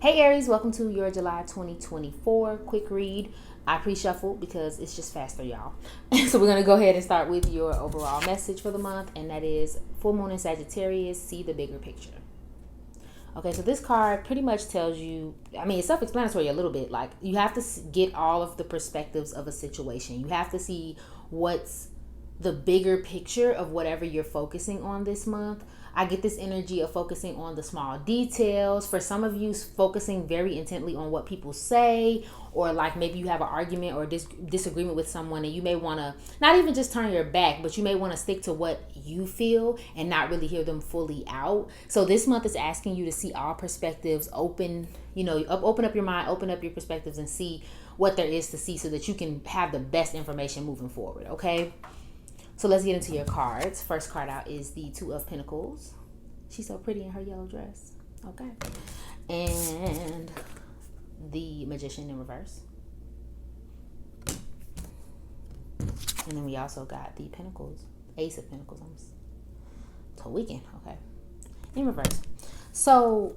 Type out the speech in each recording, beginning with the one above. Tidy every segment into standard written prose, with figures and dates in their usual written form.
Hey Aries, welcome to your July 2024 quick read. I pre-shuffled because it's just faster, y'all. So we're going to go ahead and start with your overall message for the month, and that is full moon in Sagittarius, see the bigger picture. Okay, so this card pretty much tells you, it's self-explanatory a little bit. Like, you have to get all of the perspectives of a situation. You have to see what's the bigger picture of whatever you're focusing on this month. I get this energy of focusing on the small details. For some of you, focusing very intently on what people say, or like maybe you have an argument or disagreement with someone, and you may want to not even just turn your back, but you may want to stick to what you feel and not really hear them fully out. So this month is asking you to see all perspectives, open up your mind, open up your perspectives, and see what there is to see so that you can have the best information moving forward. Okay. So let's get into your cards. First card out is the Two of Pentacles. She's so pretty in her yellow dress. Okay. And the Magician in reverse. And then we also got the Pentacles. Ace of Pentacles. I'm weekend. Okay. In reverse. So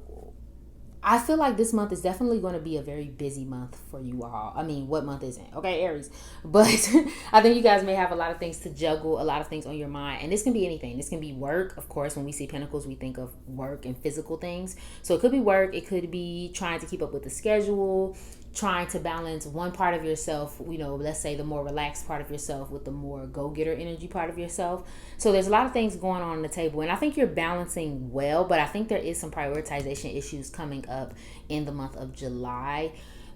I feel like this month is definitely going to be a very busy month for you all. What month isn't? Okay, Aries. But I think you guys may have a lot of things to juggle, a lot of things on your mind. And this can be anything. This can be work. Of course, when we see pentacles, we think of work and physical things. So it could be work. It could be trying to keep up with the schedule, trying to balance one part of yourself, let's say the more relaxed part of yourself with the more go-getter energy part of yourself. So there's a lot of things going on the table, and I think you're balancing well, but I think there is some prioritization issues coming up in the month of July.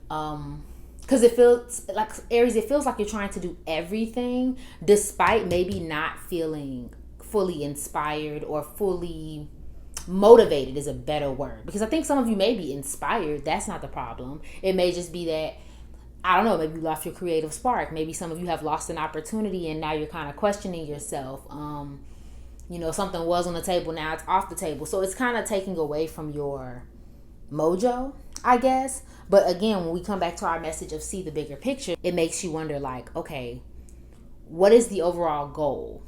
Because it feels like, Aries, it feels like you're trying to do everything despite maybe not feeling fully inspired or fully motivated is a better word, because I think some of you may be inspired. That's not the problem. It may just be that, I don't know, maybe you lost your creative spark. Maybe some of you have lost an opportunity and now you're kind of questioning yourself. Something was on the table, now it's off the table. So it's kind of taking away from your mojo, I guess. But again, when we come back to our message of see the bigger picture, it makes you wonder, like, okay, what is the overall goal?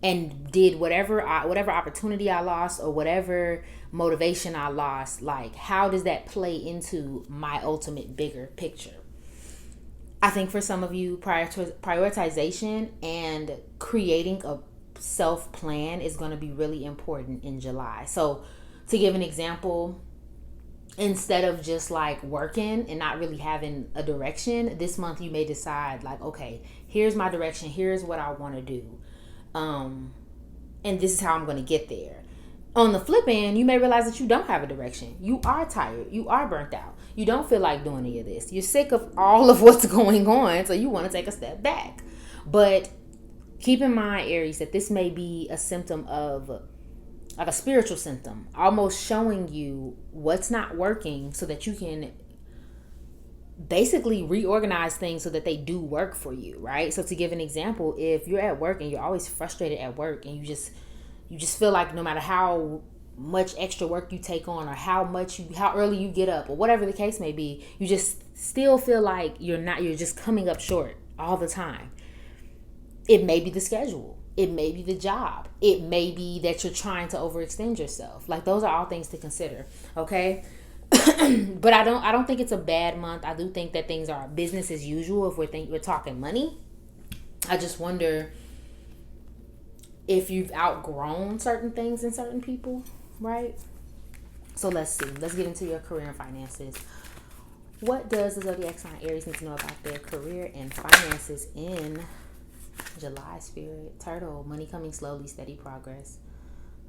And did whatever opportunity I lost or whatever motivation I lost, like, how does that play into my ultimate bigger picture? I think for some of you, prioritization and creating a self plan is going to be really important in July. So to give an example, instead of just like working and not really having a direction, this month you may decide, like, okay, here's my direction, here's what I want to do. And this is how I'm going to get there. On the flip end, you may realize that you don't have a direction. You are tired. You are burnt out. You don't feel like doing any of this. You're sick of all of what's going on, so you want to take a step back. But keep in mind, Aries, that this may be a symptom of, like, a spiritual symptom, almost showing you what's not working so that you can basically reorganize things so that they do work for you, right? So to give an example, if you're at work and you're always frustrated at work and you just feel like no matter how much extra work you take on or how early you get up or whatever the case may be, you just still feel like you're just coming up short all the time. It may be the schedule. It may be the job. It may be that you're trying to overextend yourself. Like, those are all things to consider, okay? But I don't think it's a bad month. I do think that things are business as usual if we're talking money. I just wonder if you've outgrown certain things and certain people, right? So let's see. Let's get into your career and finances. What does the zodiac sign Aries need to know about their career and finances in July, Spirit? Turtle, money coming slowly, steady progress.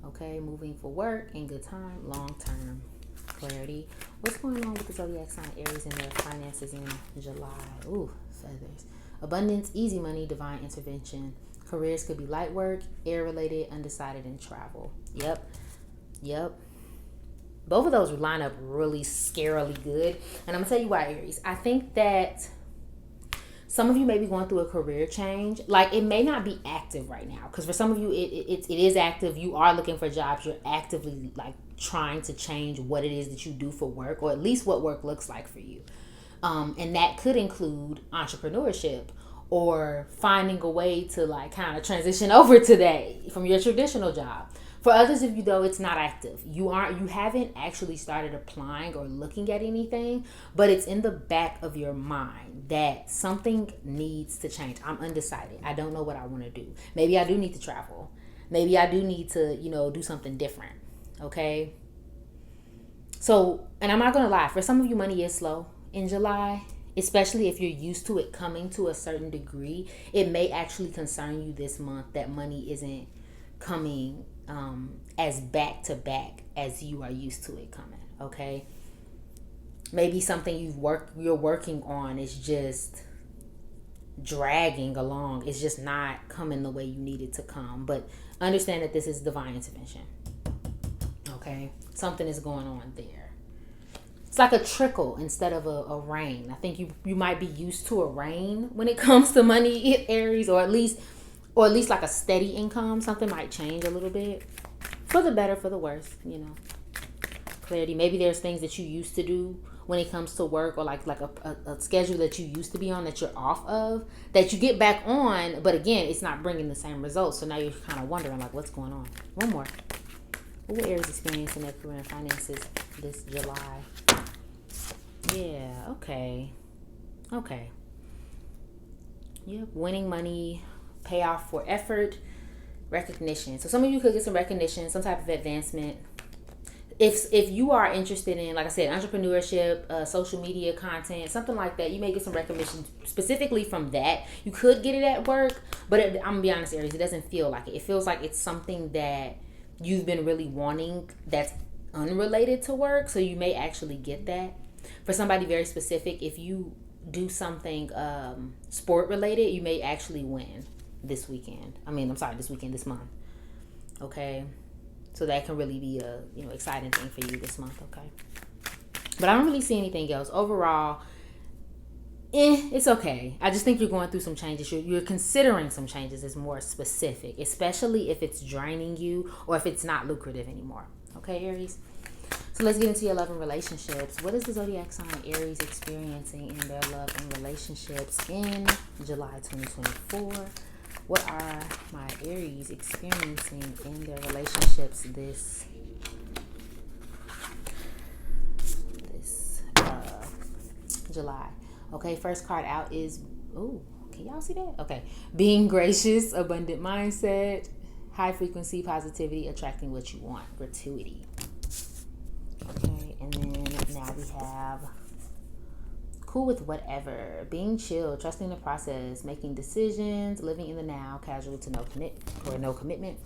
Okay, moving for work in good time, long term. Clarity. What's going on with the zodiac sign Aries and their finances in July? Ooh, feathers. Abundance, easy money, divine intervention. Careers could be light work, air related, undecided, and travel. Yep. Both of those line up really scarily good. And I'm gonna tell you why, Aries. I think that some of you may be going through a career change. Like, it may not be active right now, because for some of you it is active. You are looking for jobs. You're actively, like, trying to change what it is that you do for work, or at least what work looks like for you. And that could include entrepreneurship or finding a way to, like, kind of transition over to that from your traditional job. For others of you, though, it's not active. You haven't actually started applying or looking at anything, but it's in the back of your mind that something needs to change. I'm undecided. I don't know what I want to do. Maybe I do need to travel. Maybe I do need to, do something different. Okay. So, and I'm not going to lie, for some of you, money is slow in July, especially if you're used to it coming to a certain degree. It may actually concern you this month that money isn't coming as back to back as you are used to it coming. Okay. Maybe something you're working on is just dragging along. It's just not coming the way you need it to come. But understand that this is divine intervention. Okay. Something is going on there. It's like a trickle instead of a rain. I think you might be used to a rain when it comes to money, Aries, or at least like a steady income. Something might change a little bit, for the better, for the worse. Clarity. Maybe there's things that you used to do when it comes to work, or like a schedule that you used to be on that you're off of, that you get back on, but again, it's not bringing the same results. So now you're kind of wondering, like, what's going on? One more. What will Aries experience in their career and finances this July? Yeah, okay. Yep, winning money, payoff for effort, recognition. So some of you could get some recognition, some type of advancement. If you are interested in, like I said, entrepreneurship, social media content, something like that, you may get some recognition specifically from that. You could get it at work, but I'm going to be honest, Aries, it doesn't feel like it. It feels like it's something that you've been really wanting that's unrelated to work, so you may actually get that. For somebody very specific, if you do something sport related, you may actually win this month. Okay, so that can really be a exciting thing for you this month. Okay, but I don't really see anything else overall. It's okay. I just think you're going through some changes. You're considering some changes is more specific, especially if it's draining you or if it's not lucrative anymore. Okay, Aries. So let's get into your love and relationships. What is the zodiac sign Aries experiencing in their love and relationships in July 2024? What are my Aries experiencing in their relationships this July? Okay, first card out is, can y'all see that? Okay, being gracious, abundant mindset, high frequency, positivity, attracting what you want, gratuity. Okay, and then now we have cool with whatever, being chill, trusting the process, making decisions, living in the now, casual to no commitment.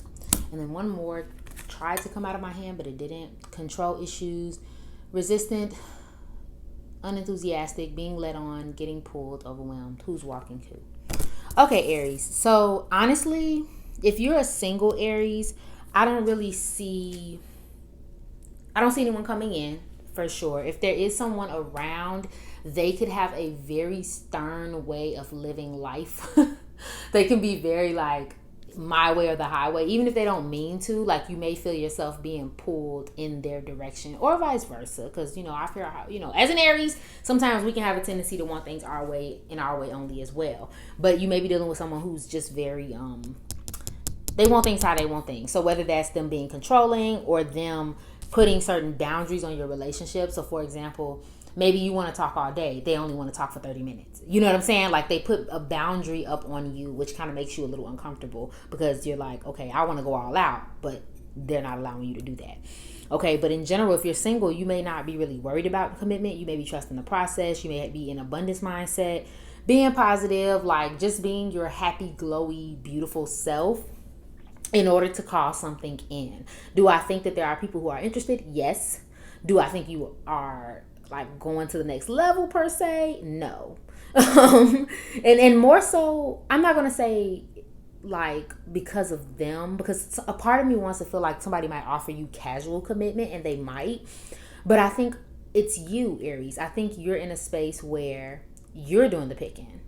And then one more tried to come out of my hand, but it didn't. Control issues, resistant, unenthusiastic, being led on, getting pulled, overwhelmed. Who's walking who? Okay, Aries. So honestly, if you're a single Aries, I don't see anyone coming in for sure. If there is someone around, they could have a very stern way of living life. They can be very like my way or the highway, even if they don't mean to. Like, you may feel yourself being pulled in their direction or vice versa, because I feel how as an Aries, sometimes we can have a tendency to want things our way and our way only as well. But you may be dealing with someone who's just very they want things how they want things. So whether that's them being controlling or them putting certain boundaries on your relationship. So for example, maybe you want to talk all day, they only want to talk for 30 minutes. You know what I'm saying? Like, they put a boundary up on you, which kind of makes you a little uncomfortable, because you're like, okay, I want to go all out, but they're not allowing you to do that. Okay, but in general, if you're single, you may not be really worried about commitment. You may be trusting the process. You may be in abundance mindset, being positive, like just being your happy, glowy, beautiful self in order to call something in. Do I think that there are people who are interested? Yes. Do I think you are like going to the next level per se? No. And more so, I'm not going to say like because of them, because a part of me wants to feel like somebody might offer you casual commitment, and they might. But I think it's you, Aries. I think you're in a space where you're doing the picking.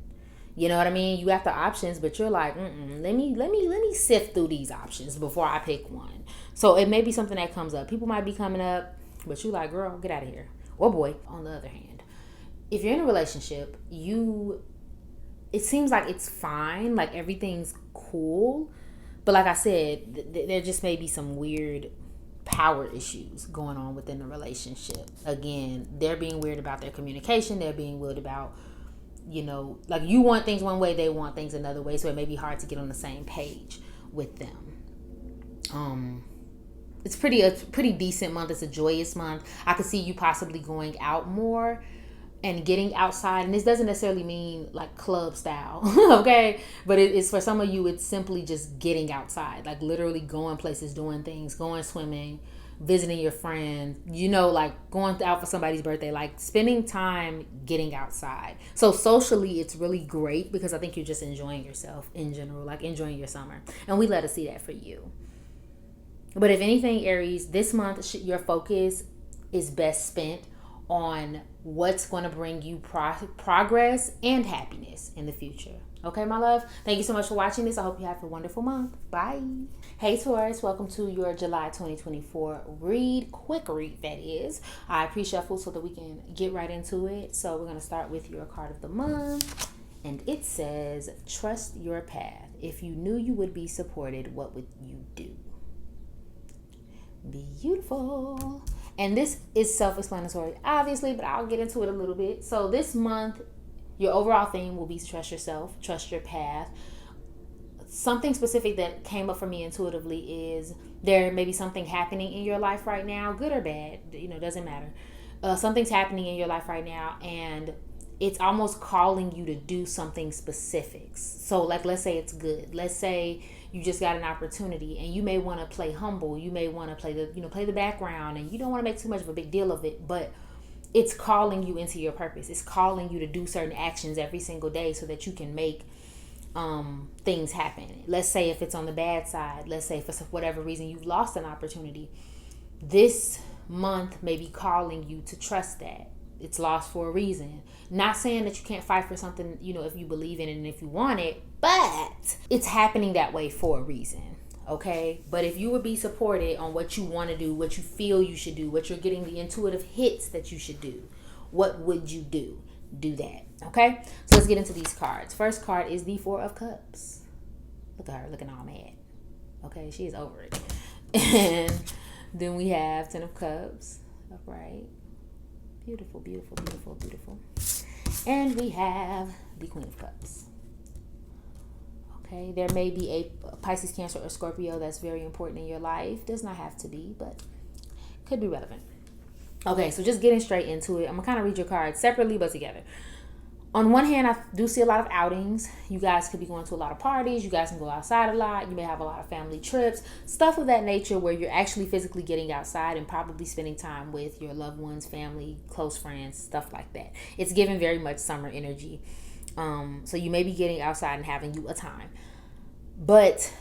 You know what I mean? You got the options, but you're like, let me sift through these options before I pick one. So it may be something that comes up. People might be coming up, but you like, girl, get out of here. Or boy, on the other hand. If you're in a relationship, it seems like it's fine, like everything's cool, But like I said, there just may be some weird power issues going on within the relationship. Again, they're being weird about their communication. They're being weird about, like you want things one way, they want things another way. So it may be hard to get on the same page with them. It's a pretty decent month. It's a joyous month. I could see you possibly going out more and getting outside. And this doesn't necessarily mean like club style, okay? But it's for some of you, it's simply just getting outside, like literally going places, doing things, going swimming, visiting your friends, like going out for somebody's birthday, like spending time getting outside. So socially, it's really great because I think you're just enjoying yourself in general, like enjoying your summer. And we let us see that for you. But if anything, Aries, this month, your focus is best spent on what's going to bring you progress and happiness in the future. Okay, my love? Thank you so much for watching this. I hope you have a wonderful month. Bye. Hey, Taurus. Welcome to your July 2024 quick read, that is. I pre-shuffle so that we can get right into it. So we're going to start with your card of the month. And it says, trust your path. If you knew you would be supported, what would you do? Beautiful. And this is self-explanatory, obviously, but I'll get into it a little bit. So this month, your overall theme will be trust yourself, trust your path. Something specific that came up for me intuitively is there may be something happening in your life right now, good or bad, doesn't matter. Something's happening in your life right now, and it's almost calling you to do something specific. So like, let's say it's good. Let's say you just got an opportunity and you may want to play humble. You may want to play the background, and you don't want to make too much of a big deal of it, but it's calling you into your purpose. It's calling you to do certain actions every single day so that you can make things happen. Let's say if it's on the bad side, let's say for whatever reason you've lost an opportunity, this month may be calling you to trust that it's lost for a reason. Not saying that you can't fight for something, if you believe in it and if you want it, but it's happening that way for a reason. Okay? But if you would be supported on what you want to do, what you feel you should do, what you're getting the intuitive hits that you should do, what would you do? Do that. Okay? So let's get into these cards. First card is the Four of Cups. Look at her looking all mad. Okay? She is over it. And then we have Ten of Cups. Upright. Beautiful, beautiful, beautiful, beautiful. And we have the Queen of Cups. Okay, there may be a Pisces, Cancer, or Scorpio that's very important in your life. Does not have to be, but could be relevant. Okay, so just getting straight into it. I'm going to kind of read your cards separately but together. On one hand, I do see a lot of outings. You guys could be going to a lot of parties. You guys can go outside a lot. You may have a lot of family trips, stuff of that nature where you're actually physically getting outside and probably spending time with your loved ones, family, close friends, stuff like that. It's giving very much summer energy. So you may be getting outside and having you a time. But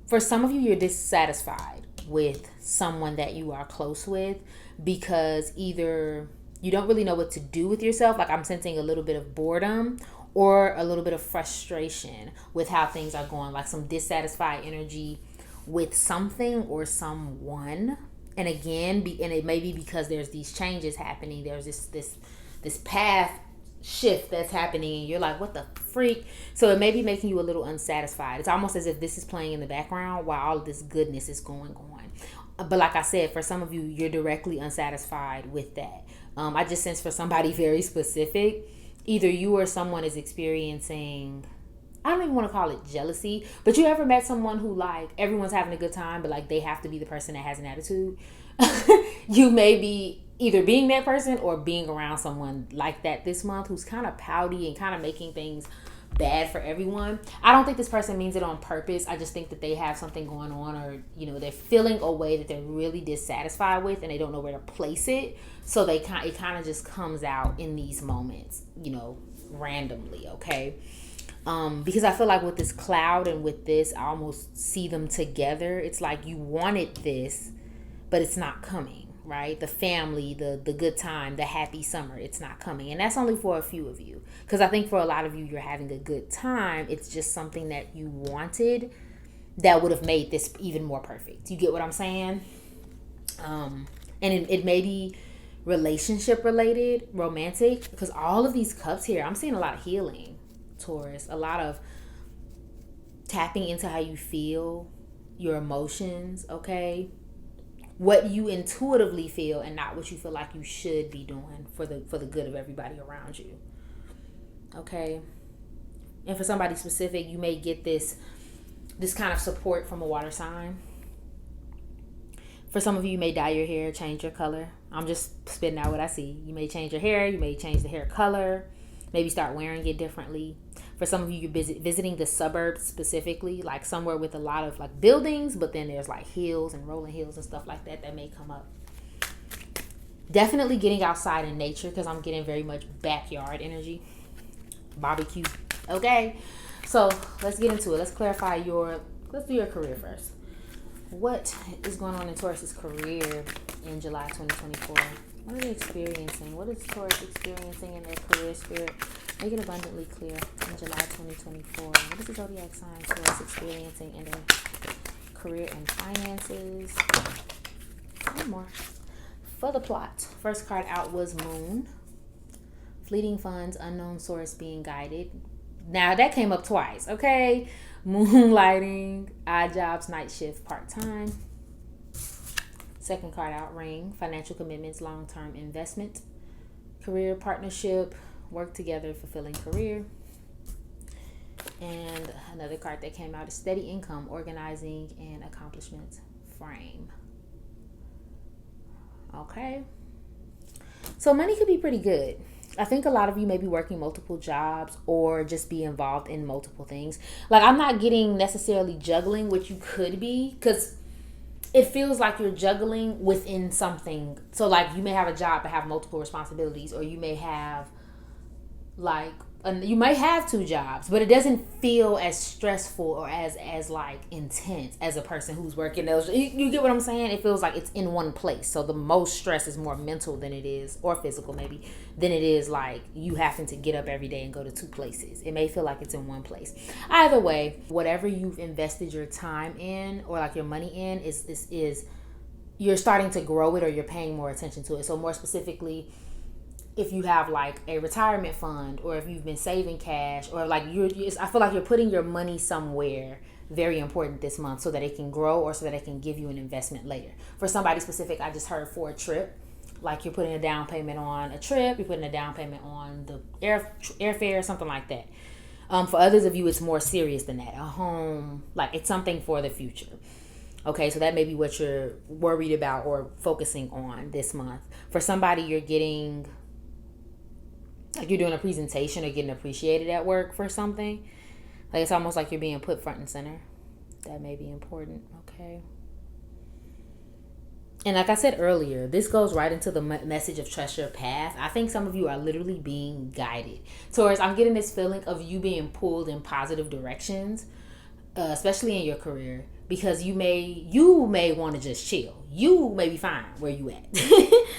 for some of you, you're dissatisfied with someone that you are close with because either you don't really know what to do with yourself. Like I'm sensing a little bit of boredom or a little bit of frustration with how things are going. Like some dissatisfied energy with something or someone. And again, and it may be because there's these changes happening. There's this path shift that's happening and you're like, what the freak? So it may be making you a little unsatisfied. It's almost as if this is playing in the background while all of this goodness is going on. But like I said, for some of you, you're directly unsatisfied with that. I just sense for somebody very specific, either you or someone is experiencing, I don't even want to call it jealousy, but you ever met someone who like everyone's having a good time, but like they have to be the person that has an attitude? You may be either being that person or being around someone like that this month who's kind of pouty and kind of making things bad for everyone. I don't think this person means it on purpose. I just think that they have something going on, or they're feeling a way that they're really dissatisfied with and they don't know where to place it. So it kind of just comes out in these moments, randomly, okay? Because I feel like with this cloud and with this, I almost see them together. It's like you wanted this, but it's not coming, right? The family, the good time, the happy summer, it's not coming. And that's only for a few of you. Because I think for a lot of you, you're having a good time. It's just something that you wanted that would have made this even more perfect. You get what I'm saying? And it may be relationship related, romantic, because all of these cups here, I'm seeing a lot of healing, Taurus, a lot of tapping into how you feel, your emotions, okay? What you intuitively feel and not what you feel like you should be doing for the good of everybody around you. Okay? And for somebody specific, you may get this kind of support from a water sign. For some of you, you may dye your hair, change your color. I'm just spitting out what I see. You may change your hair. You may change the hair color. Maybe start wearing it differently. For some of you, you're visiting the suburbs specifically, like somewhere with a lot of like buildings, but then there's like hills and rolling hills and stuff like that may come up. Definitely getting outside in nature, because I'm getting very much backyard energy. Barbecue. Okay. So let's get into it. Let's do your career first. What is going on in Taurus's career in July 2024? What are they experiencing? What is Taurus experiencing in their career spirit? Make it abundantly clear in July 2024. What is the zodiac sign Taurus experiencing in their career and finances? One more. For the plot, first card out was Moon. Fleeting funds, unknown source, being guided. Now that came up twice, okay? Moonlighting, odd jobs, night shift, part-time. Second card out, Ring, financial commitments, long-term investment, career, partnership, work together, fulfilling career. And another card that came out is steady income, organizing, and accomplishments, frame. Okay. So money could be pretty good. I think a lot of you may be working multiple jobs or just be involved in multiple things. Like, I'm not getting necessarily juggling, which you could be, because it feels like you're juggling within something. So like you may have a job but have multiple responsibilities, or you may have like you might have two jobs, but it doesn't feel as stressful or as like intense as a person who's working those. You get what I'm saying? It feels like it's in one place. So the most stress is more mental than it is, or physical maybe, than it is like you having to get up every day and go to two places. It may feel like it's in one place. Either way, whatever you've invested your time in or like your money in is you're starting to grow it, or you're paying more attention to it. So more specifically, if you have like a retirement fund, or if you've been saving cash, or like I feel like you're putting your money somewhere very important this month so that it can grow, or so that it can give you an investment later. For somebody specific, I just heard for a trip, like you're putting a down payment on a trip, you're putting a down payment on the airfare, something like that. For others of you, it's more serious than that. A home, like it's something for the future. Okay, so that may be what you're worried about or focusing on this month. For somebody, you're getting, like you're doing a presentation or getting appreciated at work for something. Like it's almost like you're being put front and center. That may be important, okay? And like I said earlier, this goes right into the message of trust your path. I think some of you are literally being guided. Taurus, I'm getting this feeling of you being pulled in positive directions, especially in your career, because you may want to just chill. You may be fine where you at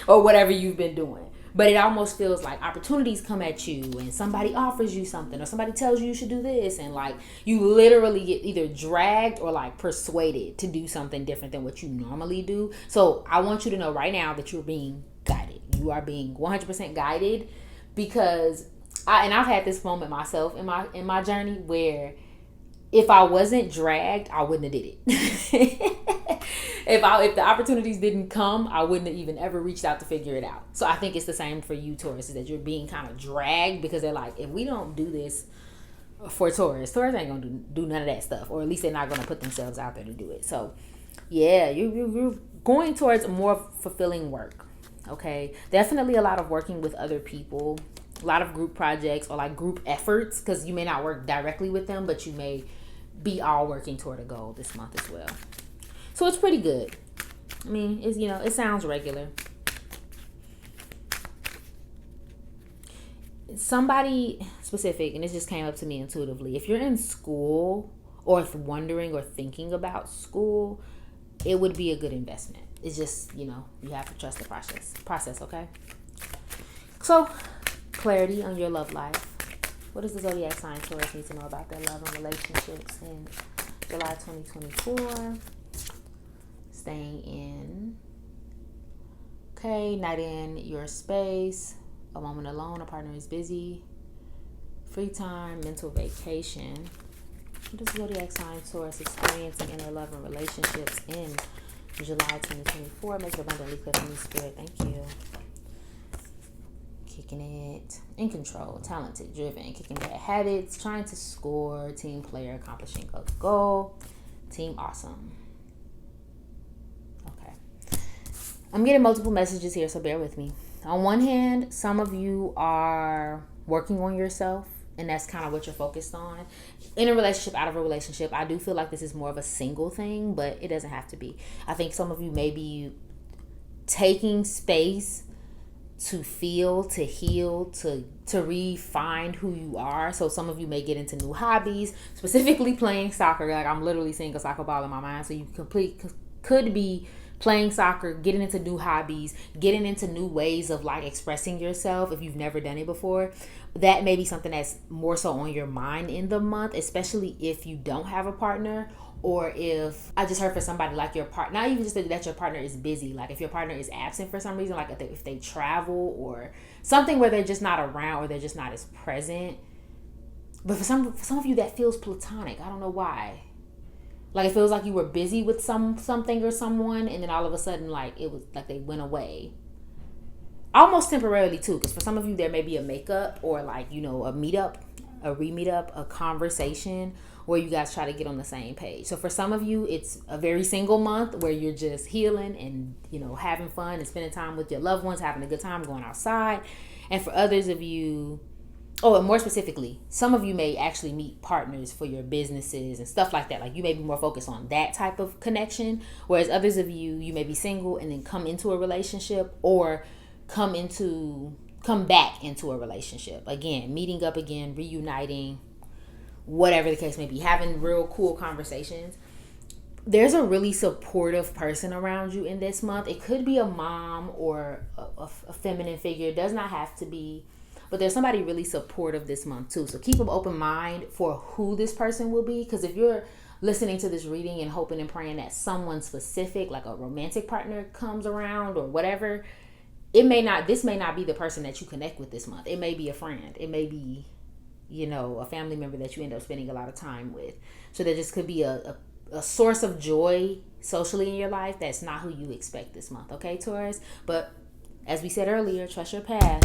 or whatever you've been doing. But it almost feels like opportunities come at you and somebody offers you something, or somebody tells you should do this, and like you literally get either dragged or like persuaded to do something different than what you normally do. So I want you to know right now that you're being guided. You are being 100% guided, because I've had this moment myself in my journey where if I wasn't dragged, I wouldn't have did it. If the opportunities didn't come, I wouldn't have even ever reached out to figure it out. So I think it's the same for you, Taurus, is that you're being kind of dragged, because they're like, if we don't do this for Taurus ain't gonna do none of that stuff, or at least they're not gonna put themselves out there to do it. So yeah, you're going towards more fulfilling work. Okay, definitely a lot of working with other people, a lot of group projects or like group efforts, because you may not work directly with them, but you may be all working toward a goal this month as well. So it's pretty good. I mean, it's, it sounds regular. Somebody specific, and this just came up to me intuitively. If you're in school, or if wondering or thinking about school, it would be a good investment. It's just, you have to trust the process, okay? So, clarity on your love life. What does the zodiac sign Taurus need to know about their love and relationships in July 2024? Staying in. Okay, not in your space. A moment alone. A partner is busy. Free time. Mental vacation. What does zodiac sign Taurus experiencing in their love and relationships in July 2024? Make it abundantly clear for me, Spirit. Thank you. Kicking it. In control. Talented. Driven. Kicking bad habits. Trying to score. Team player. Accomplishing a goal. Team awesome. Okay. I'm getting multiple messages here, so bear with me. On one hand, some of you are working on yourself, and that's kind of what you're focused on. In a relationship, out of a relationship, I do feel like this is more of a single thing, but it doesn't have to be. I think some of you may be taking space to feel, to heal, to refine who you are. So some of you may get into new hobbies, specifically playing soccer. Like, I'm literally seeing a soccer ball in my mind. So you could be playing soccer, getting into new hobbies, getting into new ways of like expressing yourself if you've never done it before. That may be something that's more so on your mind in the month, especially if you don't have a partner, or if I just heard for somebody like your partner, not even just that your partner is busy, like if your partner is absent for some reason, like if they travel or something where they're just not around or they're just not as present. But for some of you, that feels platonic. I don't know why. Like it feels like you were busy with something or someone, and then all of a sudden, like it was like they went away. Almost temporarily too, because for some of you there may be a makeup or like, a meetup, a re-meetup, a conversation where you guys try to get on the same page. So for some of you, it's a very single month where you're just healing and, having fun and spending time with your loved ones, having a good time, going outside. And for others of you, and more specifically, some of you may actually meet partners for your businesses and stuff like that. Like you may be more focused on that type of connection. Whereas others of you may be single and then come into a relationship, or come back into a relationship. Again, meeting up again, reuniting, whatever the case may be, having real cool conversations. There's a really supportive person around you in this month. It could be a mom or a feminine figure. It does not have to be. But there's somebody really supportive this month too. So keep an open mind for who this person will be. Because if you're listening to this reading and hoping and praying that someone specific, like a romantic partner, comes around or whatever, this may not be the person that you connect with this month. It may be a friend. It may be, a family member that you end up spending a lot of time with. So there just could be a source of joy socially in your life that's not who you expect this month. Okay, Taurus? But as we said earlier, trust your path.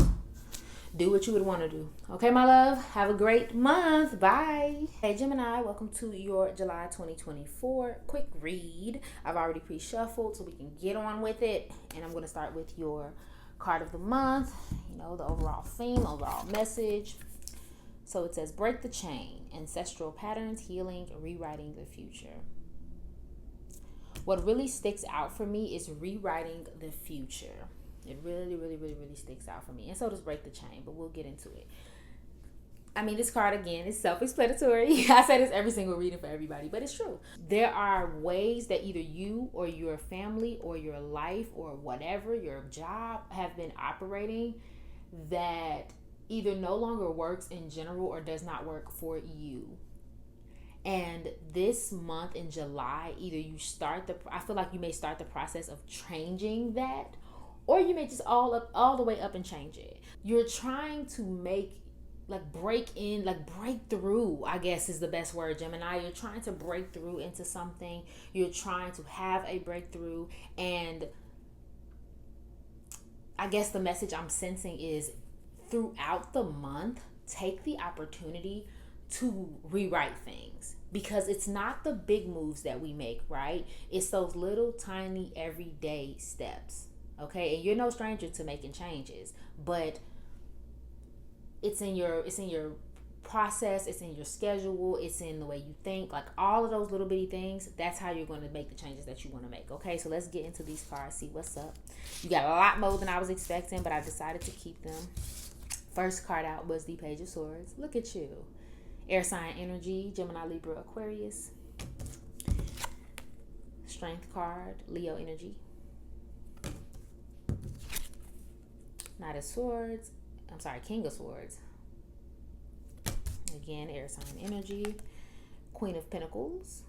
Do what you would want to do. Okay, my love? Have a great month. Bye. Hey, Gemini, welcome to your July 2024 quick read. I've already pre-shuffled so we can get on with it. And I'm going to start with your card of the month. The overall theme, overall message. So it says, break the chain. Ancestral patterns, healing, rewriting the future. What really sticks out for me is rewriting the future. It really, really, really, really sticks out for me. And so does break the chain, but we'll get into it. I mean, this card, again, is self-explanatory. I say this every single reading for everybody, but it's true. There are ways that either you or your family or your life or whatever, your job, have been operating that either no longer works in general or does not work for you. And this month in July, either I feel like you may start the process of changing that, or you may just all the way up and change it. You're trying to break through, I guess is the best word, Gemini. You're trying to break through into something. You're trying to have a breakthrough. And I guess the message I'm sensing is throughout the month, take the opportunity to rewrite things. Because it's not the big moves that we make, right? It's those little tiny everyday steps. Okay, and you're no stranger to making changes, but it's in your process, it's in your schedule, it's in the way you think, like all of those little bitty things. That's how you're going to make the changes that you want to make. Okay, so let's get into these cards, see what's up. You got a lot more than I was expecting, but I decided to keep them. First card out was the Page of Swords. Look at you. Air sign energy, Gemini, Libra, Aquarius. Strength card, Leo energy. Knight of Swords. King of Swords. Again, air sign energy. Queen of Pentacles.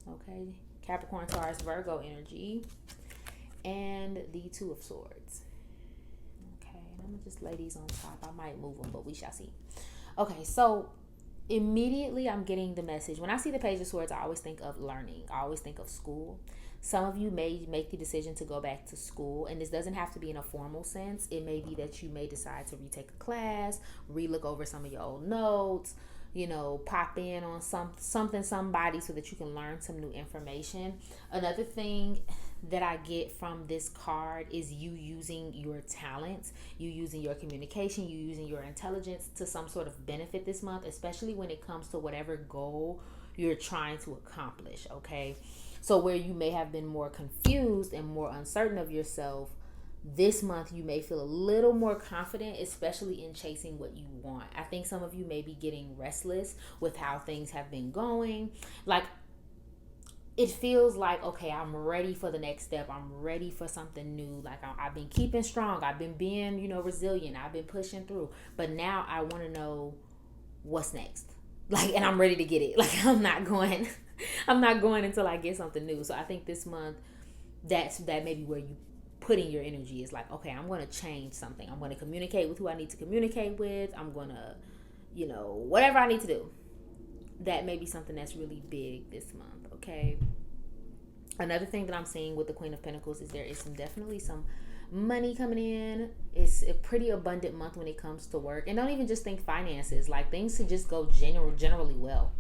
Okay. Capricorn, Taurus, Virgo energy. And the Two of Swords. Okay. And I'm going to just lay these on top. I might move them, but we shall see. Okay. So immediately I'm getting the message. When I see the Page of Swords, I always think of learning. I always think of school. Some of you may make the decision to go back to school, and this doesn't have to be in a formal sense. It may be that you may decide to retake a class, relook over some of your old notes, pop in on somebody so that you can learn some new information. Another thing that I get from this card is you using your talents, you using your communication, you using your intelligence to some sort of benefit this month, especially when it comes to whatever goal you're trying to accomplish, okay? So where you may have been more confused and more uncertain of yourself, this month you may feel a little more confident, especially in chasing what you want. I think some of you may be getting restless with how things have been going. Like, it feels like, okay, I'm ready for the next step. I'm ready for something new. Like, I've been keeping strong. I've been being, resilient. I've been pushing through. But now I want to know what's next. Like, and I'm ready to get it. Like, I'm not going until I get something new. So I think this month, that may be where you putting your energy is like, okay, I'm going to change something. I'm going to communicate with who I need to communicate with. I'm going to, whatever I need to do. That may be something that's really big this month, okay? Another thing that I'm seeing with the Queen of Pentacles is there is definitely some money coming in. It's a pretty abundant month when it comes to work. And don't even just think finances. Like, things could just go generally well.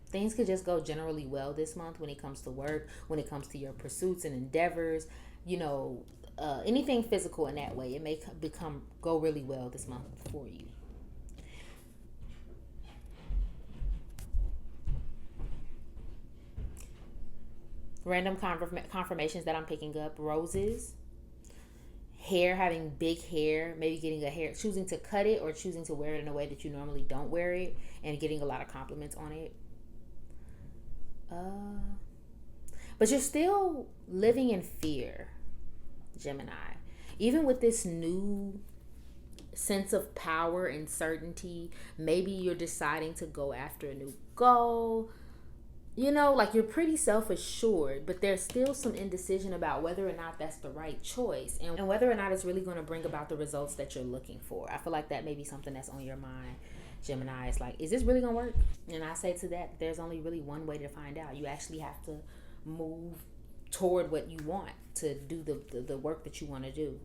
Things could just go generally well this month when it comes to work, when it comes to your pursuits and endeavors, anything physical in that way. It may go really well this month for you. Random confirmations that I'm picking up: roses, hair, having big hair, maybe getting choosing to cut it or choosing to wear it in a way that you normally don't wear it, and getting a lot of compliments on it. But you're still living in fear, Gemini. Even with this new sense of power and certainty, maybe you're deciding to go after a new goal. Like, you're pretty self-assured, but there's still some indecision about whether or not that's the right choice and whether or not it's really going to bring about the results that you're looking for. I feel like that may be something that's on your mind, Gemini. It's like, is this really gonna work? And I say to that, there's only really one way to find out. You actually have to move toward what you want, to do the work that you want to do.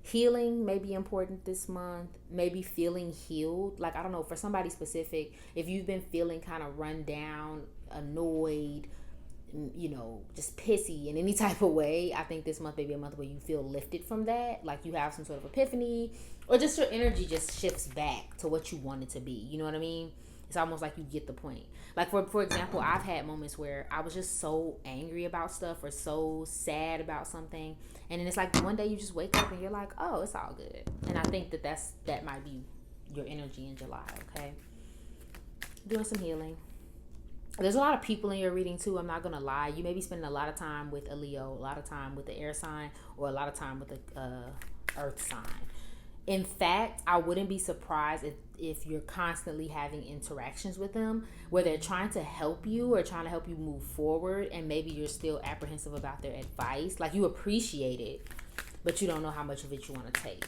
Healing may be important this month. Maybe feeling healed. Like, I don't know, for somebody specific, if you've been feeling kind of run down, annoyed, just pissy in any type of way, I think this month may be a month where you feel lifted from that. Like, you have some sort of epiphany, or just your energy just shifts back to what you want it to be. You know what I mean? It's almost like you get the point. Like, for example, I've had moments where I was just so angry about stuff or so sad about something, and then it's like one day you just wake up and you're like, oh, it's all good. And I think that might be your energy in July, okay? Doing some healing. There's a lot of people in your reading too. I'm not gonna lie. You may be spending a lot of time with a Leo, a lot of time with the air sign, or a lot of time with the earth sign. In fact, I wouldn't be surprised if you're constantly having interactions with them where they're trying to help you or trying to help you move forward, and maybe you're still apprehensive about their advice. Like, you appreciate it, but you don't know how much of it you want to take.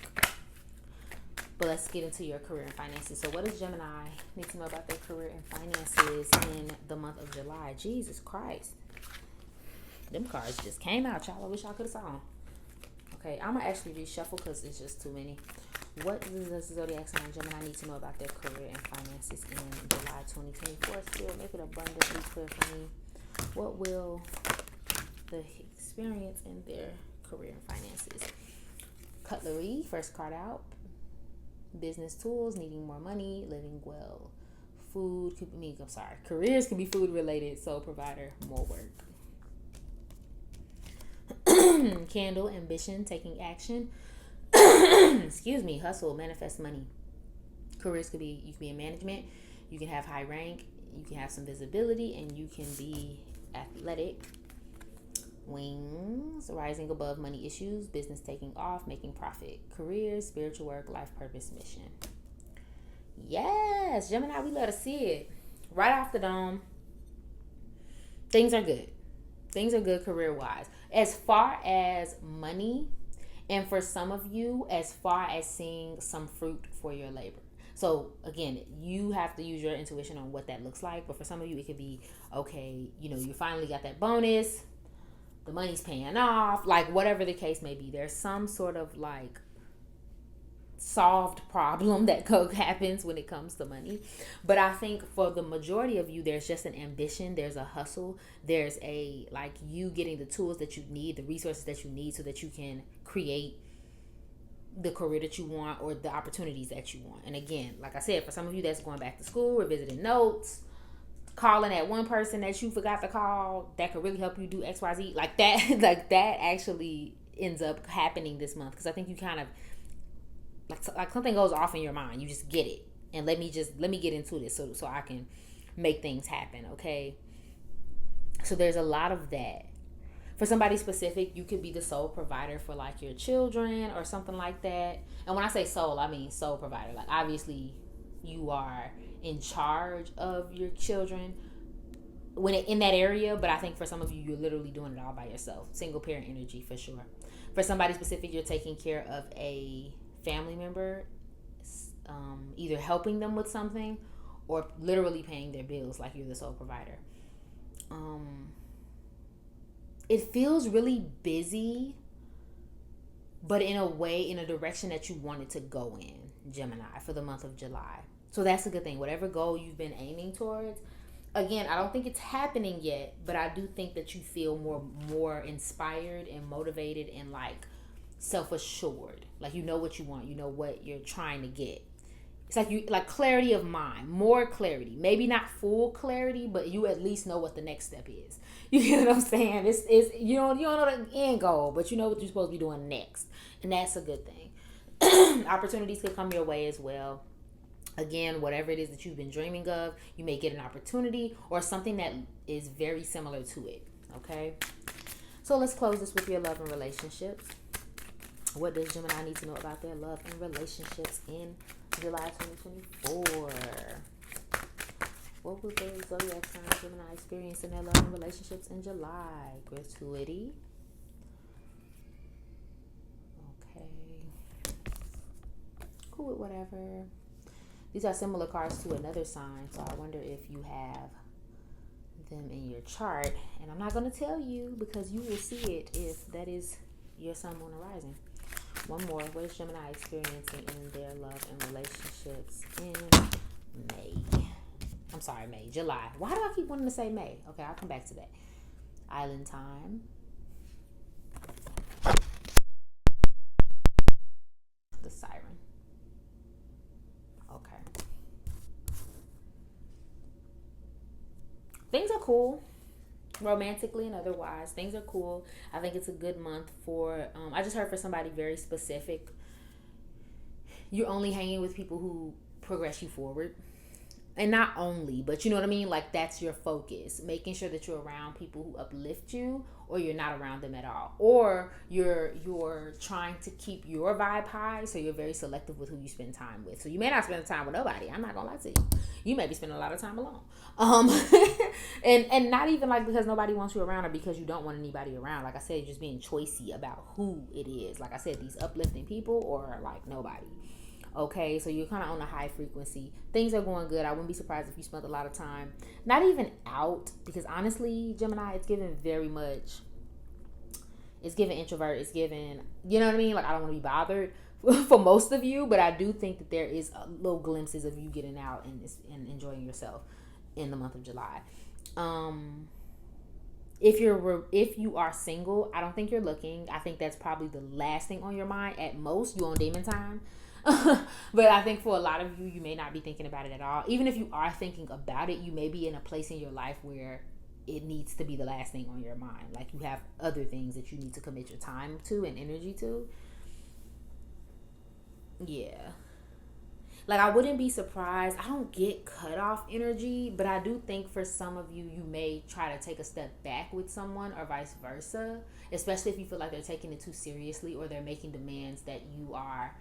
But let's get into your career and finances. So what does Gemini need to know about their career and finances in the month of July? Jesus Christ. Them cards just came out, y'all. I wish I could have saw them. Okay, I'm going to actually reshuffle because it's just too many. What does the zodiac sign Gemini need to know about their career and finances in July 2024? Still, make it abundantly clear for me. What will the experience in their career and finances? Cutlery, first card out. Business tools, needing more money, living well. Careers can be food related, sole provider, more work. Candle, ambition, taking action. Excuse me, hustle, manifest money. Careers you can be in management, you can have high rank, you can have some visibility, and you can be athletic. Wings, rising above money issues, business taking off, making profit. Career, spiritual work, life purpose, mission. Yes, Gemini, we love to see it. Right off the dome, things are good. Things are good career-wise. As far as money, and for some of you, as far as seeing some fruit for your labor. So again, you have to use your intuition on what that looks like. But for some of you, it could be, okay, you finally got that bonus, the money's paying off, like whatever the case may be. There's some sort of like solved problem that happens when it comes to money. But I think for the majority of you, there's just an ambition, there's a hustle, there's a like you getting the tools that you need, the resources that you need, so that you can create the career that you want or the opportunities that you want. And again, like I said, for some of you, that's going back to school, revisiting notes, calling that one person that you forgot to call that could really help you do XYZ, like that. Like that actually ends up happening this month, because I think you kind of like something goes off in your mind. You just get it, and let me get into this so I can make things happen. Okay, so there's a lot of that. For somebody specific, you could be the sole provider for like your children or something like that. And when I say sole, I mean sole provider. Like obviously you are in charge of your children in that area, but I think for some of you, you're literally doing it all by yourself. Single parent energy for sure. For somebody specific, you're taking care of a family member, either helping them with something or literally paying their bills, like you're the sole provider. It feels really busy, but in a direction that you wanted to go in, Gemini, for the month of July. So that's a good thing. Whatever goal you've been aiming towards, again, I don't think it's happening yet, but I do think that you feel more inspired and motivated and like self-assured. Like you know what you want, you know what you're trying to get. It's like you like clarity of mind, more clarity. Maybe not full clarity, but you at least know what the next step is. You get what I'm saying? It's you don't know the end goal, but you know what you're supposed to be doing next, and that's a good thing. Opportunities could come your way as well. Again, whatever it is that you've been dreaming of, you may get an opportunity or something that is very similar to it. Okay, so let's close this with your love and relationships. What does Gemini need to know about their love and relationships in July 2024? What will the zodiac sign Gemini experience in their love and relationships in July? Gratuity. Okay. Cool with whatever. These are similar cards to another sign, so I wonder if you have them in your chart. And I'm not going to tell you, because you will see it if that is your sun, moon, or rising. One more. What is Gemini experiencing in their love and relationships in July. Why do I keep wanting to say May? Okay, I'll come back to that. Island time. The siren. Okay. Things are cool. Romantically and otherwise, things are cool. I think it's a good month for I just heard for somebody very specific, you're only hanging with people who progress you forward. And not only, but you know what I mean, like that's your focus, making sure that you're around people who uplift you, or you're not around them at all, or you're trying to keep your vibe high, so you're very selective with who you spend time with. So you may not spend time with nobody, I'm not gonna lie to you. You may be spending a lot of time alone, and not even like because nobody wants you around or because you don't want anybody around. Like I said, just being choicey about who it is. Like I said, these uplifting people or like nobody. Okay, so you're kind of on a high frequency. Things are going good. I wouldn't be surprised if you spent a lot of time not even out, because honestly, Gemini, it's given very much, it's given introvert, it's given, you know what I mean? Like I don't want to be bothered for most of you, but I do think that there is little glimpses of you getting out and enjoying yourself in the month of July. If you are single, I don't think you're looking. I think that's probably the last thing on your mind. At most, you on demon time. But I think for a lot of you, you may not be thinking about it at all. Even if you are thinking about it, you may be in a place in your life where it needs to be the last thing on your mind. Like you have other things that you need to commit your time to and energy to. Yeah. Like I wouldn't be surprised. I don't get cutoff energy, but I do think for some of you, you may try to take a step back with someone or vice versa, especially if you feel like they're taking it too seriously or they're making demands that you are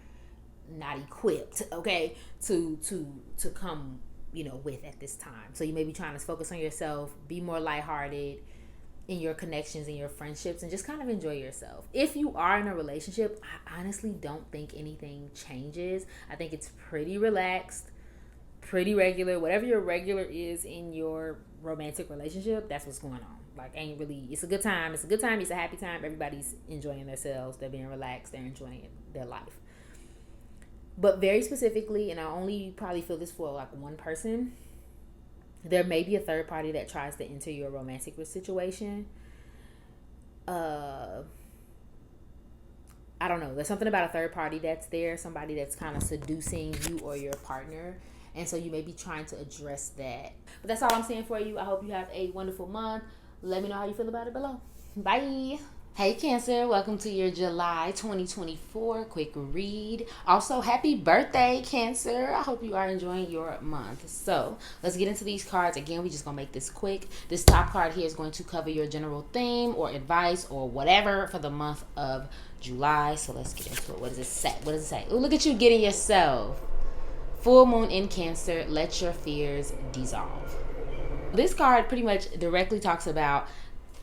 not equipped, okay, to come, with at this time. So you may be trying to focus on yourself, be more lighthearted, in your connections and your friendships, and just kind of enjoy yourself. If you are in a relationship, I honestly don't think anything changes. I think it's pretty relaxed, pretty regular. Whatever your regular is in your romantic relationship, that's what's going on. Like, ain't really, it's a good time. It's a good time. It's a happy time. Everybody's enjoying themselves. They're being relaxed. They're enjoying their life. But very specifically, and I only probably feel this for like one person, there may be a third party that tries to enter your romantic situation. I don't know. There's something about a third party that's there, somebody that's kind of seducing you or your partner. And so you may be trying to address that. But that's all I'm saying for you. I hope you have a wonderful month. Let me know how you feel about it below. Bye. Hey Cancer, welcome to your July 2024 quick read. Also, happy birthday, Cancer. I hope you are enjoying your month. So let's get into these cards. Again, we're just gonna make this quick. This top card here is going to cover your general theme or advice or whatever for the month of July. So let's get into it. What does it say? What does it say? Oh, look at you getting yourself. Full moon in Cancer, let your fears dissolve. This card pretty much directly talks about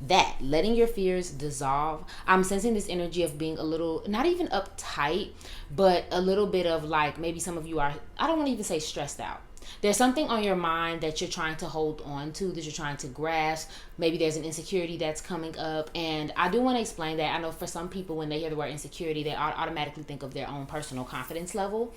that, letting your fears dissolve. I'm sensing this energy of being a little, not even uptight, but a little bit of like, maybe some of you are, I don't want to even say stressed out. There's something on your mind that you're trying to hold on to, that you're trying to grasp. Maybe there's an insecurity that's coming up. And I do want to explain that. I know for some people, when they hear the word insecurity, they automatically think of their own personal confidence level.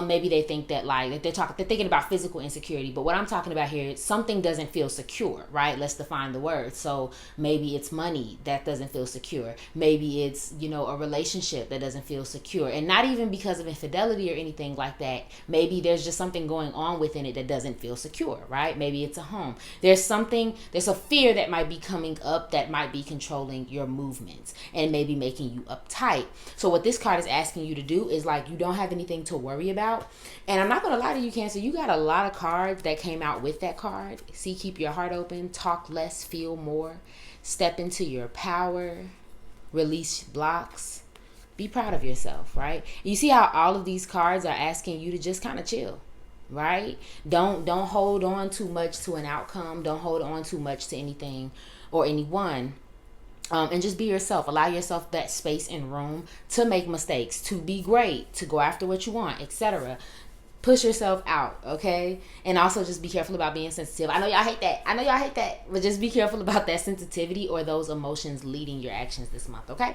Maybe they think that like they're thinking about physical insecurity, but what I'm talking about here is something doesn't feel secure, right? Let's define the word. So maybe it's money that doesn't feel secure. Maybe it's, a relationship that doesn't feel secure, and not even because of infidelity or anything like that. Maybe there's just something going on within it that doesn't feel secure, right? Maybe it's a home. There's a fear that might be coming up that might be controlling your movements and maybe making you uptight. So what this card is asking you to do is like, you don't have anything to worry about. And I'm not going to lie to you, Cancer, you got a lot of cards that came out with that card. See, keep your heart open, talk less, feel more, step into your power, release blocks, be proud of yourself, right? You see how all of these cards are asking you to just kind of chill, right? Don't hold on too much to an outcome. Don't hold on too much to anything or anyone. And just be yourself. Allow yourself that space and room to make mistakes, to be great, to go after what you want, etc. Push yourself out, okay? And also just be careful about being sensitive. I know y'all hate that. But just be careful about that sensitivity or those emotions leading your actions this month, okay?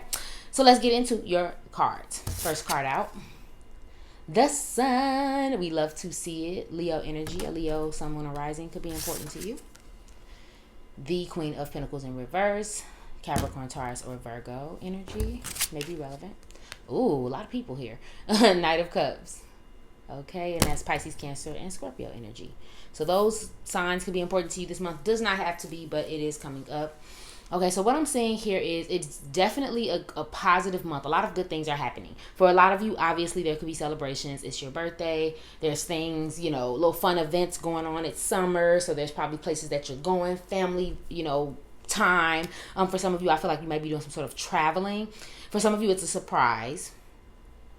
So let's get into your cards. First card out. The Sun. We love to see it. Leo energy. A Leo, Sun, Moon, or Rising could be important to you. The Queen of Pentacles in reverse. Capricorn, Taurus, or Virgo energy may be relevant. Ooh, a lot of people here. Knight of Cups. Okay, and that's Pisces, Cancer, and Scorpio energy. So those signs could be important to you this month. Does not have to be, but it is coming up. Okay, so what I'm saying here is it's definitely a positive month. A lot of good things are happening. For a lot of you, obviously, there could be celebrations. It's your birthday. There's things, little fun events going on. It's summer, so there's probably places that you're going. Family, time. For some of you, I feel like you might be doing some sort of traveling. For some of you, it's a surprise.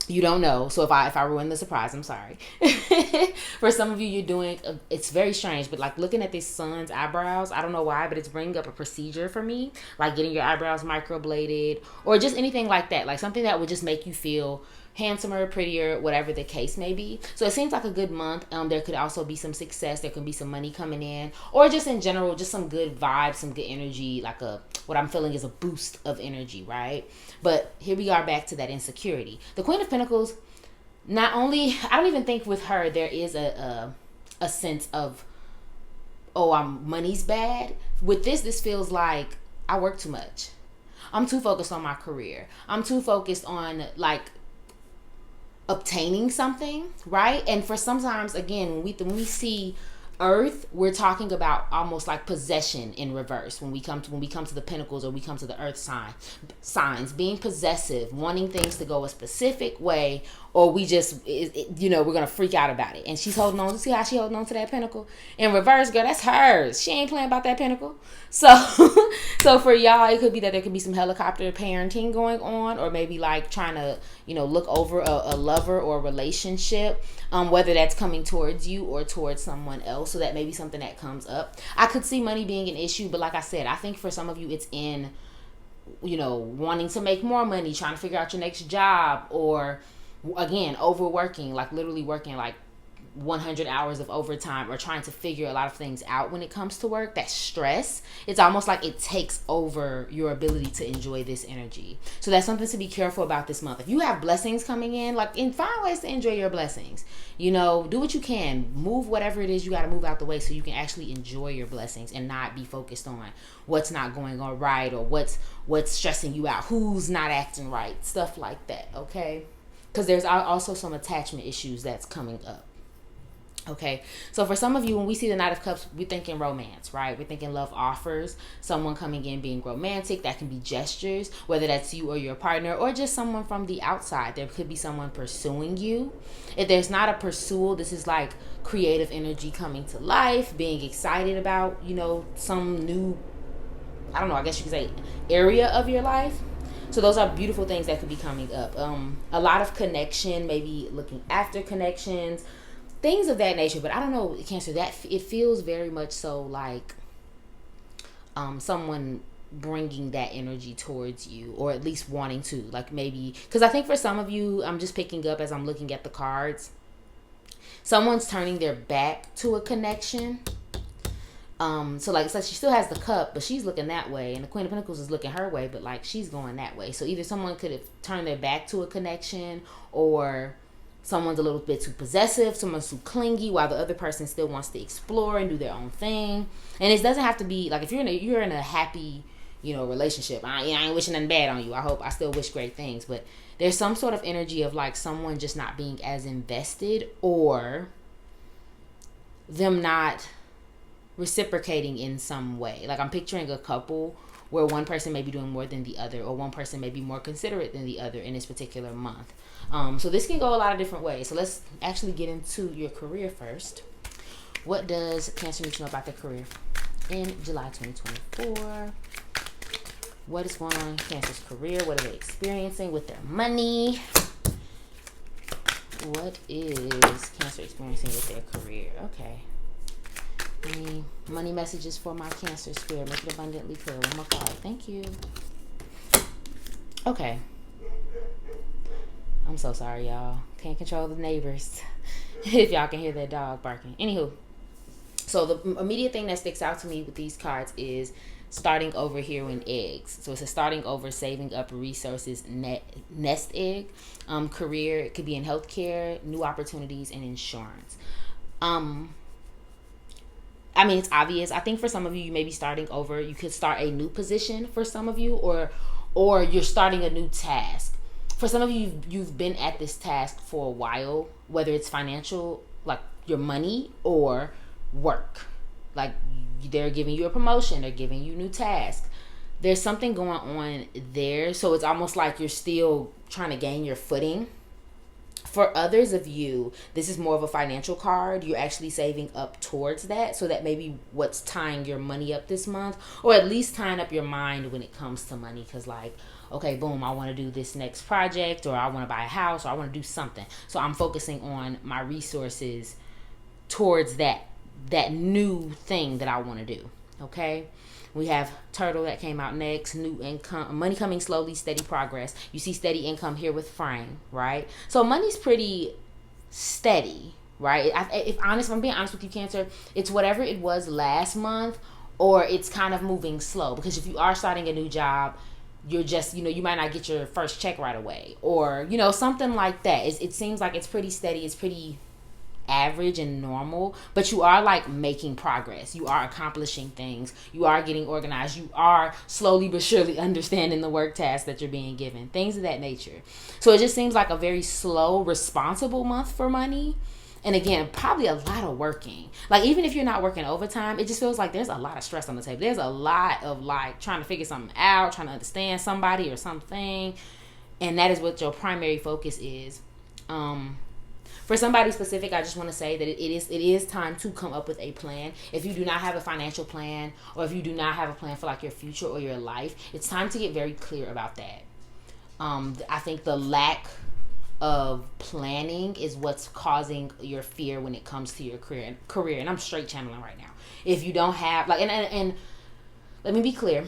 You don't know. So if I ruin the surprise, I'm sorry. For some of you, you're doing, it's very strange, but like looking at this Sun's eyebrows, I don't know why, but it's bringing up a procedure for me, like getting your eyebrows microbladed or just anything like that, like something that would just make you feel handsomer, prettier, whatever the case may be. So it seems like a good month. There could also be some success. There could be some money coming in, or just in general, just some good vibes, some good energy, like what I'm feeling is a boost of energy, right? But here we are back to that insecurity. The Queen of Pentacles, not only, I don't even think with her there is a sense of, money's bad. With this feels like I work too much. I'm too focused on my career. I'm too focused on obtaining something, right? And for sometimes, again, when we see Earth, we're talking about almost like possession in reverse. When we come to the Pentacles, or we come to the Earth signs, being possessive, wanting things to go a specific way, or we just, we're gonna freak out about it. And she's holding on. See how she holding on to that Pentacle in reverse, girl? That's hers. She ain't playing about that Pentacle. So for y'all, it could be that there could be some helicopter parenting going on, or maybe like trying to, look over a lover or a relationship, whether that's coming towards you or towards someone else So that may be something that comes up. I could see money being an issue, but like I said, I think for some of you it's in, you know, wanting to make more money, trying to figure out your next job, or again, overworking, like literally working like 100 hours of overtime, or trying to figure a lot of things out when it comes to work. That stress, it's almost like it takes over your ability to enjoy this energy. So that's something to be careful about this month. If you have blessings coming in, like, find ways to enjoy your blessings. You know, do what you can, move whatever it is you got to move out the way so you can actually enjoy your blessings and not be focused on what's not going on right, or what's stressing you out, who's not acting right, stuff like that. Okay, because there's also some attachment issues that's coming up. Okay, so for some of you, when we see the Knight of Cups, we're thinking romance, right? We're thinking love offers, someone coming in being romantic. That can be gestures, whether that's you or your partner, or just someone from the outside. There could be someone pursuing you. If there's not a pursual, this is like creative energy coming to life, being excited about, you know, some new, I don't know, I guess you could say area of your life. So those are beautiful things that could be coming up. A lot of connection, maybe looking after connections, things of that nature. But I don't know, Cancer, that it feels very much so like someone bringing that energy towards you, or at least wanting to, like, maybe, because I think for some of you, I'm just picking up as I'm looking at the cards, someone's turning their back to a connection. So like, she still has the cup, but she's looking that way, and the Queen of Pentacles is looking her way, but like she's going that way. So either someone could have turned their back to a connection, or someone's a little bit too possessive, someone's too clingy, while the other person still wants to explore and do their own thing. And it doesn't have to be like, if you're in a happy, you know, relationship. I ain't wishing nothing bad on you. I still wish great things, but there's some sort of energy of like someone just not being as invested, or them not reciprocating in some way. Like, I'm picturing a couple where one person may be doing more than the other, or one person may be more considerate than the other in this particular month. So this can go a lot of different ways. So let's actually get into your career first. What does Cancer need to know about their career in July 2024? What is going on in Cancer's career? What are they experiencing with their money? What is Cancer experiencing with their career? Okay. Any money messages for my Cancer spirit? Make it abundantly clear. One more card. Thank you. Okay. I'm so sorry, y'all. Can't control the neighbors. If y'all can hear that dog barking. Anywho. So the immediate thing that sticks out to me with these cards is starting over here in eggs. So it's a starting over, saving up resources, nest egg. Career, it could be in healthcare, new opportunities, and insurance. I mean, it's obvious. I think for some of you, you may be starting over. You could start a new position for some of you, or you're starting a new task. For some of you, you've been at this task for a while, whether it's financial, like your money, or work. Like, they're giving you a promotion, they're giving you new tasks. There's something going on there. So it's almost like you're still trying to gain your footing. For others of you, this is more of a financial card. You're actually saving up towards that. So that may be what's tying your money up this month, or at least tying up your mind when it comes to money. Because like, okay, boom, I want to do this next project, or I want to buy a house, or I want to do something. So I'm focusing on my resources towards that new thing that I want to do. Okay. We have Turtle that came out next. New income, money coming slowly, steady progress. You see steady income here with Frame, right? So money's pretty steady, right? If I'm being honest with you, Cancer, it's whatever it was last month, or it's kind of moving slow. Because if you are starting a new job, you're just, you might not get your first check right away, or, something like that. It seems like it's pretty steady. It's pretty average and normal, but you are like making progress. You are accomplishing things. You are getting organized. You are slowly but surely understanding the work tasks that you're being given, things of that nature. So it just seems like a very slow, responsible month for money. And again, probably a lot of working. Like, even if you're not working overtime, it just feels like there's a lot of stress on the table. There's a lot of like trying to figure something out, trying to understand somebody or something. And that is what your primary focus is. For somebody specific, I just want to say that it is time to come up with a plan. If you do not have a financial plan, or if you do not have a plan for like your future or your life, it's time to get very clear about that. I think the lack of planning is what's causing your fear when it comes to your career. And I'm straight channeling right now. If you don't have like, and let me be clear,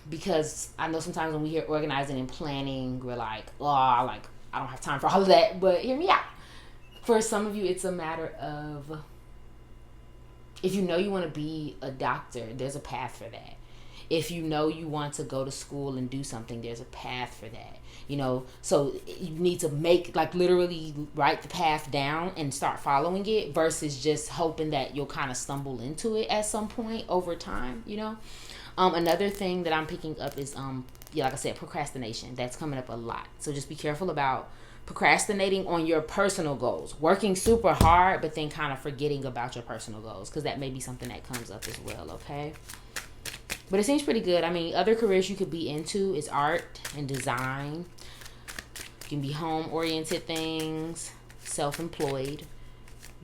because I know sometimes when we hear organizing and planning, we're like, oh, like I don't have time for all of that. But hear me out. For some of you, it's a matter of, if you know you want to be a doctor, there's a path for that. If you know you want to go to school and do something, there's a path for that. You know, so you need to make, like, literally write the path down and start following it versus just hoping that you'll kind of stumble into it at some point over time, you know. Another thing that I'm picking up is, like I said, procrastination. That's coming up a lot. So just be careful about procrastinating on your personal goals, working super hard, but then kind of forgetting about your personal goals, because that may be something that comes up as well, okay? But it seems pretty good. I mean, other careers you could be into is art and design. You can be home-oriented things, self-employed.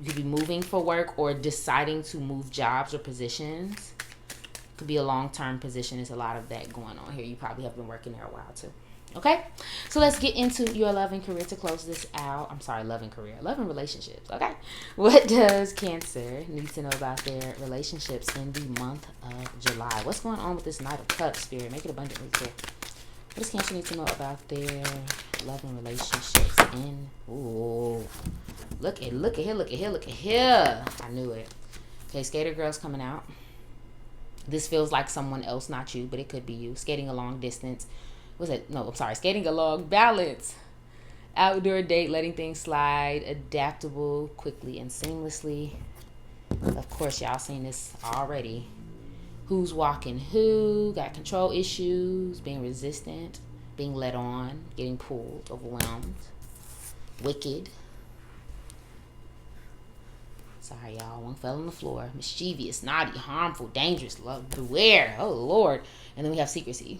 You could be moving for work or deciding to move jobs or positions. It could be a long-term position. There's a lot of that going on here. You probably have been working there a while, too. Okay, so let's get into your love and career to close this out. I'm sorry, love and career. Love and relationships, okay? What does Cancer need to know about their relationships in the month of July? What's going on with this Knight of Cups, Spirit? Make it abundantly clear. What does Cancer need to know about their love and relationships in... Ooh, look at here. I knew it. Okay, Skater Girl's coming out. This feels like someone else, not you, but it could be you. Skating a long distance. Skating along, balance, outdoor date, letting things slide, adaptable, quickly and seamlessly. Of course, y'all seen this already. Who's walking who, got control issues, being resistant, being led on, getting pulled, overwhelmed, wicked. Sorry, y'all, one fell on the floor. Mischievous, naughty, harmful, dangerous, love, beware, oh Lord. And then we have secrecy.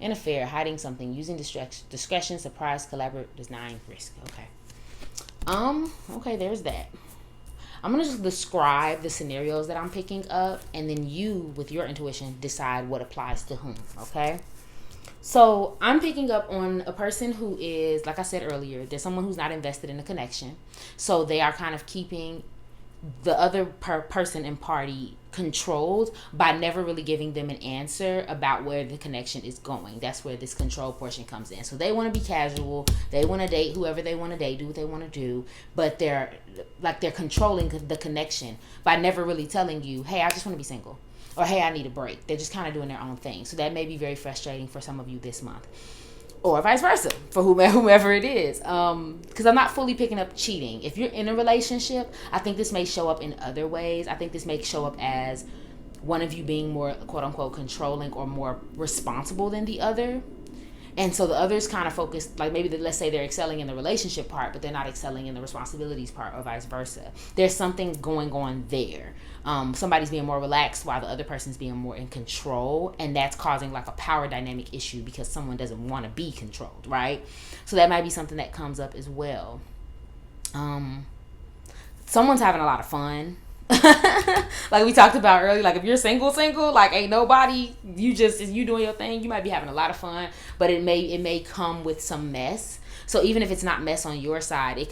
An affair, hiding something, using discretion, surprise, collaborate, denying risk. Okay, there's that. I'm gonna just describe the scenarios that I'm picking up, and then you, with your intuition, decide what applies to whom. Okay. So I'm picking up on a person who is, like I said earlier, there's someone who's not invested in a connection, so they are kind of keeping the other person and party controlled by never really giving them an answer about where the connection is going. That's where this control portion comes in. So they want to be casual, they want to date whoever they want to date, do what they want to do, but they're controlling the connection by never really telling you, hey, I just want to be single, or hey, I need a break. They're just kind of doing their own thing. So that may be very frustrating for some of you this month, or vice versa for whomever it is. Because I'm not fully picking up cheating. If you're in a relationship, I think this may show up in other ways. I think this may show up as one of you being more quote unquote controlling or more responsible than the other. And so the other's kind of focused, like maybe let's say they're excelling in the relationship part, but they're not excelling in the responsibilities part, or vice versa. There's something going on there. Somebody's being more relaxed while the other person's being more in control, and that's causing like a power dynamic issue because someone doesn't want to be controlled, right? So that might be something that comes up as well. Someone's having a lot of fun. Like we talked about earlier, like if you're single, like ain't nobody, you doing your thing, you might be having a lot of fun, but it may come with some mess. So even if it's not mess on your side, it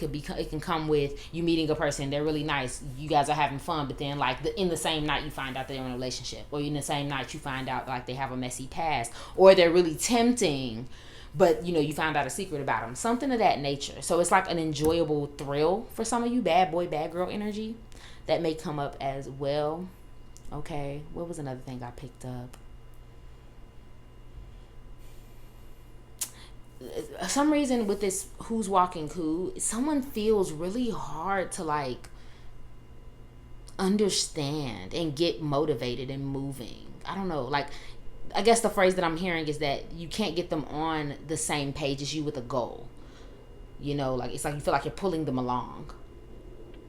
can come with you meeting a person, they're really nice, you guys are having fun, but then like in the same night you find out they're in a relationship, or in the same night you find out like they have a messy past, or they're really tempting, but you found out a secret about them, something of that nature. So it's like an enjoyable thrill for some of you, bad boy, bad girl energy. That may come up as well. Okay, what was another thing I picked up? For some reason with this who's walking who, someone feels really hard to like understand and get motivated and moving. I don't know, like I guess the phrase that I'm hearing is that you can't get them on the same page as you with a goal. Like it's like you feel like you're pulling them along.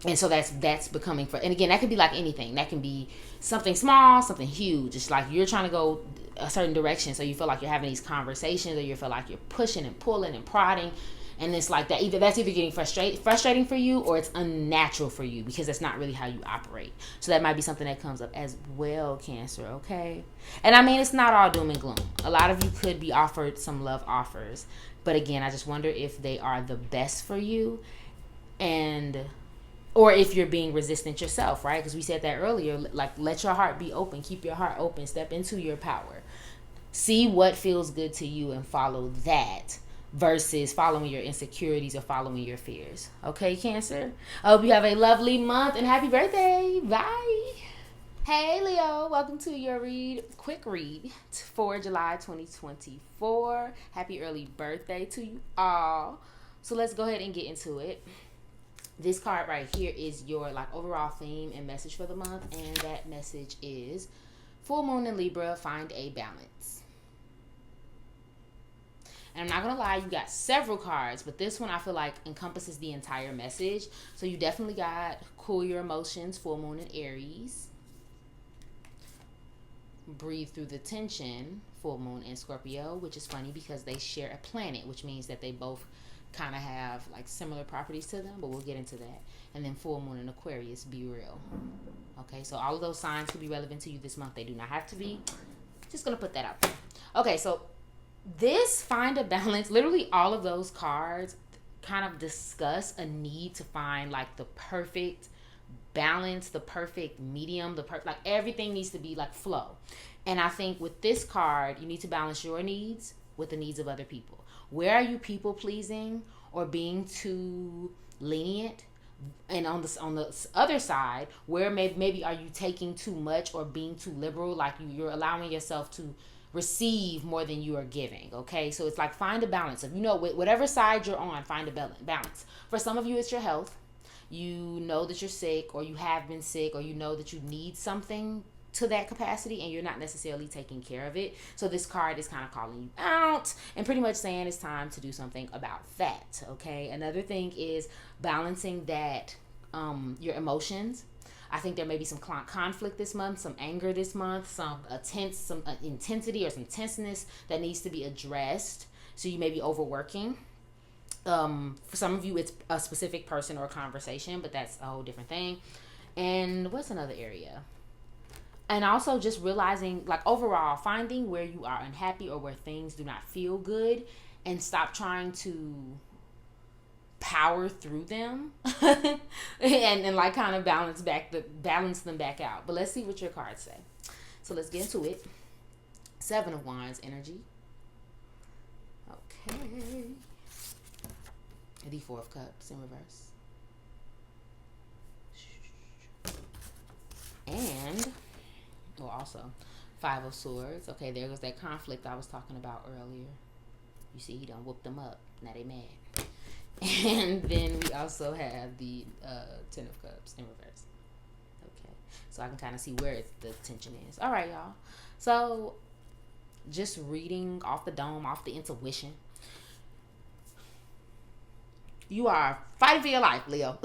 And so that's becoming and again, that could be like anything. That can be something small, something huge. It's like you're trying to go a certain direction, so you feel like you're having these conversations, or you feel like you're pushing and pulling and prodding, and it's like that. That's either getting frustrating for you, or it's unnatural for you because that's not really how you operate. So that might be something that comes up as well, Cancer. Okay, and I mean it's not all doom and gloom. A lot of you could be offered some love offers. But again, I just wonder if they are the best for you, and or if you're being resistant yourself, right? Because we said that earlier, like, let your heart be open, keep your heart open, step into your power, see what feels good to you and follow that versus following your insecurities or following your fears. Okay, Cancer? I hope you have a lovely month and happy birthday. Bye. Hey Leo, welcome to your quick read for July 2024. Happy early birthday to you all. So let's go ahead and get into it. This card right here is your like overall theme and message for the month, and that message is full moon in Libra, find a balance. And I'm not gonna lie, you got several cards, but this one I feel like encompasses the entire message. So you definitely got cool your emotions, full moon in Aries. Breathe through the tension, full moon in Scorpio, which is funny because they share a planet, which means that they both kind of have like similar properties to them, but we'll get into that. And then full moon in Aquarius, be real. Okay, so all of those signs could be relevant to you this month. They do not have to be. Just gonna put that out there. Okay, so this find a balance, literally all of those cards kind of discuss a need to find like the perfect balance, the perfect medium, like everything needs to be like flow. And I think with this card, you need to balance your needs with the needs of other people. Where are you people pleasing or being too lenient? And on the other side, where maybe are you taking too much or being too liberal, like you're allowing yourself to receive more than you are giving. Okay, so it's like find a balance. If you know whatever side you're on, find a balance. For some of you, it's your health. You know that you're sick, or you have been sick, or you know that you need something to that capacity and you're not necessarily taking care of it. So this card is kind of calling you out and pretty much saying it's time to do something about that. Okay, another thing is balancing that your emotions. I think there may be some conflict this month, some anger this month, some intensity or some tenseness that needs to be addressed. So you may be overworking. For some of you, it's a specific person or conversation, but that's a whole different thing. And what's another area? And also just realizing, like, overall, finding where you are unhappy or where things do not feel good and stop trying to power through them and like kind of balance them back out. But let's see what your cards say. So let's get into it. 7 of Wands energy. Okay. The 4 of Cups in reverse. And, well, also 5 of Swords. Okay, there goes that conflict I was talking about earlier. You see, he done whooped them up. Now they mad. And then we also have the 10 of Cups in reverse. Okay, so I can kind of see where the tension is. All right, y'all. So just reading off the dome, off the intuition. You are fighting for your life, Leo.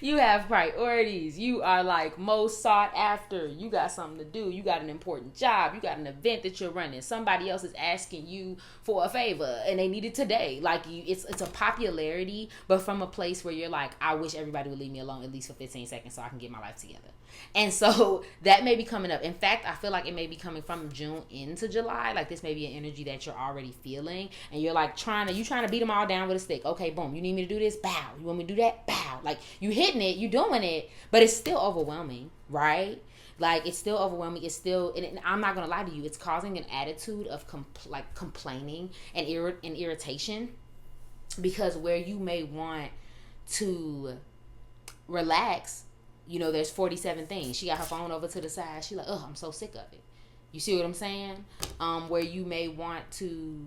You have priorities. You are like most sought after. You got something to do. You got an important job. You got an event that you're running. Somebody else is asking you for a favor and they need it today. Like it's a popularity, but from a place where you're like, I wish everybody would leave me alone at least for 15 seconds so I can get my life together. And so that may be coming up. In fact, I feel like it may be coming from June into July. Like this may be an energy that you're already feeling, and you're like trying to beat them all down with a stick. Okay, boom. You need me to do this? Bow. You want me to do that? Bow. Like you hitting it, you doing it, but it's still overwhelming, right? Like it's still overwhelming. It's still, and I'm not gonna lie to you, it's causing an attitude of complaining and irritation, because where you may want to relax. You know, there's 47 things. She got her phone over to the side. She like, oh, I'm so sick of it. You see what I'm saying? Where you may want to,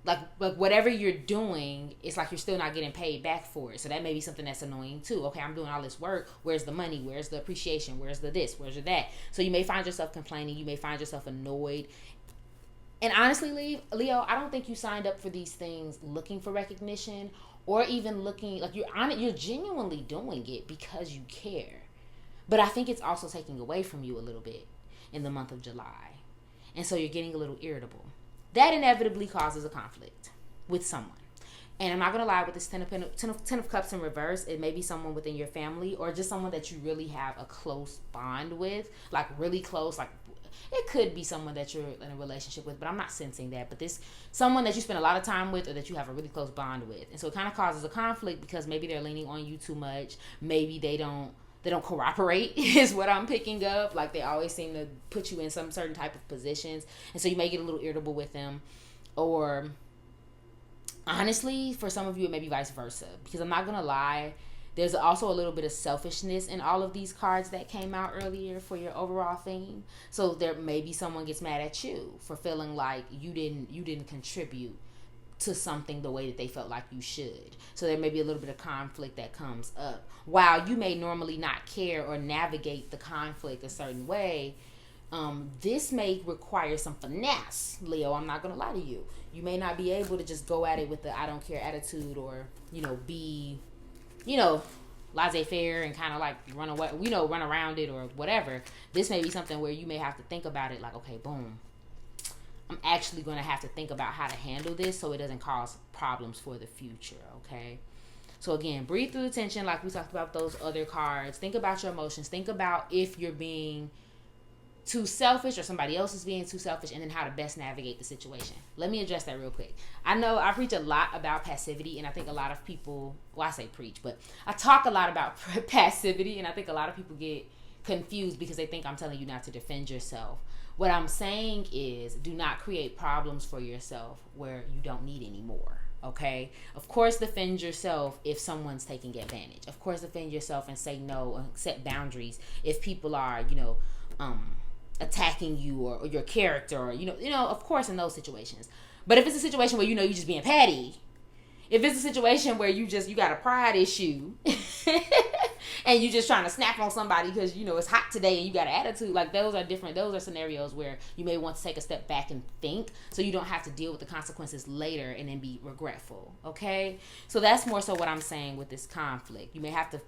like whatever you're doing, it's like you're still not getting paid back for it. So that may be something that's annoying too. Okay, I'm doing all this work. Where's the money? Where's the appreciation? Where's the this? Where's the that? So you may find yourself complaining. You may find yourself annoyed. And honestly, Leo, I don't think you signed up for these things looking for recognition, or even looking like you're genuinely doing it because you care. But I think it's also taking away from you a little bit in the month of July. And so you're getting a little irritable. That inevitably causes a conflict with someone. And I'm not going to lie, with this 10 of Cups in reverse, it may be someone within your family or just someone that you really have a close bond with, like really close, like It could be someone that you're in a relationship with, but I'm not sensing that. But this someone that you spend a lot of time with, or that you have a really close bond with. And so it kind of causes a conflict because maybe they're leaning on you too much. Maybe they don't cooperate is what I'm picking up. Like, they always seem to put you in some certain type of positions. And so you may get a little irritable with them. Or honestly, for some of you, it may be vice versa. Because I'm not going to lie, there's also a little bit of selfishness in all of these cards that came out earlier for your overall theme. So there maybe someone gets mad at you for feeling like you didn't contribute to something the way that they felt like you should. So there may be a little bit of conflict that comes up. While you may normally not care or navigate the conflict a certain way, this may require some finesse, Leo. I'm not going to lie to you. You may not be able to just go at it with the I don't care attitude, or, be, laissez-faire and kind of like run away, run around it or whatever. This may be something where you may have to think about it like, okay, boom, I'm actually going to have to think about how to handle this so it doesn't cause problems for the future, okay? So again, breathe through the tension like we talked about those other cards. Think about your emotions. Think about if you're being too selfish or somebody else is being too selfish, and then how to best navigate the situation. Let me address that real quick. I know I preach a lot about passivity, and I think a lot of people, well, I say preach, but I talk a lot about passivity, and I think a lot of people get confused because they think I'm telling you not to defend yourself. What I'm saying is, do not create problems for yourself where you don't need any more. Okay? Of course, defend yourself if someone's taking advantage. Of course, defend yourself and say no and set boundaries if people are, attacking you or your character, or, of course, in those situations. But if it's a situation where you're just being petty, if it's a situation where you got a pride issue and you just trying to snap on somebody because it's hot today and you got an attitude, like, those are different. Those are scenarios where you may want to take a step back and think, so you don't have to deal with the consequences later and then be regretful. Okay, so that's more so what I'm saying with this conflict. You may have to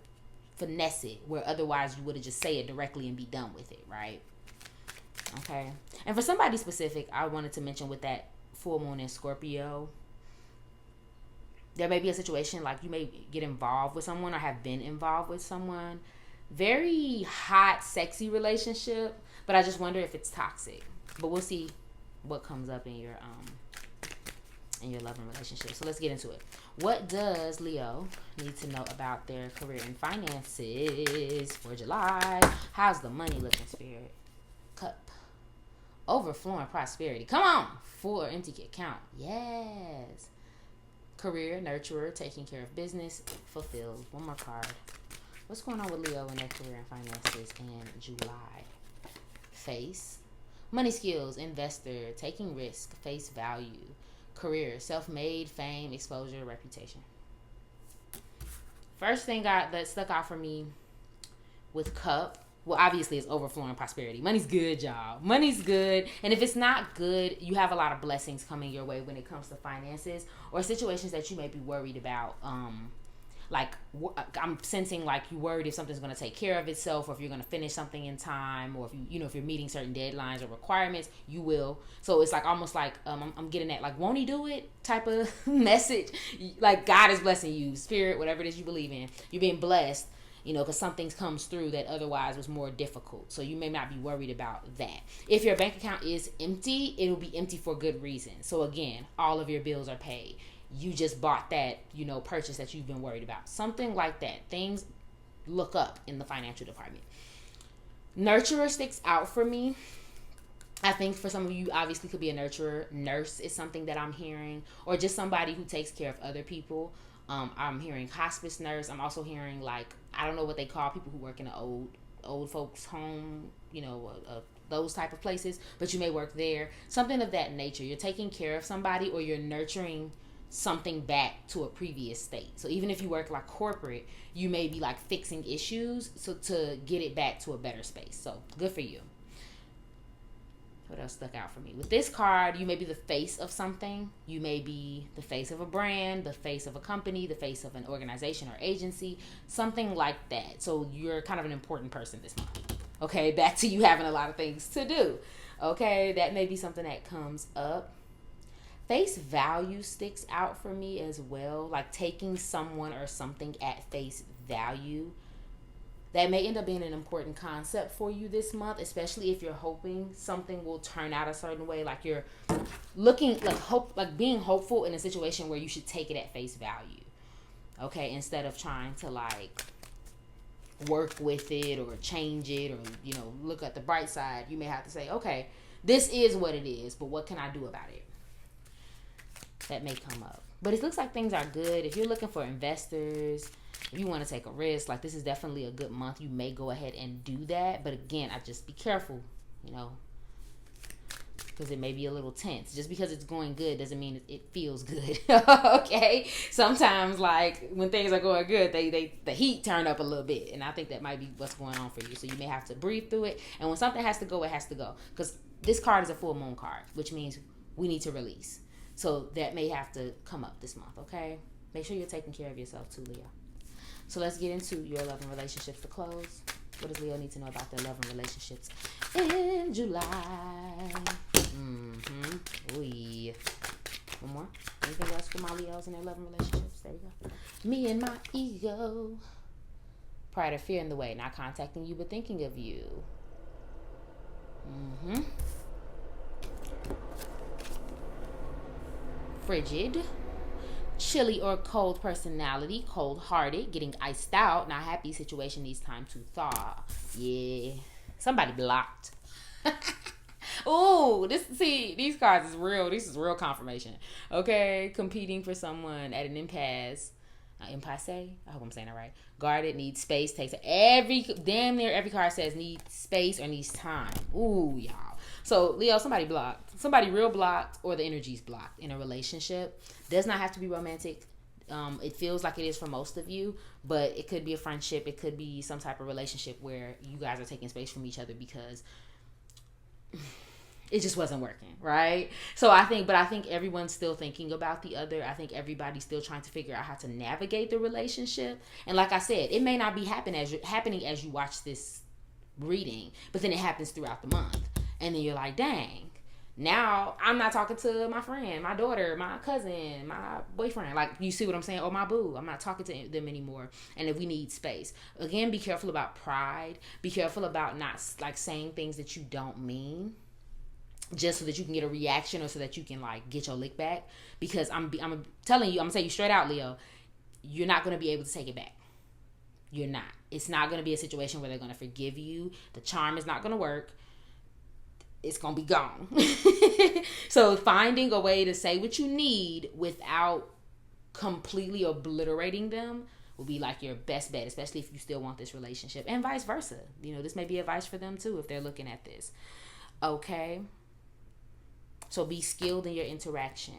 finesse it where otherwise you would have just say it directly and be done with it, right? Okay. And for somebody specific, I wanted to mention with that full moon in Scorpio, there may be a situation like you may get involved with someone or have been involved with someone. Very hot, sexy relationship, but I just wonder if it's toxic. But we'll see what comes up in your loving relationship. So let's get into it. What does Leo need to know about their career and finances for July? How's the money looking, Spirit? Cup. Overflowing prosperity. Come on. Full or empty account. Yes. Career, nurturer, taking care of business, fulfilled. One more card. What's going on with Leo in their career and finances in July? Face. Money skills, investor, taking risk, face value. Career, self-made, fame, exposure, reputation. First thing that stuck out for me with Cup, well, obviously, it's overflowing prosperity. Money's good, y'all. Money's good. And if it's not good, you have a lot of blessings coming your way when it comes to finances or situations that you may be worried about. I'm sensing like you're worried if something's going to take care of itself, or if you're going to finish something in time, or if if you're meeting certain deadlines or requirements, you will. So it's like almost like I'm getting that like, won't he do it type of message. Like, God is blessing you, Spirit, whatever it is you believe in. You're being blessed. Because something comes through that otherwise was more difficult. So you may not be worried about that. If your bank account is empty, it'll be empty for good reason. So again, all of your bills are paid. You just bought that, purchase that you've been worried about. Something like that. Things look up in the financial department. Nurturer sticks out for me. I think for some of you, obviously could be a nurturer. Nurse is something that I'm hearing. Or just somebody who takes care of other people. I'm hearing hospice nurse. I'm also hearing, like, I don't know what they call people who work in an old folks home, those type of places, but you may work there. Something of that nature. You're taking care of somebody, or you're nurturing something back to a previous state. So even if you work like corporate, you may be like fixing issues so to get it back to a better space. So good for you. What else stuck out for me? With this card, you may be the face of something. You may be the face of a brand, the face of a company, the face of an organization or agency, something like that. So you're kind of an important person this month. Okay, back to you having a lot of things to do. Okay, that may be something that comes up. Face value sticks out for me as well. Like taking someone or something at face value. that may end up being an important concept for you this month, especially if you're hoping something will turn out a certain way. Like you're looking, like being hopeful in a situation where you should take it at face value. Okay, instead of trying to like work with it or change it or, you know, look at the bright side, you may have to say, okay, this is what it is, but what can I do about it? That may come up. But it looks like things are good. If you're looking for investors, if you want to take a risk, like this is definitely a good month. You may go ahead and do that. But again, I just be careful, you know, because it may be a little tense. Just because it's going good doesn't mean it feels good. Okay? Sometimes, like, when things are going good, the heat turn up a little bit. And I think that might be what's going on for you. So you may have to breathe through it. And when something has to go, it has to go. Because this card is a full moon card, which means we need to release. So that may have to come up this month, okay? Make sure you're taking care of yourself too, Leo. So let's get into your love and relationships to close. What does Leo need to know about their love and relationships in July? Ooh. One more. Anything else for my Leos and their love and relationships? There you go. Me and my ego. Pride or fear in the way. Not contacting you, but thinking of you. Frigid. Chilly or cold personality. Cold-hearted. Getting iced out. Not happy. Situation needs time to thaw. Yeah. Somebody blocked. Ooh, these cards is real. This is real confirmation. Okay, competing for someone at an impasse. Impasse? I hope I'm saying that right. Guarded, needs space, damn near every card says needs space or needs time. Ooh, y'all. So, Leo, somebody blocked. Somebody real blocked, or the energy's blocked in a relationship. Does not have to be romantic. It feels like it is for most of you, but it could be a friendship. It could be some type of relationship where you guys are taking space from each other because it just wasn't working, right? So I think everyone's still thinking about the other. I think everybody's still trying to figure out how to navigate the relationship. And like I said, it may not be happening as you watch this reading, but then it happens throughout the month. And then you're like, dang, now I'm not talking to my friend, my daughter, my cousin, my boyfriend. Like, you see what I'm saying? Or my boo. I'm not talking to them anymore. And if we need space. Again, be careful about pride. Be careful about not like saying things that you don't mean, just so that you can get a reaction or so that you can like get your lick back. Because I'm telling you, I'm gonna tell you straight out, Leo, you're not gonna be able to take it back. You're not. It's not gonna be a situation where they're gonna forgive you. The charm is not gonna work. It's gonna be gone. So finding a way to say what you need without completely obliterating them will be like your best bet, especially if you still want this relationship, and vice versa. You know, this may be advice for them too if they're looking at this. Okay. So be skilled in your interaction.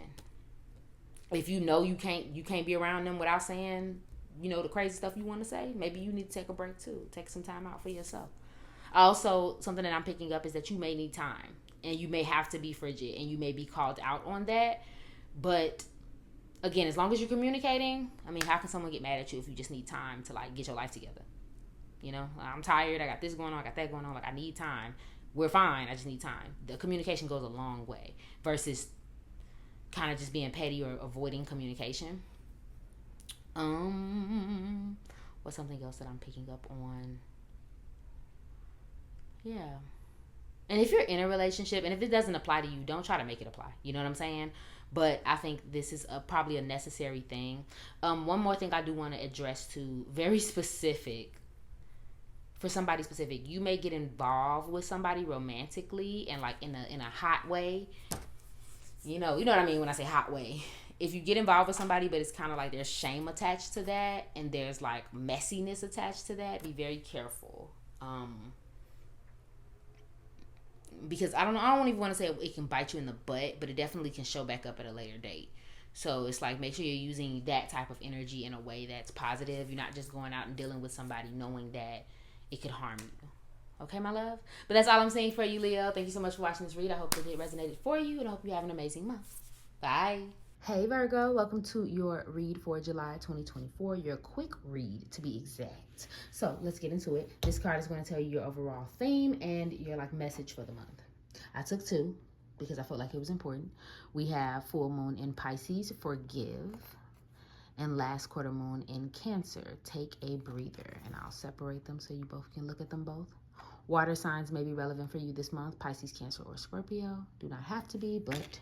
If you know you can't be around them without saying, you know, the crazy stuff you want to say, maybe you need to take a break too. Take some time out for yourself. Also, something that I'm picking up is that you may need time, and you may have to be frigid, and you may be called out on that. But again, as long as you're communicating, I mean, how can someone get mad at you if you just need time to like get your life together? You know, I'm tired. I got this going on. I got that going on. Like, I need time. We're fine. I just need time. The communication goes a long way versus kind of just being petty or avoiding communication. What's something else that I'm picking up on? Yeah. And if you're in a relationship, and if it doesn't apply to you, don't try to make it apply. You know what I'm saying? But I think this is probably a necessary thing. One more thing I do want to address too, very specific. For somebody specific, you may get involved with somebody romantically and like in a hot way. You know what I mean when I say hot way. If you get involved with somebody, but it's kind of like there's shame attached to that, and there's like messiness attached to that, be very careful. Because I don't even want to say it can bite you in the butt, but it definitely can show back up at a later date. So it's like, make sure you're using that type of energy in a way that's positive. You're not just going out and dealing with somebody knowing that it could harm you. Okay, my love? But that's all I'm saying for you, Leo. Thank you so much for watching this read. I hope that it resonated for you, and I hope you have an amazing month. Bye. Hey, Virgo. Welcome to your read for July 2024. Your quick read, to be exact. So let's get into it. This card is going to tell you your overall theme and your like message for the month. I took two because I felt like it was important. We have full moon in Pisces, forgive. and last quarter moon in Cancer. Take a breather, and I'll separate them so you both can look at them both. Water signs may be relevant for you this month, Pisces, Cancer, or Scorpio. Do not have to be, but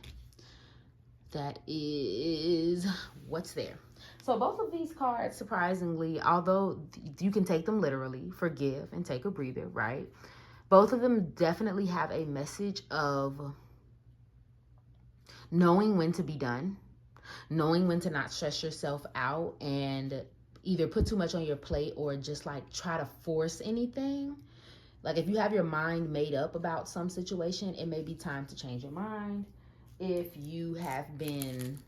that is what's there. So both of these cards, surprisingly, although you can take them literally, forgive and take a breather, right? Both of them definitely have a message of knowing when to be done, knowing when to not stress yourself out and either put too much on your plate or just like try to force anything. Like if you have your mind made up about some situation, it may be time to change your mind. If you have been,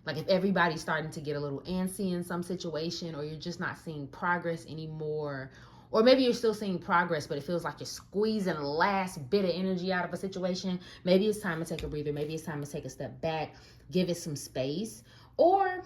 like if everybody's starting to get a little antsy in some situation, or you're just not seeing progress anymore, or maybe you're still seeing progress, but it feels like you're squeezing the last bit of energy out of a situation, maybe it's time to take a breather. Maybe it's time to take a step back, give it some space, or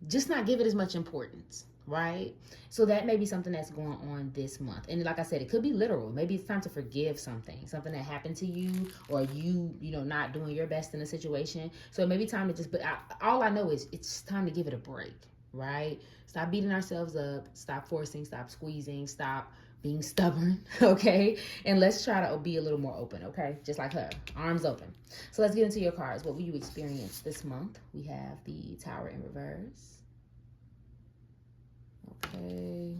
just not give it as much importance, right? So that may be something that's going on this month. And like I said, it could be literal. Maybe it's time to forgive something that happened to you, or you know, not doing your best in a situation. So it may be time to just, but all I know is it's time to give it a break, right? Stop beating ourselves up, stop forcing, stop squeezing, stop being stubborn, okay? And let's try to be a little more open, okay? Just like her, arms open. So let's get into your cards. What will you experience this month? We have the Tower in reverse. Okay.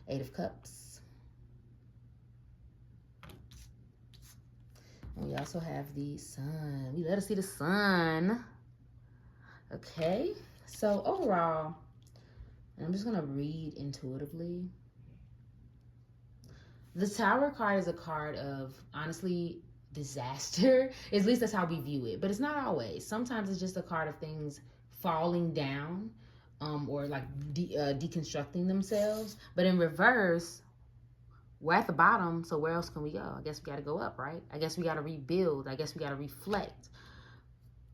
8 of Cups. And we also have the Sun. We let us see the Sun. Okay. So overall, and I'm just going to read intuitively. The Tower card is a card of, honestly, disaster. At least that's how we view it. But it's not always. Sometimes it's just a card of things falling down, or like deconstructing themselves. But in reverse, we're at the bottom, so where else can we go? I guess we got to go up, right? I guess we got to rebuild. I guess we got to reflect.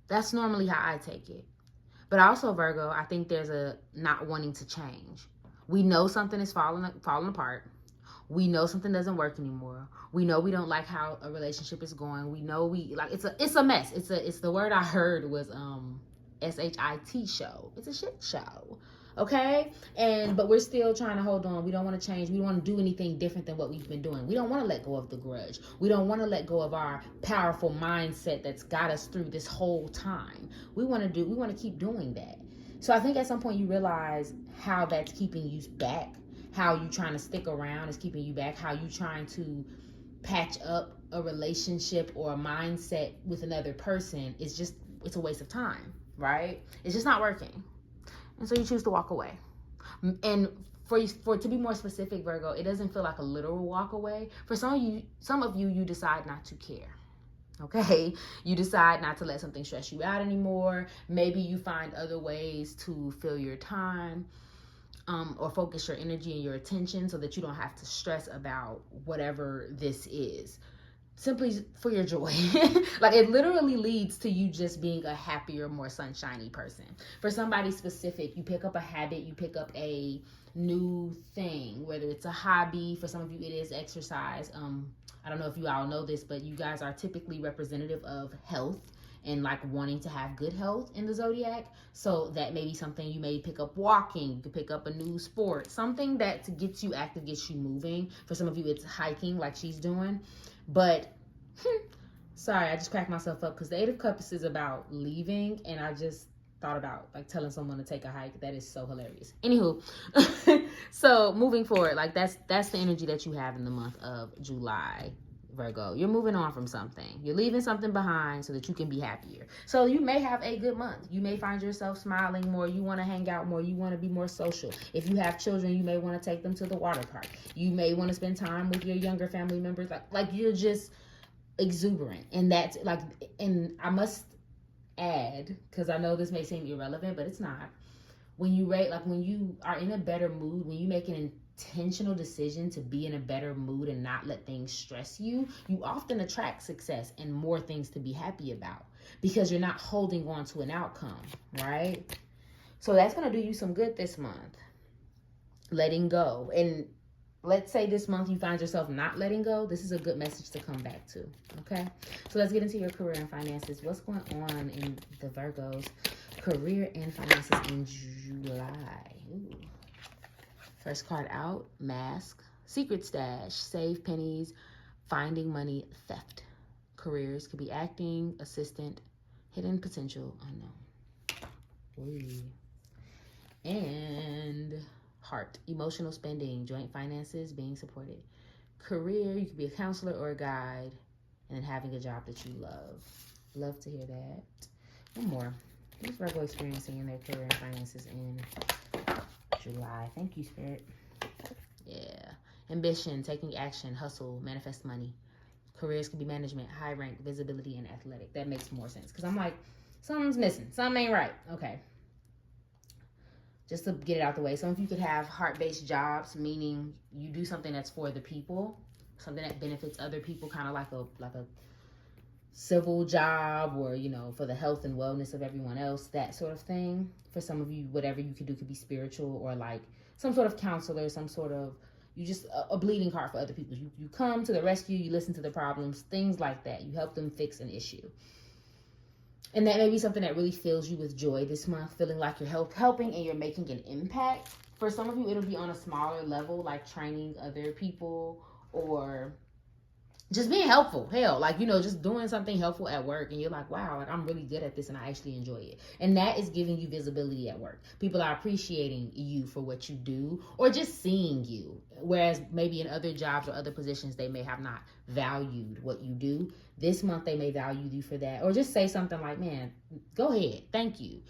That's normally how I take it. But also, Virgo, I think there's a not wanting to change. We know something is falling apart. We know something doesn't work anymore. We know we don't like how a relationship is going. We know it's a mess. It's the word I heard was SHIT show. It's a shit show. Okay? But we're still trying to hold on. We don't want to change. We don't want to do anything different than what we've been doing. We don't want to let go of the grudge. We don't want to let go of our powerful mindset that's got us through this whole time. We want to keep doing that. So I think at some point you realize how that's keeping you back, how you trying to stick around is keeping you back, how you trying to patch up a relationship or a mindset with another person. It's a waste of time, right? It's just not working. And so you choose to walk away. And for to be more specific, Virgo, it doesn't feel like a literal walk away. For some of you, you decide not to care. Okay, you decide not to let something stress you out anymore. Maybe you find other ways to fill your time, or focus your energy and your attention so that you don't have to stress about whatever this is. Simply for your joy. Like it literally leads to you just being a happier, more sunshiny person. For somebody specific, you pick up a habit, you pick up a new thing, whether it's a hobby. For some of you, it is exercise. I don't know if you all know this, but you guys are typically representative of health and like wanting to have good health in the zodiac. So that may be something you may pick up. Walking, you could pick up a new sport, something that gets you active, gets you moving. For some of you, it's hiking like she's doing. But sorry, I just cracked myself up because the 8 of Cups is about leaving, and I just thought about like telling someone to take a hike. That is so hilarious. Anywho, so moving forward, like that's the energy that you have in the month of July, Virgo. You're moving on from something. You're leaving something behind so that you can be happier. So you may have a good month. You may find yourself smiling more. You want to hang out more. You want to be more social. If you have children, you may want to take them to the water park. You may want to spend time with your younger family members. Like you're just exuberant. And that's like, and I must add, because I know this may seem irrelevant, but it's not. When you are in a better mood, when you make an intentional decision to be in a better mood and not let things stress you, you often attract success and more things to be happy about because you're not holding on to an outcome, right? So that's going to do you some good this month. Letting go. And let's say this month you find yourself not letting go. This is a good message to come back to, okay? So let's get into your career and finances. What's going on in the Virgo's Career and finances in July. Ooh. First card out, mask, secret stash, save pennies, finding money, theft. Careers could be acting, assistant, hidden potential, unknown. Ooh. And heart, emotional spending, joint finances, being supported. Career, you could be a counselor or a guide, and then having a job that you love. Love to hear that. One more. What is Virgo experiencing in their career and finances in July? Thank you, Spirit. Yeah. Ambition, taking action, hustle, manifest money. Careers could be management, high rank, visibility, and athletic. That makes more sense. Because I'm like, something's missing. Something ain't right. Okay. Just to get it out the way. Some of you could have heart-based jobs, meaning you do something that's for the people, something that benefits other people, kind of like a civil job, or, you know, for the health and wellness of everyone else, that sort of thing. For some of you, whatever you could do could be spiritual, or like some sort of counselor, some sort of, you just a bleeding heart for other people. You come to the rescue, you listen to the problems, things like that. You help them fix an issue. And that may be something that really fills you with joy this month, feeling like you're helping and you're making an impact. For some of you, it'll be on a smaller level, like training other people or just being helpful. Hell, like, you know, just doing something helpful at work and you're like, wow, like I'm really good at this and I actually enjoy it. And that is giving you visibility at work. People are appreciating you for what you do or just seeing you. Whereas maybe in other jobs or other positions, they may have not valued what you do. This month, they may value you for that. Or just say something like, man, go ahead. Thank you.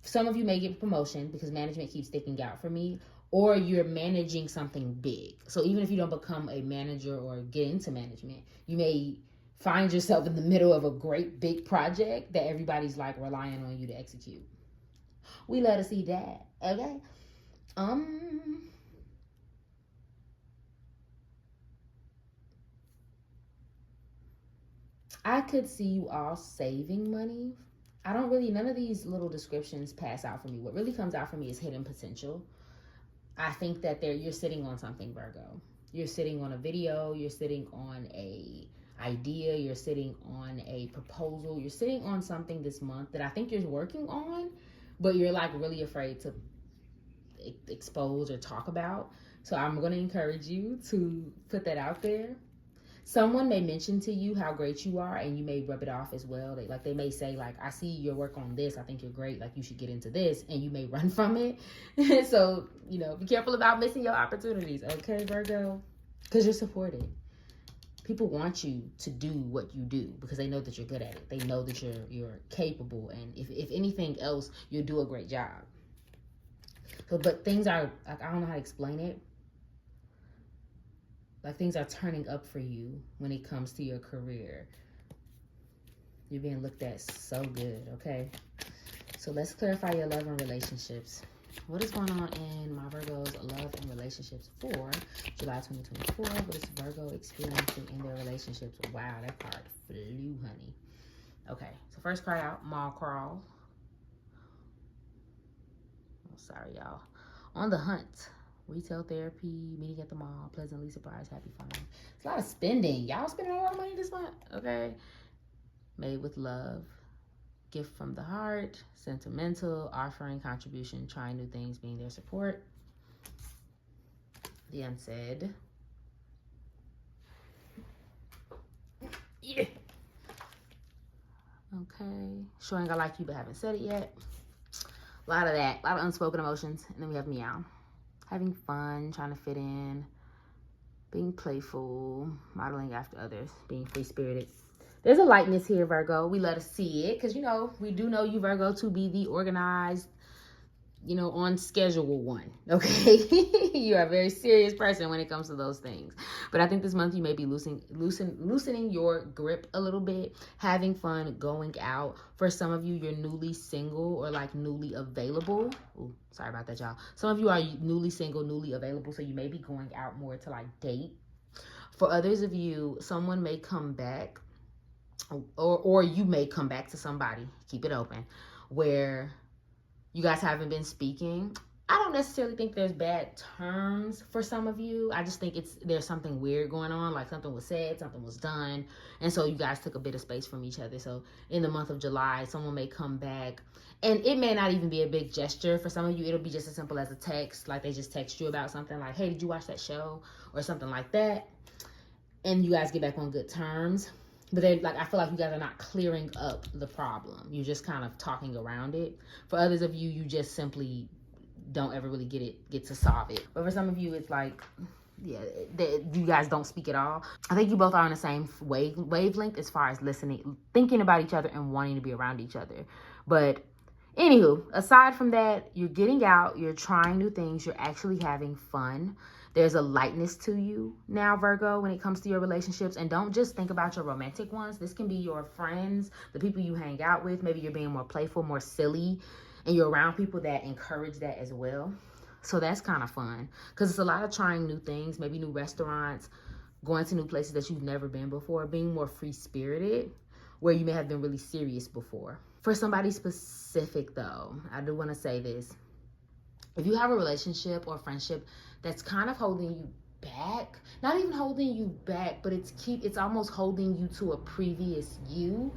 Some of you may get promotion because management keeps sticking out for me. Or you're managing something big. So even if you don't become a manager or get into management, you may find yourself in the middle of a great big project that everybody's like relying on you to execute. We love to see that. Okay. I could see you all saving money. None of these little descriptions pass out for me. What really comes out for me is hidden potential. I think that you're sitting on something, Virgo. You're sitting on a video, you're sitting on a idea, you're sitting on a proposal, you're sitting on something this month that I think you're working on, but you're like really afraid to expose or talk about. So I'm going to encourage you to put that out there. Someone may mention to you how great you are and you may rub it off as well. They may say, like, I see your work on this. I think you're great. Like, you should get into this, and you may run from it. So, you know, be careful about missing your opportunities. Okay, Virgo? Because you're supported. People want you to do what you do because they know that you're good at it. They know that you're capable. And if anything else, you'll do a great job. So, but things are, like, I don't know how to explain it. Like, things are turning up for you when it comes to your career. You're being looked at so good, okay? So let's clarify your love and relationships. What is going on in my Virgo's love and relationships for July 2024? What is Virgo experiencing in their relationships? Wow, that card flew, honey. Okay, so first card out, Mall Crawl. Oh, sorry, y'all. On the hunt. Retail therapy, meeting at the mall, pleasantly surprised, happy fun. It's a lot of spending. Y'all spending a lot of money this month, okay? Made with love, gift from the heart, sentimental, offering, contribution, trying new things, being their support. The unsaid. Yeah. Okay. Showing I like you but haven't said it yet. A lot of that, a lot of unspoken emotions. And then we have meow. Having fun, trying to fit in, being playful, modeling after others, being free-spirited. There's a lightness here, Virgo. We let us see it because, you know, we do know you, Virgo, to be the organized, you know, on schedule one, okay? You are a very serious person when it comes to those things. But I think this month you may be loosening your grip a little bit, having fun, going out. For some of you, you're newly single or like newly available. Ooh, sorry about that, y'all. Some of you are newly single, newly available, so you may be going out more to like date. For others of you, someone may come back or you may come back to somebody, keep it open, where you guys haven't been speaking. I don't necessarily think there's bad terms for some of you. I just think there's something weird going on, like something was said, something was done, and so you guys took a bit of space from each other. So in the month of July, someone may come back, and it may not even be a big gesture. For some of you, it'll be just as simple as a text, like they just text you about something like, hey, did you watch that show? Or something like that. And you guys get back on good terms. But they I feel like you guys are not clearing up the problem. You're just kind of talking around it. For others of you, you just simply don't ever really get to solve it. But for some of you, it's like, yeah, you guys don't speak at all. I think you both are on the same wavelength as far as listening, thinking about each other and wanting to be around each other. But anywho, aside from that, you're getting out, you're trying new things, you're actually having fun. There's a lightness to you now, Virgo, when it comes to your relationships. And don't just think about your romantic ones. This can be your friends, the people you hang out with. Maybe you're being more playful, more silly, and you're around people that encourage that as well. So that's kind of fun, because it's a lot of trying new things, maybe new restaurants, going to new places that you've never been before, being more free-spirited, where you may have been really serious before. For somebody specific, though, I do want to say this. If you have a relationship or friendship that's kind of holding you back, not even holding you back, but it's almost holding you to a previous you,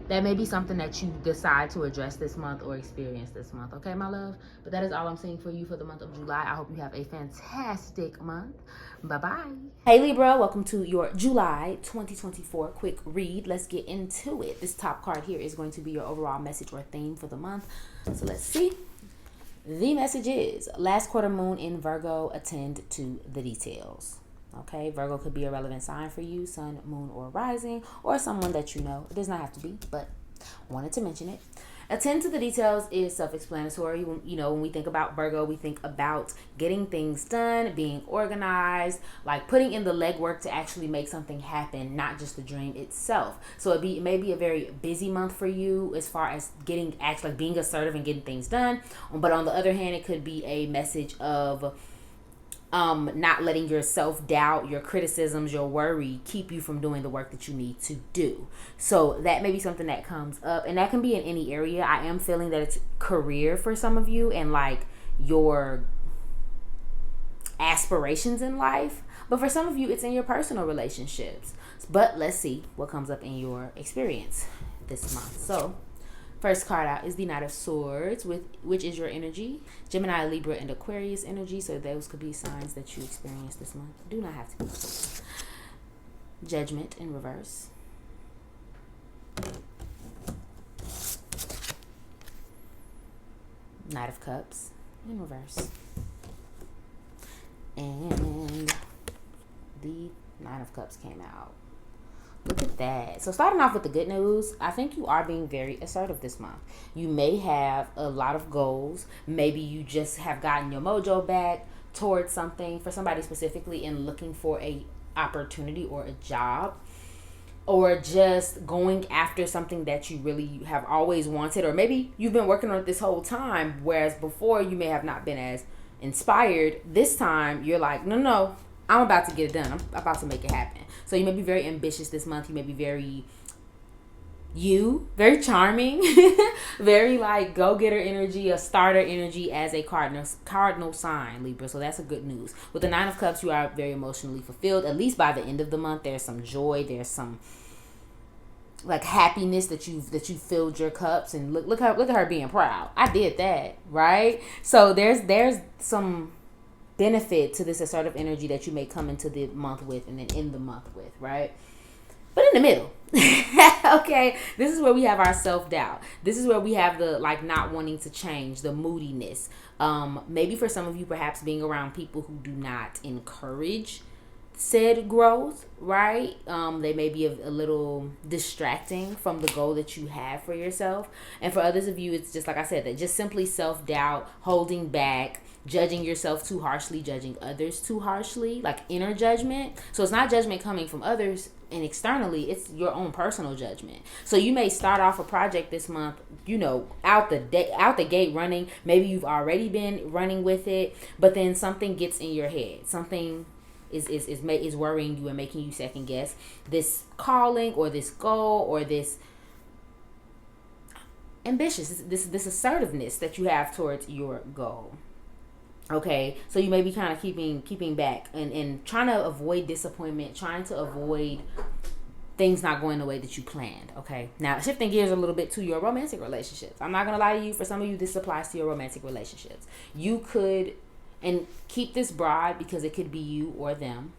that may be something that you decide to address this month or experience this month. Okay, my love? But that is all I'm seeing for you for the month of July. I hope you have a fantastic month. Bye-bye. Hey, Libra. Welcome to your July 2024 quick read. Let's get into it. This top card here is going to be your overall message or theme for the month. So let's see. The message is, last quarter moon in Virgo, attend to the details. Okay, Virgo could be a relevant sign for you, sun, moon, or rising, or someone that you know. It does not have to be, but wanted to mention it. Attend to the details is self-explanatory. When we think about Virgo, we think about getting things done, being organized, like putting in the legwork to actually make something happen, not just the dream itself. So it may be a very busy month for you as far as being assertive and getting things done. But on the other hand, it could be a message of not letting your self-doubt, your criticisms, your worry keep you from doing the work that you need to do. So that may be something that comes up, and that can be in any area. I am feeling that it's career for some of you and like your aspirations in life, but for some of you it's in your personal relationships. But let's see what comes up in your experience this month. So first card out is the Knight of Swords, which is your energy. Gemini, Libra, and Aquarius energy. So those could be signs that you experience this month. Do not have to be. Judgment in reverse. Knight of Cups in reverse. And the Nine of Cups came out. Look at that. So starting off with the good news, I think you are being very assertive this month. You may have a lot of goals. Maybe you just have gotten your mojo back towards something, for somebody specifically in looking for a opportunity or a job, or just going after something that you really have always wanted, or maybe you've been working on it this whole time, whereas before you may have not been as inspired. This time you're like, no, I'm about to get it done. I'm about to make it happen. So you may be very ambitious this month. You may be very charming, very like go-getter energy, a starter energy as a cardinal sign, Libra. So that's a good news. With the Nine of Cups, you are very emotionally fulfilled. At least by the end of the month, there's some joy. There's some like happiness that you filled your cups, and look at her being proud. I did that, right? So there's some benefit to this assertive energy that you may come into the month with and then end the month with, right? But in the middle, okay, this is where we have our self-doubt. This is where we have the like not wanting to change, the moodiness. Maybe for some of you, perhaps being around people who do not encourage said growth, right? They may be a little distracting from the goal that you have for yourself. And for others of you, it's just like I said, that just simply self-doubt, holding back, judging yourself too harshly, judging others too harshly, like inner judgment. So it's not judgment coming from others and externally, it's your own personal judgment. So you may start off a project this month, out the gate running. Maybe you've already been running with it, but then something gets in your head. Something is worrying you and making you second guess this calling or this goal or this. ambitious. This assertiveness that you have towards your goal. Okay, so you may be kind of keeping back and trying to avoid disappointment, trying to avoid things not going the way that you planned. Okay, now shifting gears a little bit to your romantic relationships. I'm not gonna lie to you, for some of you this applies to your romantic relationships. You could, and keep this broad because it could be you or them,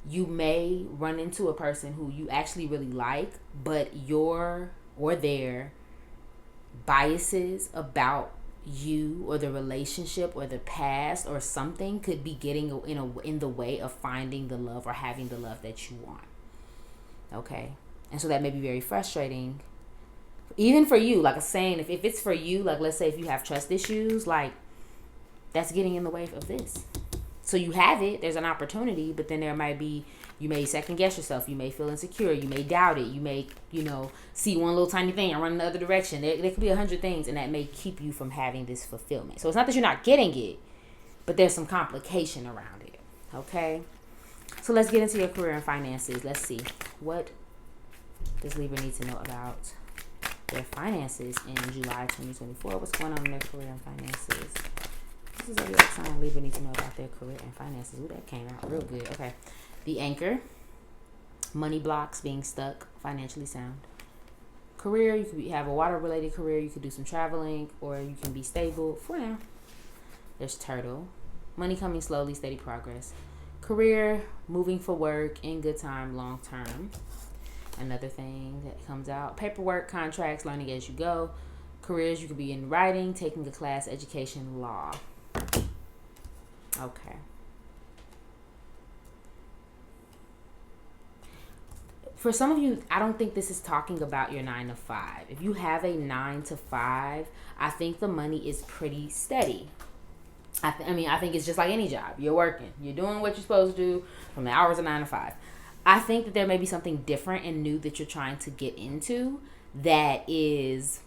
you may run into a person who you actually really like, but your or their biases about you or the relationship or the past or something could be getting in the way of finding the love or having the love that you want. Okay, and so that may be very frustrating, even for you. Like I'm saying, if it's for you, like let's say if you have trust issues, like that's getting in the way of this. So you have it, there's an opportunity, but then there might be, you may second guess yourself, you may feel insecure, you may doubt it, you may, see one little tiny thing and run in the other direction. There could be 100 things, and that may keep you from having this fulfillment. So it's not that you're not getting it, but there's some complication around it. Okay? So let's get into your career and finances. Let's see. What does Libra need to know about their finances in July 2024? What's going on in their career and finances? This is a sign Libra needs to know about their career and finances. Ooh, that came out real good. Okay. The Anchor. Money blocks, being stuck, financially sound. Career, you could have a water-related career. You could do some traveling, or you can be stable for now. There's Turtle. Money coming slowly, steady progress. Career, moving for work, in good time, long term. Another thing that comes out. Paperwork, contracts, learning as you go. Careers, you could be in writing, taking a class, education, law. Okay. For some of you, I don't think this is talking about your 9 to 5. If you have a 9 to 5, I think the money is pretty steady. I think it's just like any job. You're working. You're doing what you're supposed to do from the hours of 9 to 5. I think that there may be something different and new that you're trying to get into that is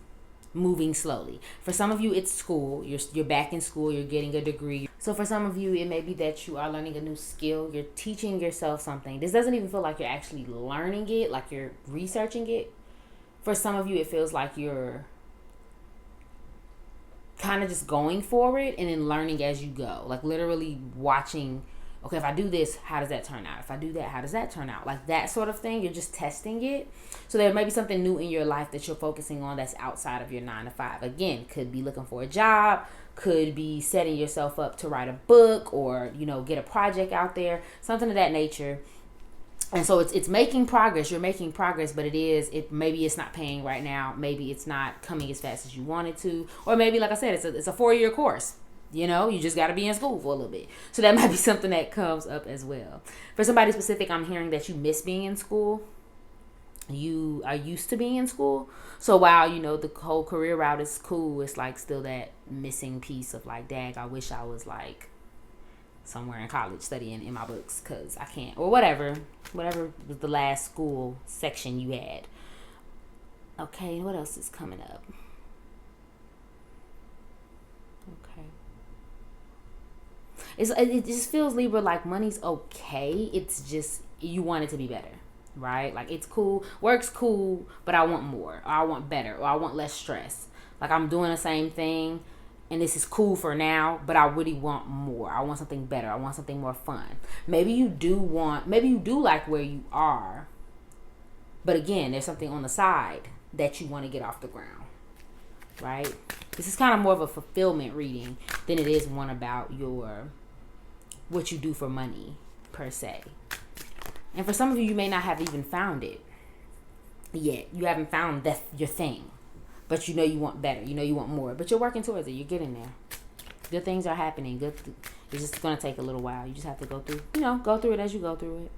moving slowly. For some of you, it's school. You're back in school. You're getting a degree. So for some of you, it may be that you are learning a new skill. You're teaching yourself something. This doesn't even feel like you're actually learning it, like you're researching it. For some of you, it feels like you're kind of just going for it and then learning as you go. Like literally watching, okay, if I do this, how does that turn out? If I do that, how does that turn out? Like that sort of thing. You're just testing it. So there may be something new in your life that you're focusing on that's outside of your 9 to 5. Again, could be looking for a job, could be setting yourself up to write a book or, get a project out there, something of that nature. And so it's making progress. You're making progress, but maybe it's not paying right now. Maybe it's not coming as fast as you want it to. Or maybe, like I said, it's a 4-year course. You just got to be in school for a little bit. So that might be something that comes up as well. For somebody specific, I'm hearing that you miss being in school. You are used to being in school. So while, the whole career route is cool, it's like still that missing piece of like, dang, I wish I was like somewhere in college studying in my books because I can't. Or whatever was the last school section you had. Okay, what else is coming up? Okay. It just feels, Libra, like money's okay. It's just you want it to be better, right? Like it's cool, work's cool, but I want more, or I want better, or I want less stress. Like I'm doing the same thing, and this is cool for now, but I really want more. I want something better. I want something more fun. Maybe you do like where you are, but again, there's something on the side that you want to get off the ground, right? This is kind of more of a fulfillment reading than it is one about what you do for money per se. And for some of you, you may not have even found it yet. You haven't found your thing, but you want better. You want more, but you're working towards it. You're getting there. Good things are happening. It's just going to take a little while. You just have to go through it as you go through it.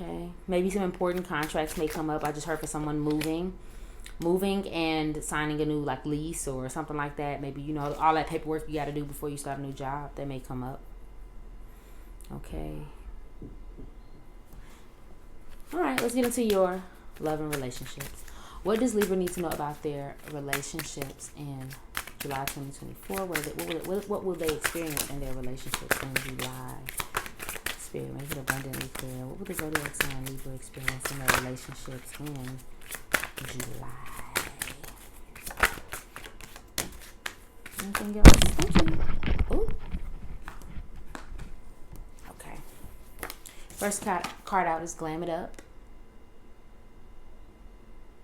Okay. Maybe some important contracts may come up. I just heard for someone moving and signing a new like lease or something like that. Maybe all that paperwork you got to do before you start a new job, that may come up. Okay. All right, let's get into your love and relationships. What does Libra need to know about their relationships in July 2024? What will they experience in their relationships in July? Spirit, make it abundantly clear. What will the zodiac sign Libra experience in their relationships in July? Anything else? Thank you. Ooh. Okay. First card out is Glam It Up.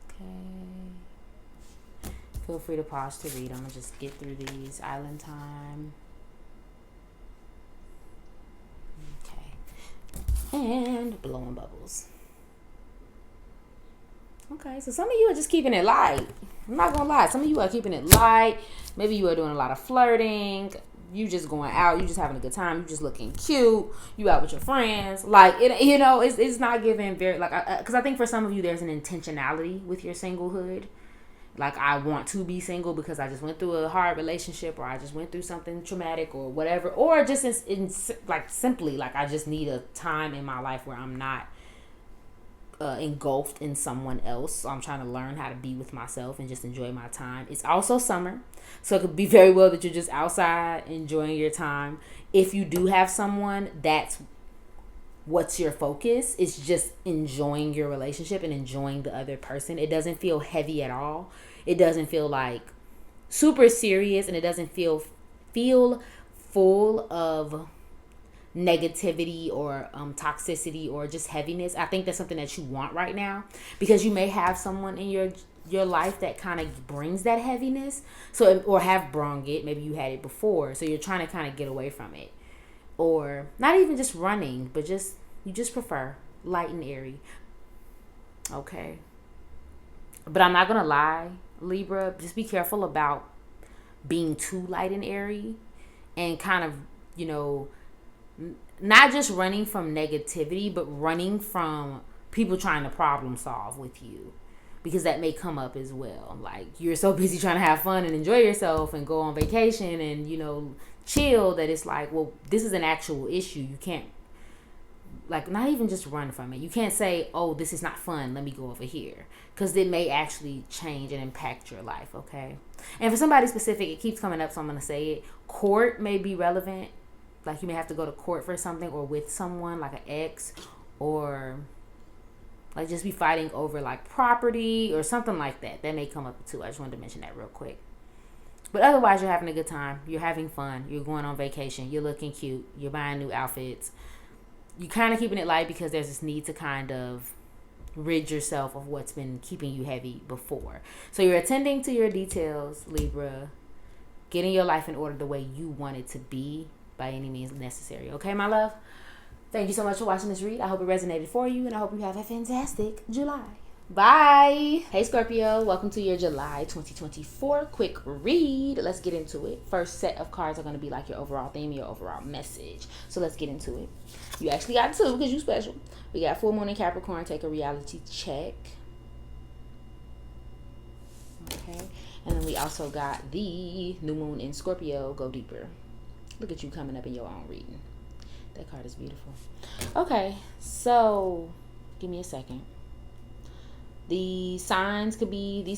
Okay. Feel free to pause to read. I'm going to just get through these. Island Time. Okay. And Blowing Bubbles. Okay, so some of you are just keeping it light. I'm not going to lie. Some of you are keeping it light. Maybe you are doing a lot of flirting. You just going out. You just having a good time. You just looking cute. You out with your friends. Like, it, you know, it's not giving very, like, because I think for some of you, there's an intentionality with your singlehood. Like, I want to be single because I just went through a hard relationship, or I just went through something traumatic or whatever. Or just simply, like, I just need a time in my life where I'm not engulfed in someone else. So I'm trying to learn how to be with myself and just enjoy my time. It's also summer, so it could be very well that you're just outside enjoying your time. If you do have someone, that's what's your focus. It's just enjoying your relationship and enjoying the other person. It doesn't feel heavy at all. It doesn't feel like super serious, and it doesn't feel full of negativity or toxicity or just heaviness. I think that's something that you want right now, because you may have someone in your life that kind of brings that heaviness, so, or have brung it. Maybe you had it before, so you're trying to kind of get away from it, or not even just running, but just you just prefer light and airy. Okay, but I'm not gonna lie, Libra, just be careful about being too light and airy, and kind of, you know, not just running from negativity, but running from people trying to problem solve with you, because that may come up as well. Like, you're so busy trying to have fun and enjoy yourself and go on vacation and, you know, chill, that it's like, well, this is an actual issue. You can't, like, not even just run from it. You can't say, oh, this is not fun, let me go over here, because it may actually change and impact your life. Okay. And for somebody specific, it keeps coming up, so I'm going to say it. Court may be relevant. Like, you may have to go to court for something, or with someone, like an ex, or like just be fighting over like property or something like that. That may come up too. I just wanted to mention that real quick. But otherwise, you're having a good time. You're having fun. You're going on vacation. You're looking cute. You're buying new outfits. You're kind of keeping it light because there's this need to kind of rid yourself of what's been keeping you heavy before. So you're attending to your details, Libra, getting your life in order the way you want it to be, by any means necessary. Okay, my love? Thank you so much for watching this read. I hope it resonated for you, and I hope you have a fantastic July. Bye. Hey, Scorpio. Welcome to your July 2024 quick read. Let's get into it. First set of cards are going to be like your overall theme, your overall message. So let's get into it. You actually got two because you special. We got full moon in Capricorn. Take a reality check. Okay. And then we also got the new moon in Scorpio. Go deeper. Look at you coming up in your own reading. That card is beautiful. Okay, so give me a second. These signs could be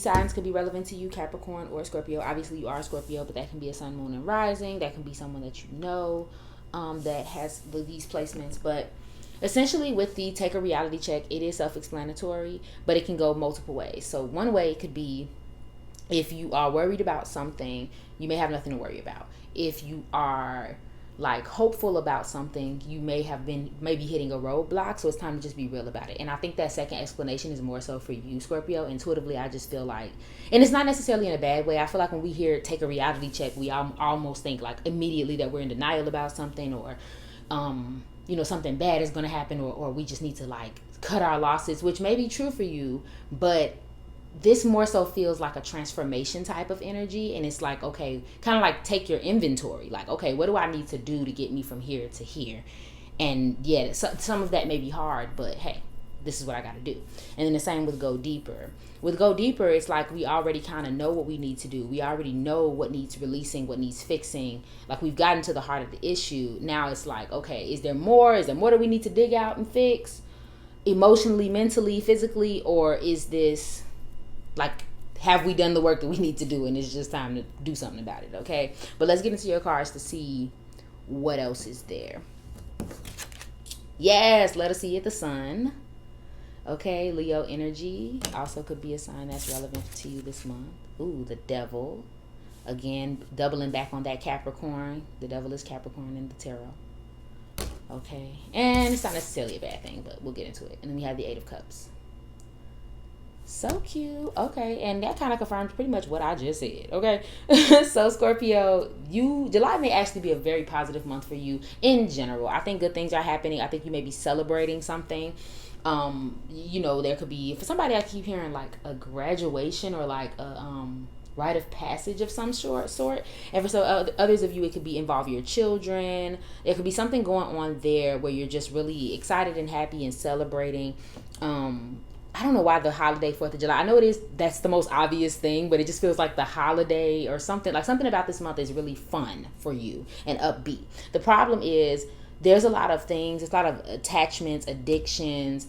relevant to you, Capricorn or Scorpio. Obviously, you are Scorpio, but that can be a sun, moon, and rising. That can be someone that you know that has these placements. But essentially, with the take a reality check, it is self-explanatory, but it can go multiple ways. So one way could be, if you are worried about something, you may have nothing to worry about. If you are like hopeful about something, you may have been maybe hitting a roadblock, so it's time to just be real about it. And I think that second explanation is more so for you, Scorpio. Intuitively, I just feel like, and it's not necessarily in a bad way, I feel like when we hear take a reality check, we almost think like immediately that we're in denial about something, or you know, something bad is going to happen, or we just need to like cut our losses, which may be true for you, but this more so feels like a transformation type of energy. And it's like, okay, kind of like take your inventory. Like, okay, what do I need to do to get me from here to here? And yeah, some of that may be hard, but hey, this is what I got to do. And then the same with go deeper. With go deeper, it's like we already kind of know what we need to do. We already know what needs releasing, what needs fixing. Like, we've gotten to the heart of the issue. Now it's like, okay, is there more? Is there more that we need to dig out and fix? Emotionally, mentally, physically? Or is this like, have we done the work that we need to do, and it's just time to do something about it? Okay, but let's get into your cards to see what else is there. Yes, let us see it. The sun. Okay, Leo energy also could be a sign that's relevant to you this month. Ooh, the devil. Again, doubling back on that Capricorn. The devil is Capricorn in the tarot. Okay. And it's not necessarily a bad thing, but we'll get into it. And then we have the Eight of Cups. So cute. Okay. And that kind of confirms pretty much what I just said. Okay. So Scorpio, July may actually be a very positive month for you in general. I think good things are happening. I think you may be celebrating something. There could be, for somebody, I keep hearing like a graduation or like a rite of passage of some sort. And for others of you, it could be involve your children. There could be something going on there where you're just really excited and happy and celebrating. I don't know why the holiday 4th of July. I know that's the most obvious thing, but it just feels like the holiday or something about this month is really fun for you and upbeat. The problem is there's a lot of things, there's a lot of attachments, addictions,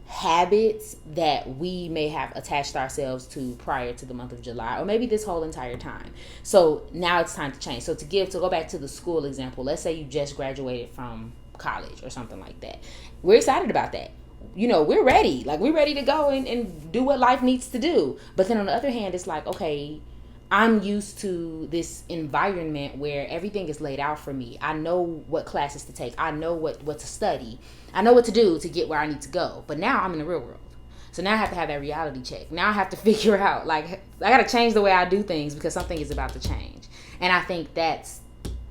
habits that we may have attached ourselves to prior to the month of July, or maybe this whole entire time. So now it's time to change. So to go back to the school example, let's say you just graduated from college or something like that. We're excited about that. We're ready. Like, we're ready to go and do what life needs to do. But then on the other hand, it's like, okay, I'm used to this environment where everything is laid out for me. I know what classes to take. I know what to study. I know what to do to get where I need to go. But now I'm in the real world. So now I have to have that reality check. Now I have to figure out, like, I got to change the way I do things because something is about to change. And I think that's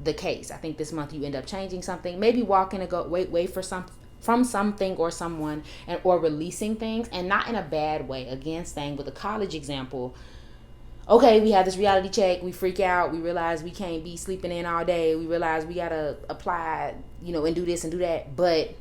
the case. I think this month you end up changing something. Maybe walking away from something or someone, or releasing things, and not in a bad way. Again, staying with the college example. Okay, we have this reality check. We freak out. We realize we can't be sleeping in all day. We realize we got to apply, and do this and do that. But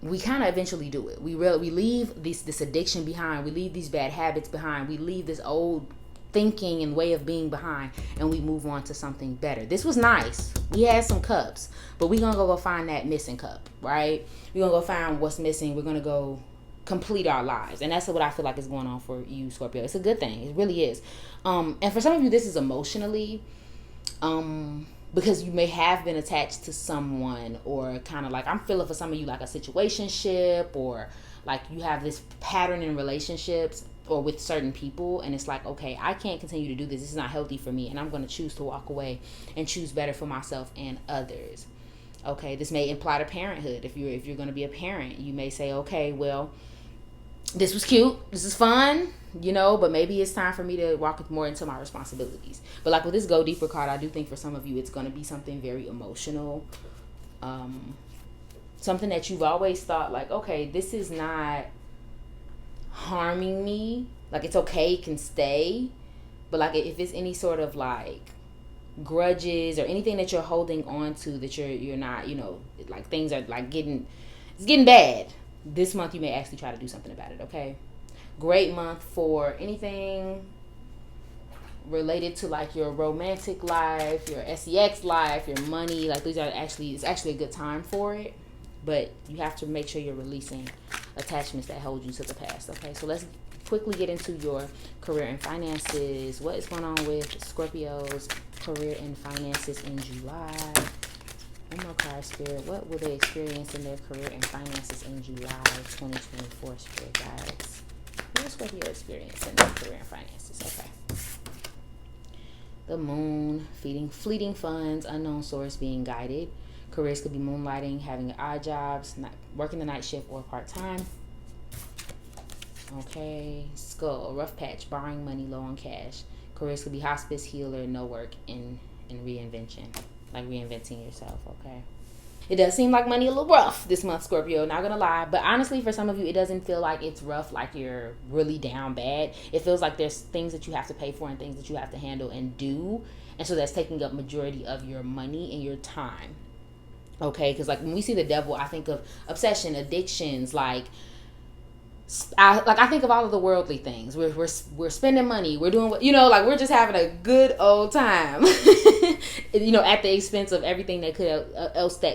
we kind of eventually do it. We leave this addiction behind. We leave these bad habits behind. We leave this old thinking and way of being behind, and we move on to something better. This was nice. We had some cups, but we're going to go find that missing cup, right? We're going to go find what's missing. We're going to go complete our lives. And that's what I feel like is going on for you, Scorpio. It's a good thing. It really is. And for some of you, this is emotionally, because you may have been attached to someone, or kind of like, I'm feeling for some of you like a situationship, or like you have this pattern in relationships or with certain people, and it's like, okay, I can't continue to do this. This is not healthy for me, and I'm going to choose to walk away and choose better for myself and others. Okay, this may imply to parenthood. If you're going to be a parent, you may say, okay, well, this was cute, this is fun, but maybe it's time for me to walk more into my responsibilities. But like with this Go Deeper card, I do think for some of you it's going to be something very emotional, something that you've always thought like, okay, this is not harming me, like it's okay, it can stay. But like if it's any sort of like grudges or anything that you're holding on to that you're not, like things are like it's getting bad, this month you may actually try to do something about it. Okay, great month for anything related to like your romantic life, your sex life, your money. Like it's actually a good time for it. But you have to make sure you're releasing attachments that hold you to the past. Okay, so let's quickly get into your career and finances. What is going on with Scorpio's career and finances in July? One more card, Spirit. What will they experience in their career and finances in July 2024, Spirit guides? What will Scorpio experience in their career and finances? Okay. The moon, fleeting funds, unknown source, being guided. Careers could be moonlighting, having odd jobs, not working the night shift or part-time. Okay. Skull, rough patch, borrowing money, low on cash. Careers could be hospice, healer, no work, and reinvention. Like reinventing yourself, okay? It does seem like money a little rough this month, Scorpio, not gonna lie. But honestly, for some of you, it doesn't feel like it's rough, like you're really down bad. It feels like there's things that you have to pay for and things that you have to handle and do. And so that's taking up majority of your money and your time. Okay, because like when we see the devil, I think of obsession, addictions, I think of all of the worldly things. We're spending money. We're doing what, like we're just having a good old time, at the expense of everything that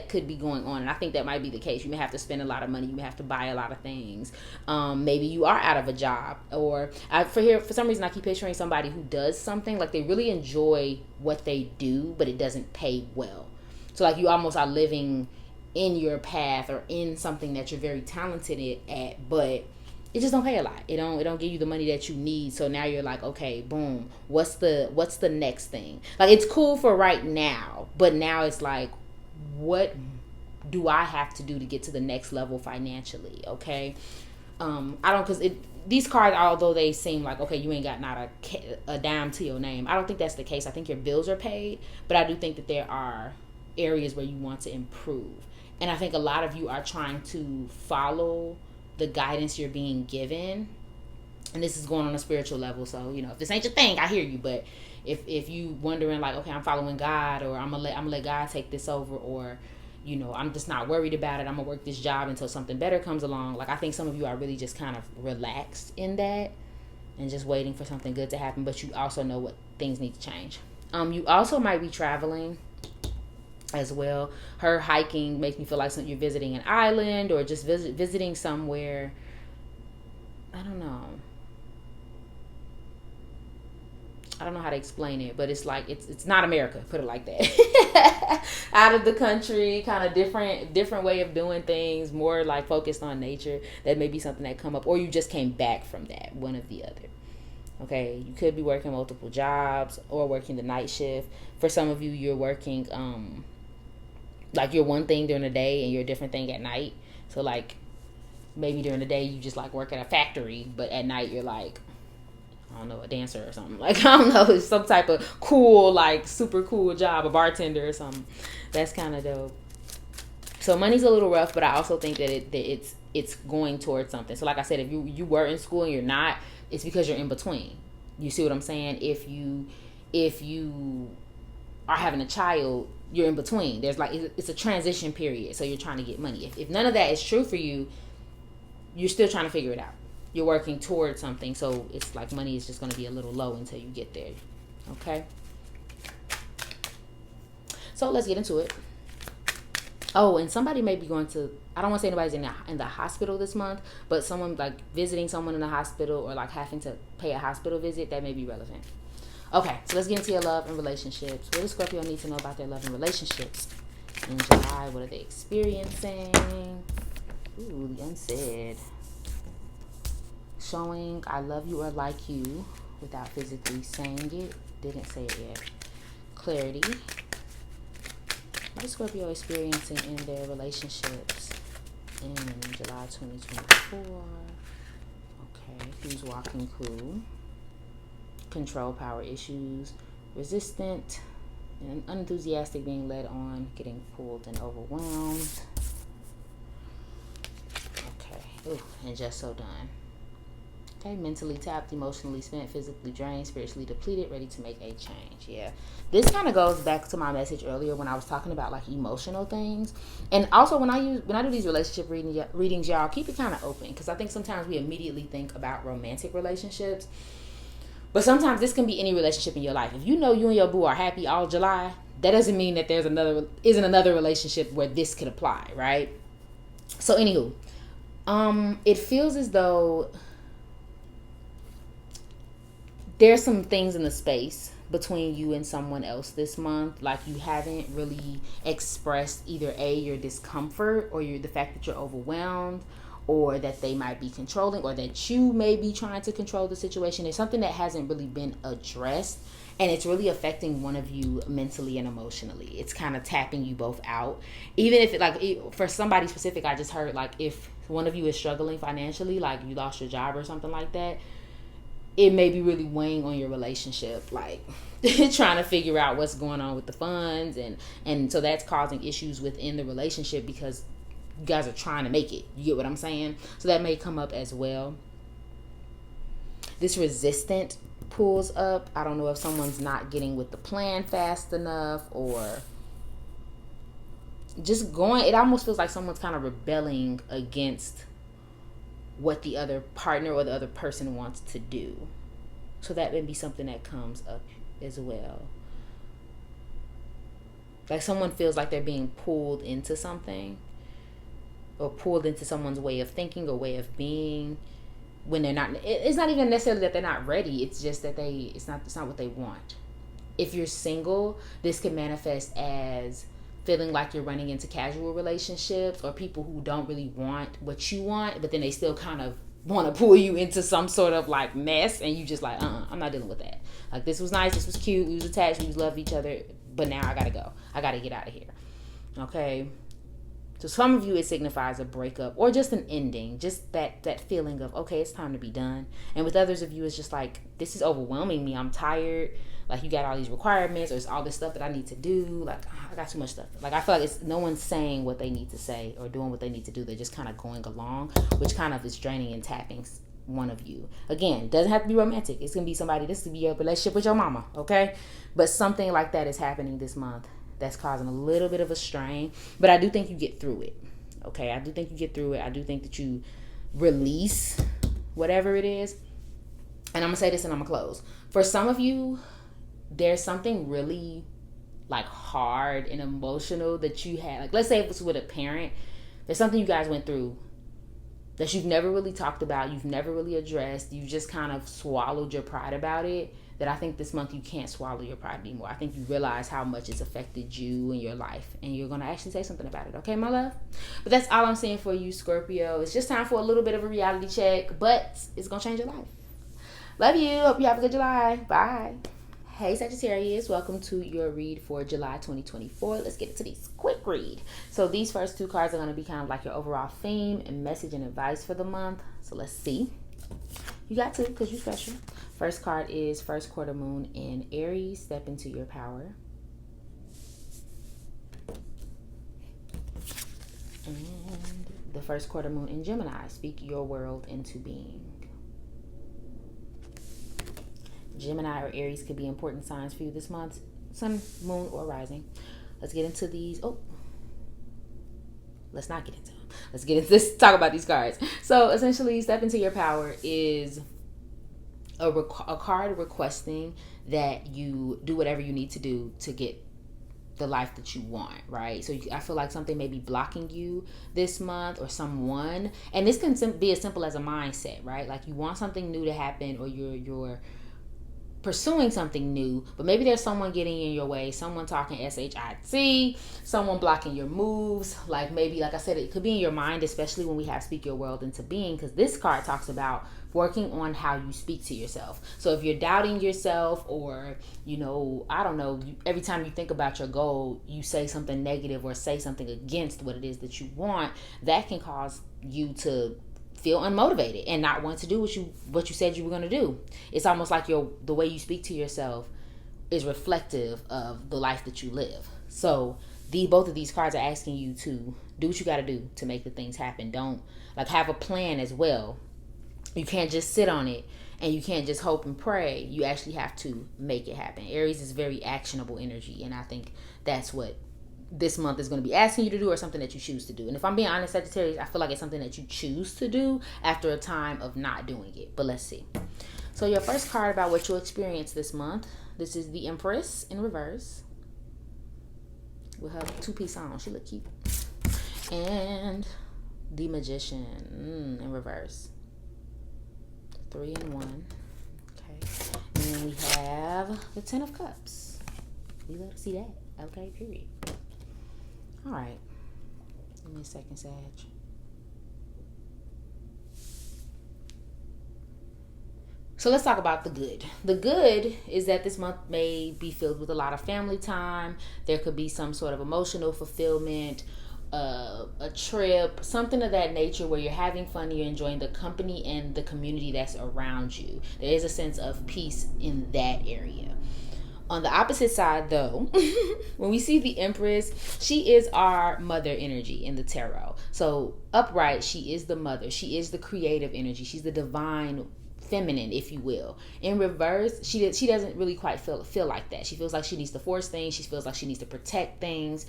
could be going on. And I think that might be the case. You may have to spend a lot of money. You may have to buy a lot of things. Maybe you are out of a job, or for some reason I keep picturing somebody who does something like they really enjoy what they do, but it doesn't pay well. So like you almost are living in your path or in something that you're very talented at, but it just don't pay a lot. It don't give you the money that you need. So now you're like, okay, boom, what's the next thing? Like, it's cool for right now, but now it's like, what do I have to do to get to the next level financially? Okay. I don't, because these cards, although they seem like, okay, you ain't got not a dime to your name, I don't think that's the case. I think your bills are paid, but I do think that there are areas where you want to improve. And I think a lot of you are trying to follow the guidance you're being given. And this is going on a spiritual level. So, if this ain't your thing, I hear you. But if you wondering like, okay, I'm following God, or I'm gonna let God take this over, or I'm just not worried about it, I'm gonna work this job until something better comes along. Like, I think some of you are really just kind of relaxed in that and just waiting for something good to happen, but you also know what things need to change. You also might be traveling as well. Her hiking makes me feel like you're visiting an island, or just visiting somewhere. I don't know how to explain it, but it's like it's not America, put it like that. Out of the country, kind of different way of doing things, more like focused on nature. That may be something that come up, or you just came back from that, one of the other. Okay, you could be working multiple jobs or working the night shift. For some of you, you're working like you're one thing during the day and you're a different thing at night. So like maybe during the day you just like work at a factory, but at night you're like, I don't know, a dancer or something. Like, I don't know, it's some type of cool, like super cool job, a bartender or something. That's kind of dope. So money's a little rough, but I also think that it's going towards something. So like I said, if you were in school and you're not, it's because you're in between. You see what I'm saying? If you are having a child, you're in between. There's like, it's a transition period. So you're trying to get money. If none of that is true for you, you're still trying to figure it out. You're working towards something, so it's like money is just going to be a little low until you get there. Okay? So let's get into it. Oh, and somebody may be going to, I don't want to say anybody's in the hospital this month, but someone like visiting someone in the hospital, or like having to pay a hospital visit, that may be relevant. Okay, so let's get into your love and relationships. What does Scorpio need to know about their love and relationships in July? What are they experiencing? Ooh, the unsaid. Showing I love you or like you without physically saying it. Didn't say it yet. Clarity. What is Scorpio experiencing in their relationships in July 2024? Okay, who's walking cool? Control, power issues, resistant, and unenthusiastic, being led on, getting pulled and overwhelmed. Okay, ooh, and just so done. Okay, mentally tapped, emotionally spent, physically drained, spiritually depleted, ready to make a change. Yeah, this kind of goes back to my message earlier when I was talking about like emotional things. And also when I do these relationship readings, y'all, keep it kind of open, because I think sometimes we immediately think about romantic relationships, but sometimes this can be any relationship in your life. If you know you and your boo are happy all July, that doesn't mean that there's another relationship where this could apply, right? So anywho, it feels as though there's some things in the space between you and someone else this month. Like, you haven't really expressed either your discomfort, or the fact that you're overwhelmed, or that they might be controlling, or that you may be trying to control the situation. It's something that hasn't really been addressed, and it's really affecting one of you mentally and emotionally. It's kind of tapping you both out. Even if for somebody specific, I just heard like if one of you is struggling financially, like you lost your job or something like that, it may be really weighing on your relationship, like trying to figure out what's going on with the funds, and so that's causing issues within the relationship because you guys are trying to make it. You get what I'm saying? So that may come up as well. This resistant pulls up. I don't know if someone's not getting with the plan fast enough, or just going, it almost feels like someone's kind of rebelling against what the other partner or the other person wants to do. So that may be something that comes up as well. Like someone feels like they're being pulled into something, or pulled into someone's way of thinking or way of being, when they're not. It's not even necessarily that they're not ready. It's just that it's not what they want. If you're single, this can manifest as feeling like you're running into casual relationships, or people who don't really want what you want, but then they still kind of want to pull you into some sort of like mess, and you just like, I'm not dealing with that. Like, this was nice, this was cute, we was attached, we loved each other, but now I gotta go. I gotta get out of here. Okay. So some of you, it signifies a breakup or just an ending, just that feeling of, okay, it's time to be done. And with others of you, it's just like, this is overwhelming me. I'm tired. Like, you got all these requirements, or it's all this stuff that I need to do. Like, I got too much stuff. Like, I feel like it's no one's saying what they need to say or doing what they need to do. They're just kind of going along, which kind of is draining and tapping one of you. Again, doesn't have to be romantic. It's going to be somebody, this could be your relationship with your mama, okay? But something like that is happening this month that's causing a little bit of a strain. But I do think you get through it, okay? I do think you get through it. I do think that you release whatever it is. And I'm going to say this and I'm going to close. For some of you, there's something really like hard and emotional that you had. Like, let's say if it's with a parent, there's something you guys went through that you've never really talked about, you've never really addressed, you just kind of swallowed your pride about it, that I think this month you can't swallow your pride anymore. I think you realize how much it's affected you and your life, and you're going to actually say something about it. Okay, my love? But that's all I'm saying for you, Scorpio. It's just time for a little bit of a reality check, but it's going to change your life. Love you. Hope you have a good July. Bye. Hey Sagittarius, welcome to your read for July 2024. Let's get into these quick read. So these first two cards are going to be kind of like your overall theme and message and advice for the month. So let's see. You got to, because you're special. First card is first quarter moon in Aries. Step into your power. And the first quarter moon in Gemini. Speak your world into being. Gemini or Aries could be important signs for you this month. Sun, moon, or rising. Let's get into these. Oh, let's not get into them. Let's get into this. Talk about these cards. So essentially, step into your power is a card requesting that you do whatever you need to do to get the life that you want, right? So I feel like something may be blocking you this month, or someone, and this can be as simple as a mindset, right? Like, you want something new to happen, or you're pursuing something new, but maybe there's someone getting in your way, someone talking shit, someone blocking your moves. Like, maybe, like I said, it could be in your mind, especially when we have speak your world into being, because this card talks about working on how you speak to yourself. So if you're doubting yourself, or, I don't know, every time you think about your goal, you say something negative or say something against what it is that you want, that can cause you to feel unmotivated and not want to do what you said you were going to do. It's almost like the way you speak to yourself is reflective of the life that you live. So both of these cards are asking you to do what you got to do to make the things happen. Don't have a plan as well. You can't just sit on it, and you can't just hope and pray. You actually have to make it happen. Aries is very actionable energy, and I think that's what this month is going to be asking you to do, or something that you choose to do. And if I'm being honest, Sagittarius, I feel like it's something that you choose to do after a time of not doing it. But let's see. So your first card about what you'll experience this month. This is the Empress in reverse. With her two-piece on. She look cute. And the Magician in reverse. 3 and 1. Okay. And then we have the Ten of Cups. We love to see that. Okay, period. All right. Give me a second, Sag. So let's talk about the good. The good is that this month may be filled with a lot of family time. There could be some sort of emotional fulfillment, a trip, something of that nature where you're having fun, you're enjoying the company and the community that's around you. There is a sense of peace in that area. On the opposite side, though, when we see the Empress, she is our mother energy in the tarot. So upright, she is the mother. She is the creative energy. She's the divine feminine, if you will. In reverse, she doesn't really quite feel like that. She feels like she needs to force things. She feels like she needs to protect things.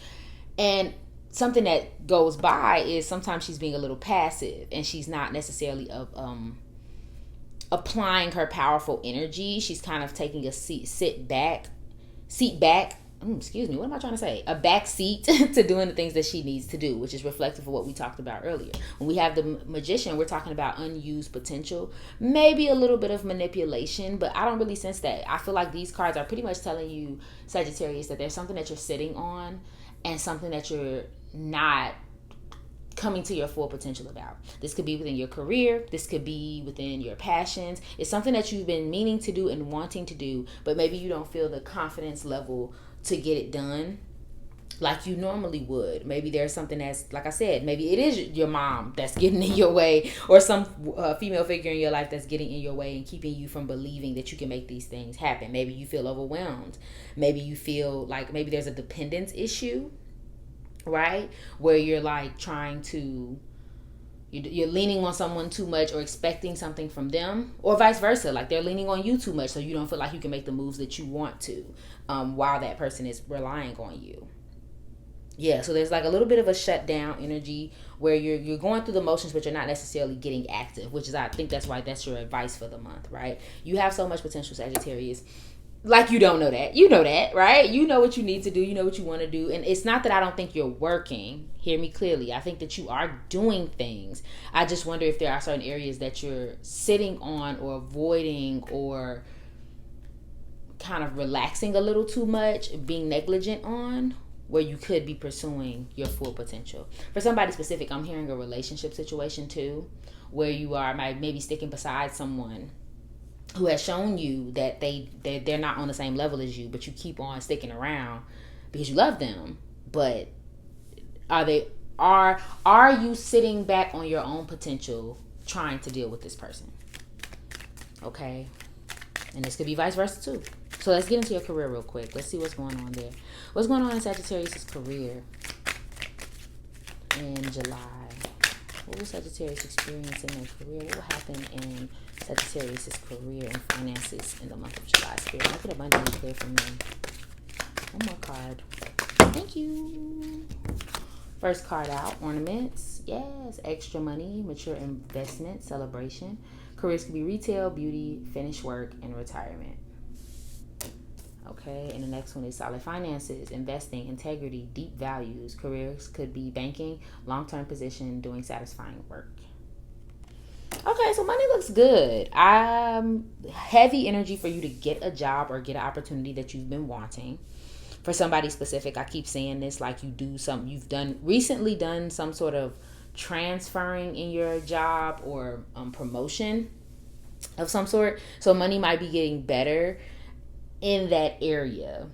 And something that goes by is sometimes she's being a little passive, and she's not necessarily applying her powerful energy. She's kind of taking a seat back. What am I trying to say? A back seat to doing the things that she needs to do, which is reflective of what we talked about earlier. When we have the Magician, we're talking about unused potential, maybe a little bit of manipulation, but I don't really sense that. I feel like these cards are pretty much telling you, Sagittarius, that there's something that you're sitting on and something that you're not coming to your full potential about. This could be within your career. This could be within your passions. It's something that you've been meaning to do and wanting to do, but maybe you don't feel the confidence level to get it done like you normally would. Maybe there's something that's, like I said, maybe it is your mom that's getting in your way, or some female figure in your life that's getting in your way and keeping you from believing that you can make these things happen. Maybe you feel overwhelmed. Maybe you feel like maybe there's a dependence issue, right? Where you're like trying to, you're leaning on someone too much or expecting something from them, or vice versa. Like they're leaning on you too much, so you don't feel like you can make the moves that you want to, while that person is relying on you. Yeah, so there's like a little bit of a shutdown energy where you're going through the motions, but you're not necessarily getting active, which is, I think that's why that's your advice for the month, right? You have so much potential, Sagittarius. Like you don't know that. You know that, right? You know what you need to do. You know what you want to do. And it's not that I don't think you're working. Hear me clearly. I think that you are doing things. I just wonder if there are certain areas that you're sitting on or avoiding or kind of relaxing a little too much, being negligent on, where you could be pursuing your full potential. For somebody specific, I'm hearing a relationship situation too, where you are maybe sticking beside someone who has shown you that they're not on the same level as you, but you keep on sticking around because you love them. But are you sitting back on your own potential trying to deal with this person? Okay. And this could be vice versa too. So let's get into your career real quick. Let's see what's going on there. What's going on in Sagittarius' career in July? What will Sagittarius experience in their career? What will happen in Sagittarius' career and finances in the month of July? Spirit, make it abundantly clear for me. One more card. Thank you. First card out, ornaments. Yes, extra money, mature investment, celebration. Careers could be retail, beauty, finished work, and retirement. Okay, and the next one is solid finances, investing, integrity, deep values. Careers could be banking, long-term position, doing satisfying work. Okay, so money looks good. Heavy energy for you to get a job or get an opportunity that you've been wanting. For somebody specific, I keep saying this, like you've recently done some sort of transferring in your job or promotion of some sort. So money might be getting better in that area.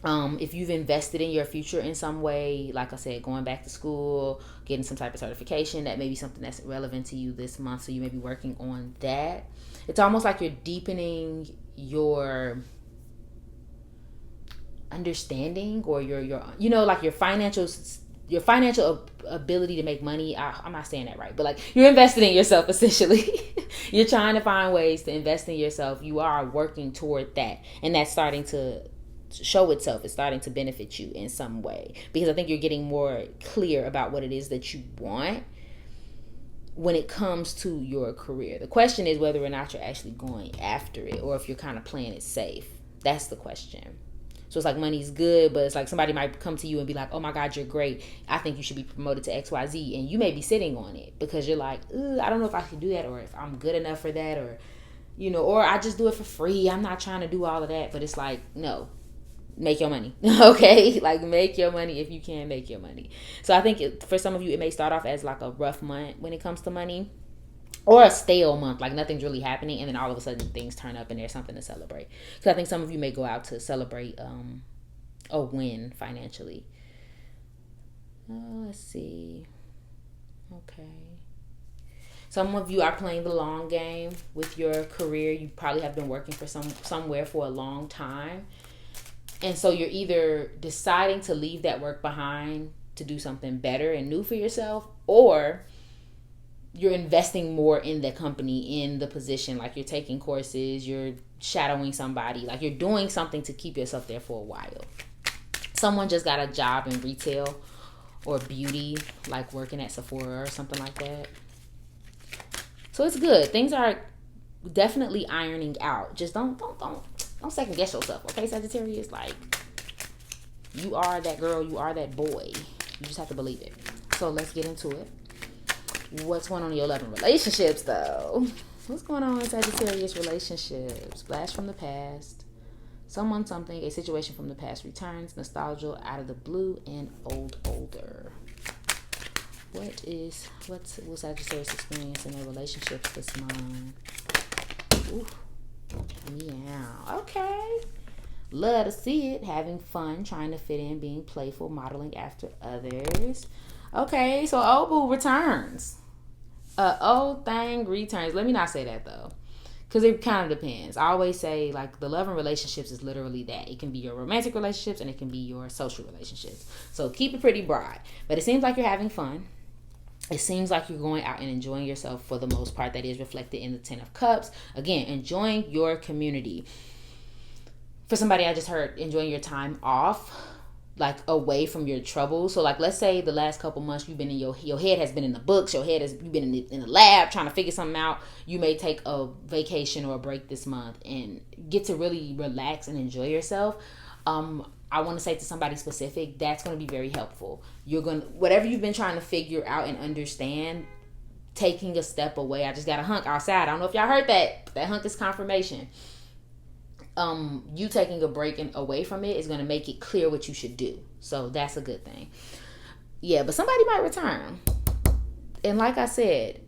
If you've invested in your future in some way, like I said, going back to school, getting some type of certification, that may be something that's relevant to you this month. So you may be working on that. It's almost like you're deepening your understanding or your like your financial ability to make money. I'm not saying that right, but like you're investing in yourself essentially. You're trying to find ways to invest in yourself. You are working toward that, and that's starting to show itself. It's starting to benefit you in some way, because I think you're getting more clear about what it is that you want when it comes to your career. The question is whether or not you're actually going after it, or if you're kind of playing it safe. That's the question. So it's like money's good, but it's like somebody might come to you and be like, oh my God, you're great. I think you should be promoted to XYZ. And you may be sitting on it because you're like, I don't know if I can do that, or if I'm good enough for that, or, or I just do it for free. I'm not trying to do all of that. But it's like, no, make your money. Okay? Like make your money if you can make your money. So I think for some of you, it may start off as like a rough month when it comes to money. Or a stale month, like nothing's really happening, and then all of a sudden things turn up and there's something to celebrate. Because I think some of you may go out to celebrate a win financially. Let's see. Okay. Some of you are playing the long game with your career. You probably have been working for somewhere for a long time. And so you're either deciding to leave that work behind to do something better and new for yourself, or you're investing more in the company, in the position. Like you're taking courses, you're shadowing somebody, like you're doing something to keep yourself there for a while. Someone just got a job in retail or beauty, like working at Sephora or something like that. So it's good. Things are definitely ironing out. Just don't second guess yourself, okay, Sagittarius? Like, you are that girl, you are that boy. You just have to believe it. So let's get into it. What's going on in your love and relationships, though? What's going on in Sagittarius relationships? Blast from the past. Someone, something, a situation from the past returns. Nostalgia out of the blue and older. Will Sagittarius experience in their relationships this month? Ooh. Yeah. Okay. Love to see it. Having fun, trying to fit in, being playful, modeling after others. Okay, so old boo returns. Old thing returns. Let me not say that though, because it kind of depends. I always say like the love and relationships is literally that. It can be your romantic relationships and it can be your social relationships. So keep it pretty broad. But it seems like you're having fun. It seems like you're going out and enjoying yourself for the most part. That is reflected in the 10 of Cups. Again, enjoying your community. For somebody, I just heard enjoying your time off, like away from your troubles. So like, let's say the last couple months you've been in your head has been in the books. You've been in the lab trying to figure something out. You may take a vacation or a break this month and get to really relax and enjoy yourself. I want to say to somebody specific, that's going to be very helpful. Whatever you've been trying to figure out and understand, taking a step away. I just got a hunk outside. I don't know if y'all heard that. That hunk is confirmation. You taking a break and away from it is going to make it clear what you should do. So that's a good thing. Yeah, but somebody might return. And like I said,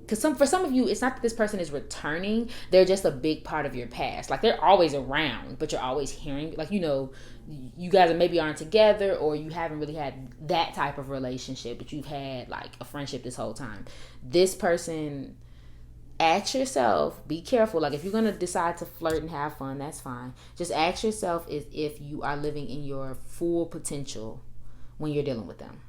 because for some of you, it's not that this person is returning. They're just a big part of your past. Like they're always around, but you're always hearing, like, you know, you guys maybe aren't together or you haven't really had that type of relationship, but you've had like a friendship this whole time. This person, ask yourself, be careful. Like if you're going to decide to flirt and have fun, that's fine. Just ask yourself if you are living in your full potential when you're dealing with them.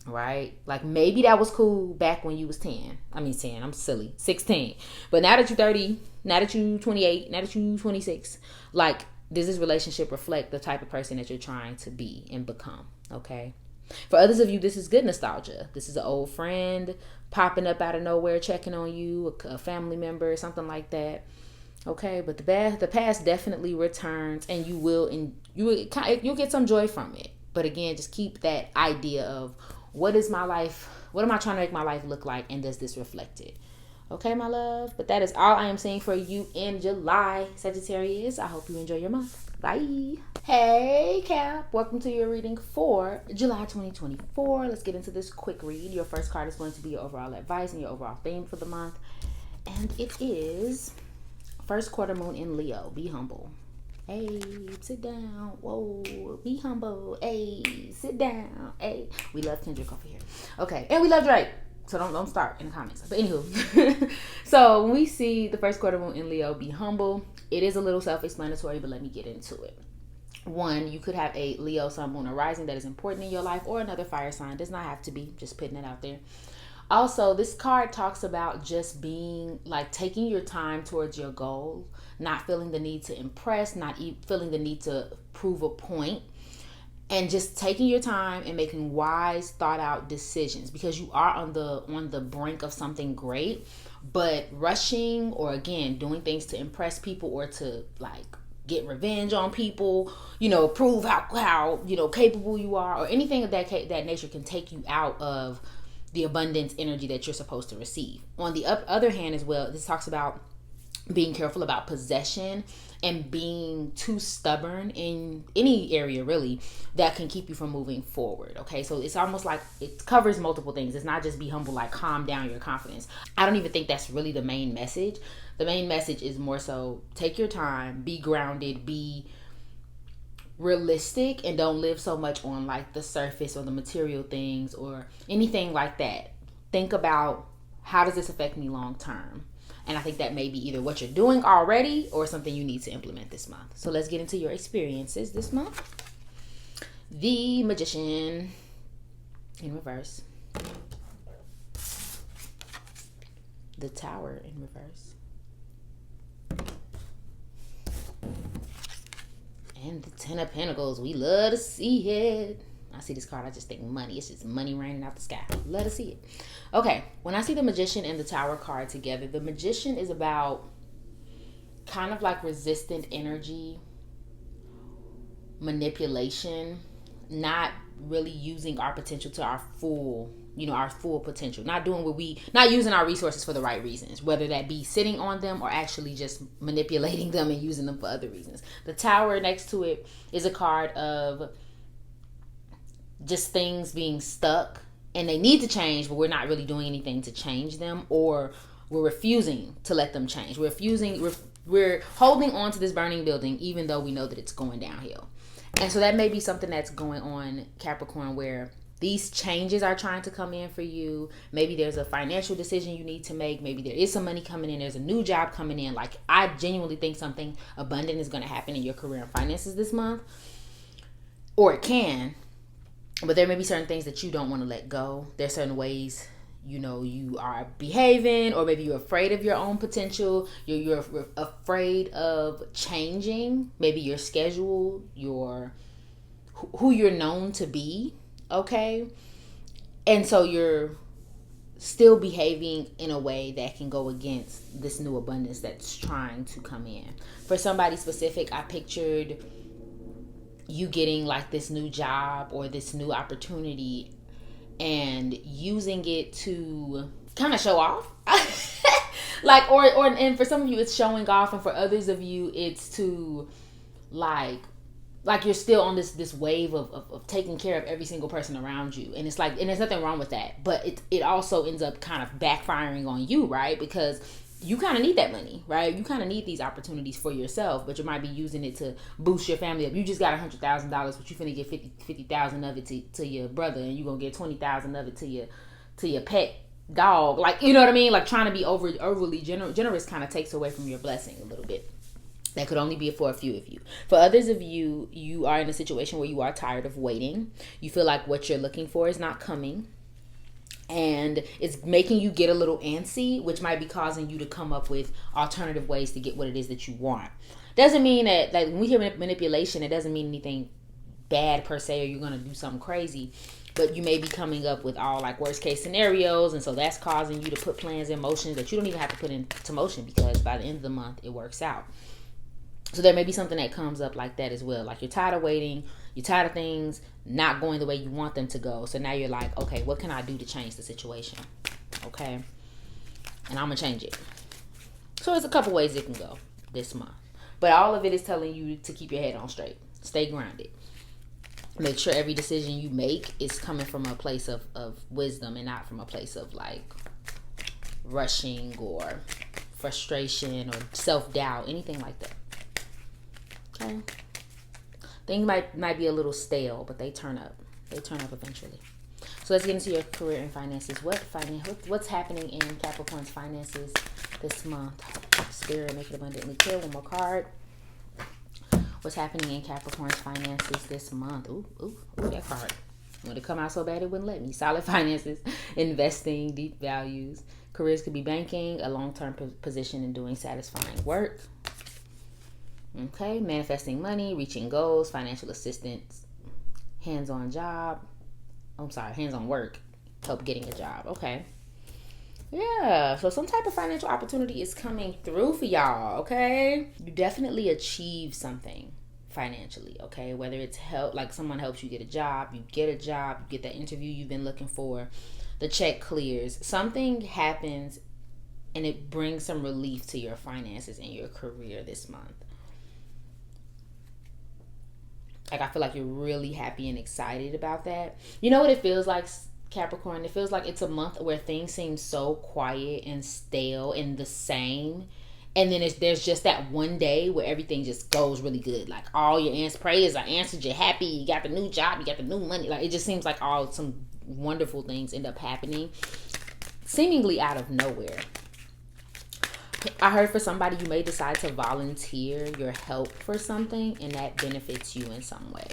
Right? Like maybe that was cool back when you was 10. I mean 10, I'm silly. 16. But now that you're 30, now that you're 28, now that you're 26, like does this relationship reflect the type of person that you're trying to be and become? Okay? For others of you, this is good nostalgia. This is an old friend popping up out of nowhere, checking on you, a family member, something like that. Okay, but the past definitely returns, and you'll get some joy from it. But again, just keep that idea of what is my life? What am I trying to make my life look like? And does this reflect it? Okay, my love. But that is all I am saying for you in July, Sagittarius. I hope you enjoy your month. Bye. Hey, Cap. Welcome to your reading for July 2024. Let's get into this quick read. Your first card is going to be your overall advice and your overall theme for the month. And it is first quarter moon in Leo. Be humble. Hey, sit down. Whoa, be humble. Hey, sit down. Hey, we love Kendrick over here. Okay, and we love Drake. So don't start in the comments. But anywho, so when we see the first quarter moon in Leo, be humble. It is a little self-explanatory, but let me get into it. One, you could have a Leo, Sun, Moon, or Rising that is important in your life, or another fire sign. Does not have to be. Just putting it out there. Also, this card talks about just being like taking your time towards your goal, not feeling the need to impress, not feeling the need to prove a point, and just taking your time and making wise, thought out decisions, because you are on the brink of something great. But rushing, or again doing things to impress people or to like get revenge on people, prove how capable you are, or anything of that nature can take you out of the abundance energy that you're supposed to receive. On the other hand as well, this talks about being careful about possession and being too stubborn in any area really that can keep you from moving forward. Okay, so it's almost like it covers multiple things. It's not just be humble, like calm down your confidence. I don't even think that's really the main message. The main message is more so take your time, be grounded, be realistic, and don't live so much on like the surface or the material things or anything like that. Think about, how does this affect me long term? And I think that may be either what you're doing already or something you need to implement this month. So let's get into your experiences this month. The Magician in reverse. The Tower in reverse. And the Ten of Pentacles. We love to see it. I see this card, I just think money. It's just money raining out the sky. Love to see it. Okay, when I see the Magician and the Tower card together, the Magician is about kind of like resistant energy, manipulation, not really using our potential to our full potential, not using our resources for the right reasons, whether that be sitting on them or actually just manipulating them and using them for other reasons. The Tower next to it is a card of just things being stuck and they need to change, but we're not really doing anything to change them, or we're refusing to let them change. We're holding on to this burning building even though we know that it's going downhill. And so that may be something that's going on, Capricorn, where these changes are trying to come in for you. Maybe there's a financial decision you need to make. Maybe there is some money coming in. There's a new job coming in. Like, I genuinely think something abundant is going to happen in your career and finances this month. Or it can. But there may be certain things that you don't want to let go. There's certain ways, you are behaving, or maybe you're afraid of your own potential. You're afraid of changing maybe your schedule, who you're known to be. Okay. And so you're still behaving in a way that can go against this new abundance that's trying to come in. For somebody specific, I pictured you getting like this new job or this new opportunity and using it to kind of show off. And for some of you it's showing off, and for others of you it's to like you're still on this wave of taking care of every single person around you. And it's like, and there's nothing wrong with that, but it also ends up kind of backfiring on you, right? Because you kind of need that money, right? You kind of need these opportunities for yourself, but you might be using it to boost your family up. You just got $100,000, but you finna get 50,000 of it to your brother, and you gonna get 20,000 of it to your pet dog. Like, you know what I mean? Like, trying to be overly generous kind of takes away from your blessing a little bit. That could only be for a few of you. For others of you, you are in a situation where you are tired of waiting. You feel like what you're looking for is not coming. And it's making you get a little antsy, which might be causing you to come up with alternative ways to get what it is that you want. Doesn't mean that, like, when we hear manipulation, it doesn't mean anything bad per se, or you're going to do something crazy. But you may be coming up with all like worst case scenarios. And so that's causing you to put plans in motion that you don't even have to put into motion, because by the end of the month, it works out. So there may be something that comes up like that as well. Like, you're tired of waiting. You're tired of things not going the way you want them to go. So now you're like, okay, what can I do to change the situation? Okay. And I'm going to change it. So there's a couple ways it can go this month. But all of it is telling you to keep your head on straight. Stay grounded. Make sure every decision you make is coming from a place of wisdom, and not from a place of like rushing or frustration or self-doubt, anything like that. Okay. Things might be a little stale, but they turn up. They turn up eventually. So let's get into your career and finances. What's happening in Capricorn's finances this month? Spirit, make it abundantly clear. One more card. What's happening in Capricorn's finances this month? Ooh, that card. When it come out so bad, it wouldn't let me. Solid finances, investing, deep values. Careers could be banking, a long-term position, and doing satisfying work. Okay, manifesting money, reaching goals, financial assistance, hands-on work, help getting a job. Okay. Yeah, so some type of financial opportunity is coming through for y'all, okay? You definitely achieve something financially, okay? Whether it's help, like someone helps you get a job, you get that interview you've been looking for, the check clears. Something happens and it brings some relief to your finances and your career this month. Like, I feel like you're really happy and excited about that. You know what it feels like, Capricorn? It feels like it's a month where things seem so quiet and stale and the same. And then there's just that one day where everything just goes really good. Like, all your prayers are answered. You're happy. You got the new job. You got the new money. Like, it just seems like some wonderful things end up happening seemingly out of nowhere. I heard for somebody, you may decide to volunteer your help for something, and that benefits you in some way.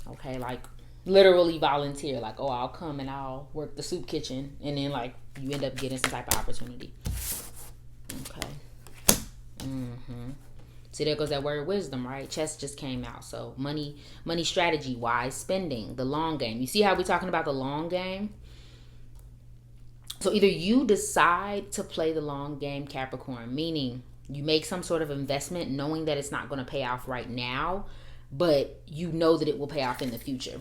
Okay, like literally volunteer. Like, oh, I'll come and I'll work the soup kitchen, and then like you end up getting some type of opportunity. Okay. See, there goes that word wisdom, right? Chess just came out. So money strategy, wise spending, the long game. You see how we're talking about the long game? So either you decide to play the long game, Capricorn, meaning you make some sort of investment knowing that it's not going to pay off right now, but you know that it will pay off in the future.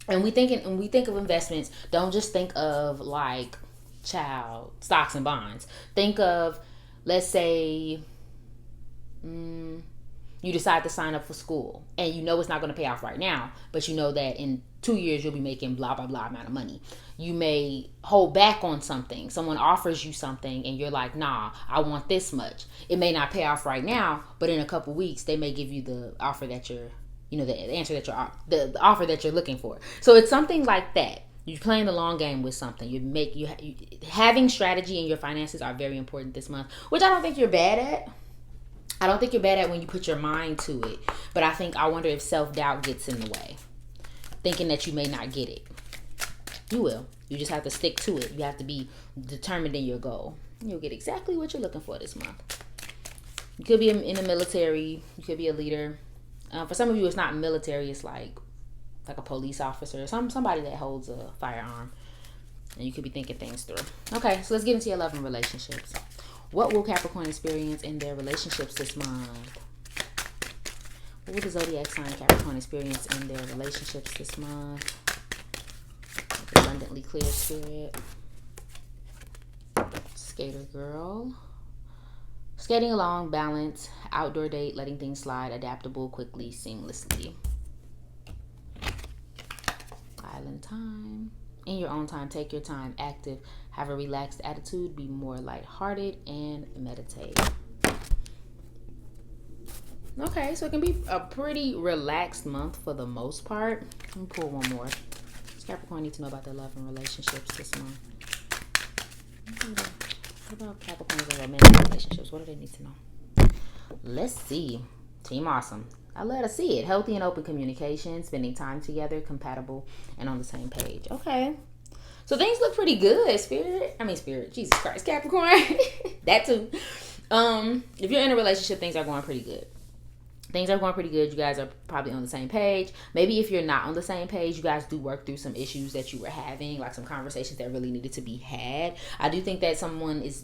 And when we think of investments, don't just think of like stocks and bonds. Think of, let's say, You decide to sign up for school and you know it's not going to pay off right now, but you know that in 2 years you'll be making blah, blah, blah amount of money. You may hold back on something. Someone offers you something and you're like, nah, I want this much. It may not pay off right now, but in a couple weeks they may give you the offer that you're, the answer that you're, the offer that you're looking for. So it's something like that. You're playing the long game with something. Having strategy in your finances are very important this month, which I don't think you're bad at. I don't think you're bad at when you put your mind to it. But I wonder if self-doubt gets in the way. Thinking that you may not get it. You will. You just have to stick to it. You have to be determined in your goal. You'll get exactly what you're looking for this month. You could be in the military. You could be a leader. For some of you, it's not military. It's like a police officer. Somebody that holds a firearm. And you could be thinking things through. Okay, so let's get into your love and relationships. What will Capricorn experience in their relationships this month? What will the zodiac sign Capricorn experience in their relationships this month? Abundantly clear spirit. Skater girl. Skating along, balance, outdoor date, letting things slide, adaptable, quickly, seamlessly. Island time. In your own time, take your time, active, have a relaxed attitude, be more lighthearted, and meditate. Okay, so it can be a pretty relaxed month for the most part. Let me pull one more. Does Capricorn need to know about their love and relationships this month? What about Capricorns and romantic relationships? What do they need to know? Let's see. Team Awesome. I love to see it. Healthy and open communication, spending time together, compatible, and on the same page. Okay. So things look pretty good, Spirit. Jesus Christ, Capricorn. That too. If you're in a relationship, things are going pretty good. Things are going pretty good. You guys are probably on the same page. Maybe if you're not on the same page, you guys do work through some issues that you were having, like some conversations that really needed to be had. I do think that someone needs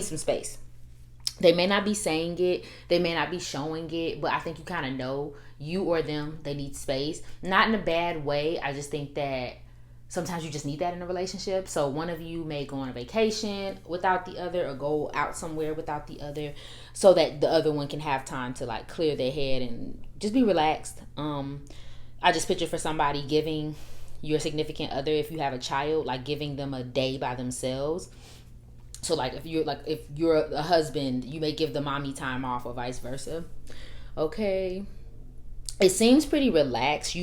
some space. They may not be saying it, they may not be showing it, but I think you kind of know, you or them, they need space. Not in a bad way. I just think that sometimes you just need that in a relationship. So one of you may go on a vacation without the other, or go out somewhere without the other, so that the other one can have time to like clear their head and just be relaxed. I just picture for somebody giving your significant other, if you have a child, like giving them a day by themselves. So like if you're a husband, you may give the mommy time off, or vice versa. Okay. It seems pretty relaxed.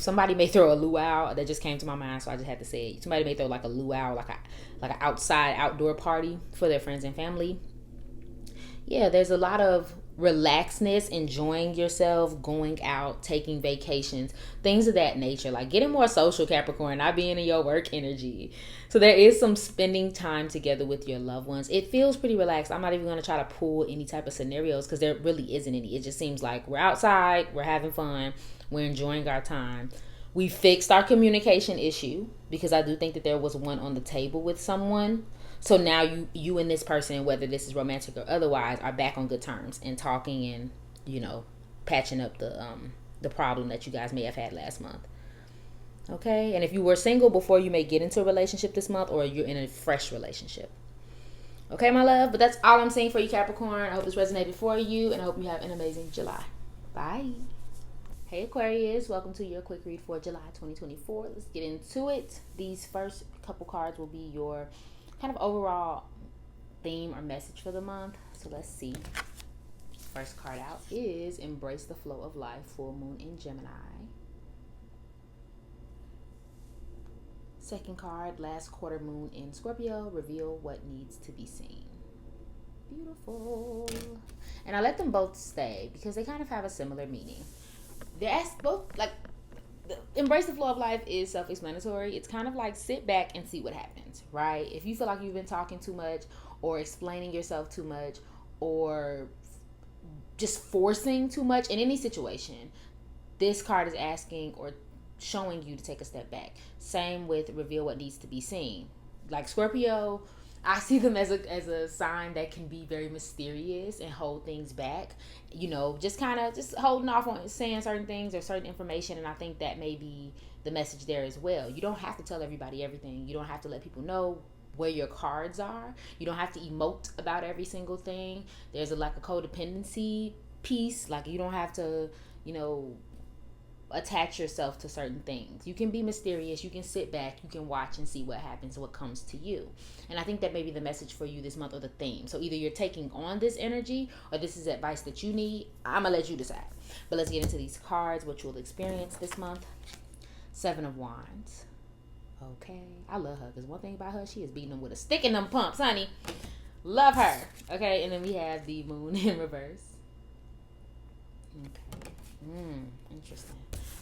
Somebody may throw a luau. That just came to my mind, so I just had to say it. Somebody may throw like a luau, like an outdoor party for their friends and family. Yeah, there's a lot of relaxedness, enjoying yourself, going out, taking vacations, things of that nature. Like getting more social, Capricorn, not being in your work energy. So there is some spending time together with your loved ones. It feels pretty relaxed. I'm not even going to try to pull any type of scenarios because there really isn't any. It just seems like we're outside, we're having fun, we're enjoying our time. We fixed our communication issue, because I do think that there was one on the table with someone. So now you and this person, whether this is romantic or otherwise, are back on good terms and talking and, patching up the problem that you guys may have had last month. Okay? And if you were single before, you may get into a relationship this month, or you're in a fresh relationship. Okay, my love? But that's all I'm saying for you, Capricorn. I hope this resonated for you, and I hope you have an amazing July. Bye. Hey, Aquarius. Welcome to your quick read for July 2024. Let's get into it. These first couple cards will be your kind of overall theme or message for the month. So let's see. First card out is Embrace the Flow of Life, full moon in Gemini. Second card, last quarter moon in Scorpio, reveal what needs to be seen. Beautiful. And I let them both stay because they kind of have a similar meaning. They're both like, Embrace the Flow of Life is self-explanatory. It's kind of like sit back and see what happens, right? If you feel like you've been talking too much, or explaining yourself too much, or just forcing too much in any situation, this card is asking or showing you to take a step back. Same with reveal what needs to be seen. Like Scorpio, I see them as a sign that can be very mysterious and hold things back. Just kind of just holding off on saying certain things or certain information. And I think that may be the message there as well. You don't have to tell everybody everything. You don't have to let people know where your cards are. You don't have to emote about every single thing. There's a codependency peace. Like, you don't have to, you know, attach yourself to certain things. You can be mysterious. You can sit back. You can watch and see what happens, what comes to you. And I think that may be the message for you this month, or the theme. So either you're taking on this energy, or this is advice that you need. I'm going to let you decide. But let's get into these cards, what you'll experience this month. 7 of Wands. Okay. I love her, because one thing about her, she is beating them with a stick in them pumps, honey. Love her. Okay. And then we have the Moon in reverse. Okay. Interesting.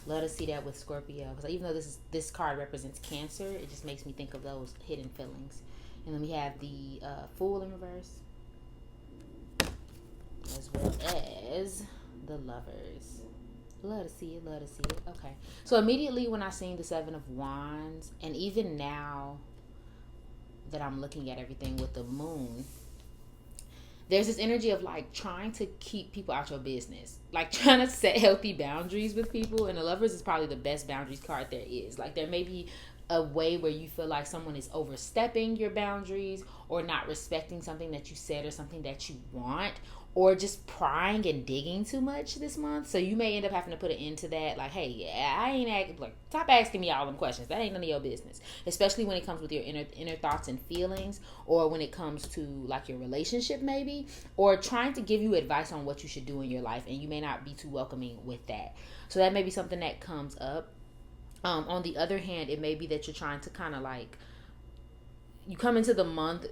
Love to see that with Scorpio, because even though this card represents Cancer, it just makes me think of those hidden feelings. And then we have the Fool in reverse, as well as the Lovers. Love to see it. Love to see it. Okay. So immediately when I seen the 7 of Wands, and even now that I'm looking at everything with the Moon, there's this energy of like trying to keep people out your business, like trying to set healthy boundaries with people. And the Lovers is probably the best boundaries card there is. Like, there may be a way where you feel like someone is overstepping your boundaries, or not respecting something that you said, or something that you want, or just prying and digging too much this month. So you may end up having to put an end to that. Like, hey, I ain't like, stop asking me all them questions. That ain't none of your business. Especially when it comes with your inner thoughts and feelings, or when it comes to like your relationship maybe, or trying to give you advice on what you should do in your life, and you may not be too welcoming with that. So that may be something that comes up. On the other hand, it may be that you're trying to kind of like, you come into the month,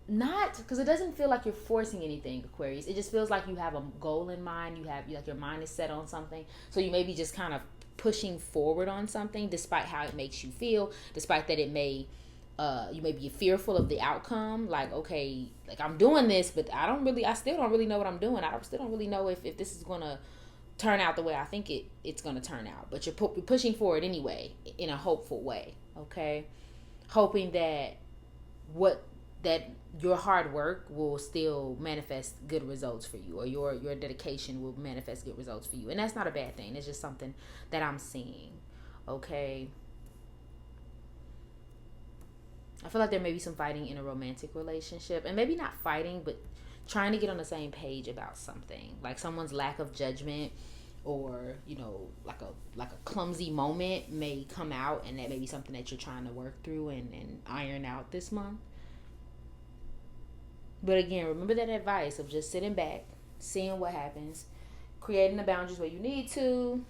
not because it doesn't feel like you're forcing anything, Aquarius. It just feels like you have a goal in mind. You have, like, your mind is set on something. So you may be just kind of pushing forward on something, despite how it makes you feel, despite that it may, you may be fearful of the outcome. Like, okay, like, I'm doing this, but I still don't really know what I'm doing. Still don't really know if this is going to turn out the way I think it's going to turn out. But you're pushing forward anyway, in a hopeful way, okay? Hoping that your hard work will still manifest good results for you, or your dedication will manifest good results for you. And that's not a bad thing. It's just something that I'm seeing, okay? I feel like there may be some fighting in a romantic relationship, and maybe not fighting, but trying to get on the same page about something, like someone's lack of judgment, or, you know, like a clumsy moment may come out, and that may be something that you're trying to work through and iron out this month. But again, remember that advice of just sitting back, seeing what happens, creating the boundaries where you need to,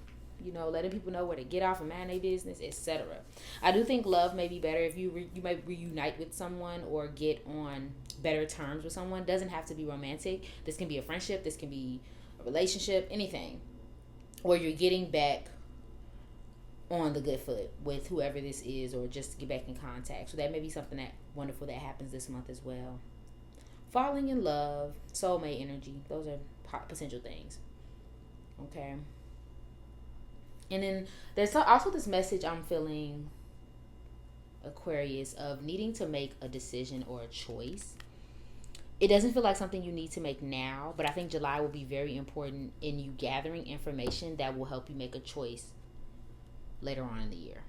you know, letting people know where to get off and mind their business, etc. I do think love may be better if you might reunite with someone, or get on better terms with someone. Doesn't have to be romantic. This can be a friendship. This can be a relationship. Anything. Or you're getting back on the good foot with whoever this is, or just get back in contact. So that may be something that wonderful that happens this month as well. Falling in love, soulmate energy. Those are potential things. Okay. And then there's also this message I'm feeling, Aquarius, of needing to make a decision or a choice. It doesn't feel like something you need to make now, but I think July will be very important in you gathering information that will help you make a choice later on in the year.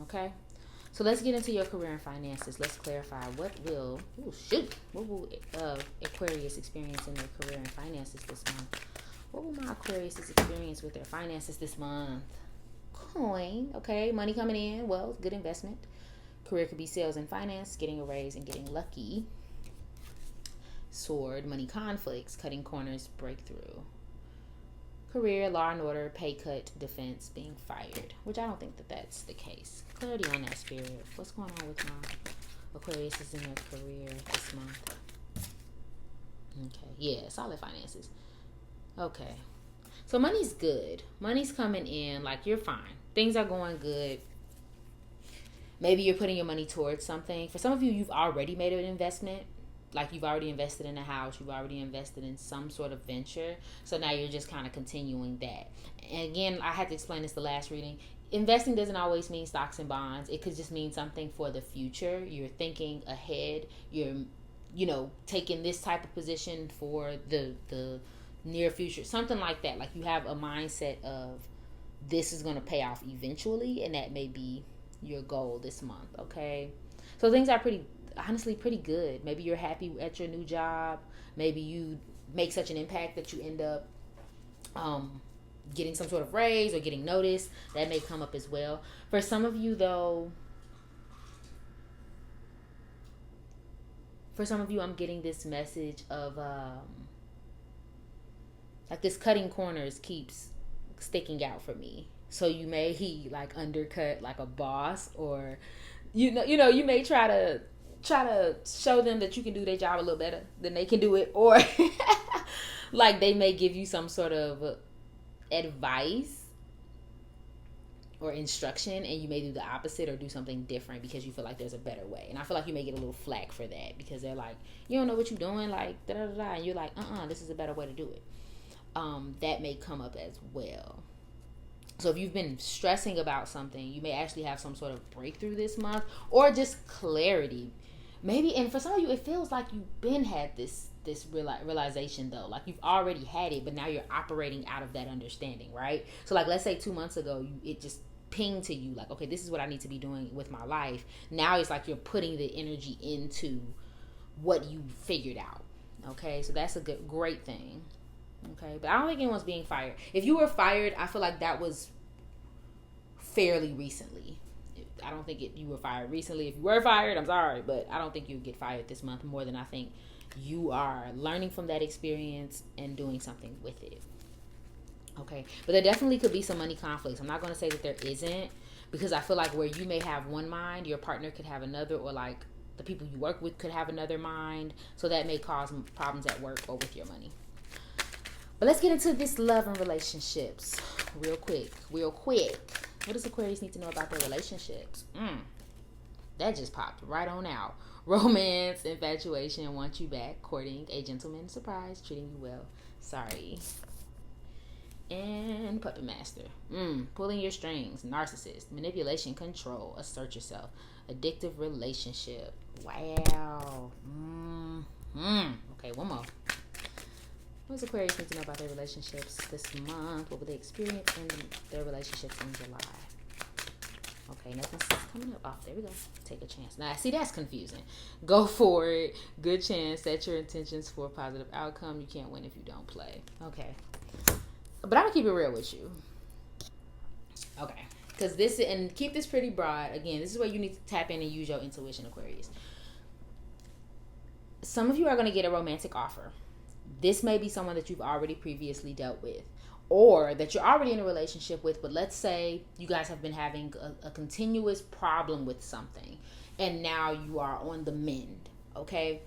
Okay? So let's get into your career and finances. Let's clarify what will Aquarius experience in their career and finances this month. What will my Aquarius experience with their finances this month? Coin, okay, money coming in, well, good investment. Career could be sales and finance, getting a raise and getting lucky. Sword, money conflicts, cutting corners, breakthrough. Career, law and order, pay cut, defense, being fired, which I don't think that's the case. Clarity on that, spirit. What's going on with my Aquarius is in their career this month? Okay, yeah, solid finances. Okay. So money's good. Money's coming in, like, you're fine. Things are going good. Maybe you're putting your money towards something. For some of you, you've already made an investment. Like, you've already invested in a house. You've already invested in some sort of venture. So now you're just kind of continuing that. And again, I had to explain this the last reading. Investing doesn't always mean stocks and bonds. It could just mean something for the future. You're thinking ahead. You're, taking this type of position for the near future. Something like that. Like, you have a mindset of this is going to pay off eventually. And that may be your goal this month. Okay. So things are honestly pretty good. Maybe you're happy at your new job. Maybe you make such an impact that you end up getting some sort of raise or getting noticed. That may come up as well. For some of you, though, I'm getting this message of like this cutting corners keeps sticking out for me. So you may like undercut like a boss, or you may try to show them that you can do their job a little better than they can do it, or like they may give you some sort of advice or instruction, and you may do the opposite or do something different because you feel like there's a better way. And I feel like you may get a little flack for that because they're like, you don't know what you're doing, like da da da, and you're like, this is a better way to do it. That may come up as well. So if you've been stressing about something, you may actually have some sort of breakthrough this month, or just clarity. Maybe, and for some of you, it feels like you've been had this realization though. Like you've already had it, but now you're operating out of that understanding, right? So like, let's say 2 months ago, it just pinged to you like, okay, this is what I need to be doing with my life. Now it's like you're putting the energy into what you figured out. Okay, so that's a great thing. Okay, but I don't think anyone's being fired. If you were fired, I feel like that was fairly recently. I don't think you were fired recently. If you were fired, I'm sorry, but I don't think you would get fired this month, more than I think you are learning from that experience and doing something with it. Okay, but there definitely could be some money conflicts. I'm not going to say that there isn't, because I feel like where you may have one mind, your partner could have another, or like the people you work with could have another mind. So that may cause problems at work or with your money. But let's get into this love and relationships real quick. What does Aquarius need to know about their relationships? That just popped right on out. Romance, infatuation, want you back, courting, a gentleman, surprise, treating you well, sorry. And puppet master. Pulling your strings, narcissist, manipulation, control, assert yourself, addictive relationship. Wow. Okay, one more. What does Aquarius need to know about their relationships this month? What will they experience in their relationships in July? Okay, nothing's coming up. Oh, there we go. Take a chance. Now, see, that's confusing. Go for it. Good chance. Set your intentions for a positive outcome. You can't win if you don't play. Okay. But I'm going to keep it real with you. Okay. Because and keep this pretty broad. Again, this is where you need to tap in and use your intuition, Aquarius. Some of you are going to get a romantic offer. This may be someone that you've already previously dealt with, or that you're already in a relationship with, but let's say you guys have been having a continuous problem with something, and now you are on the mend, okay?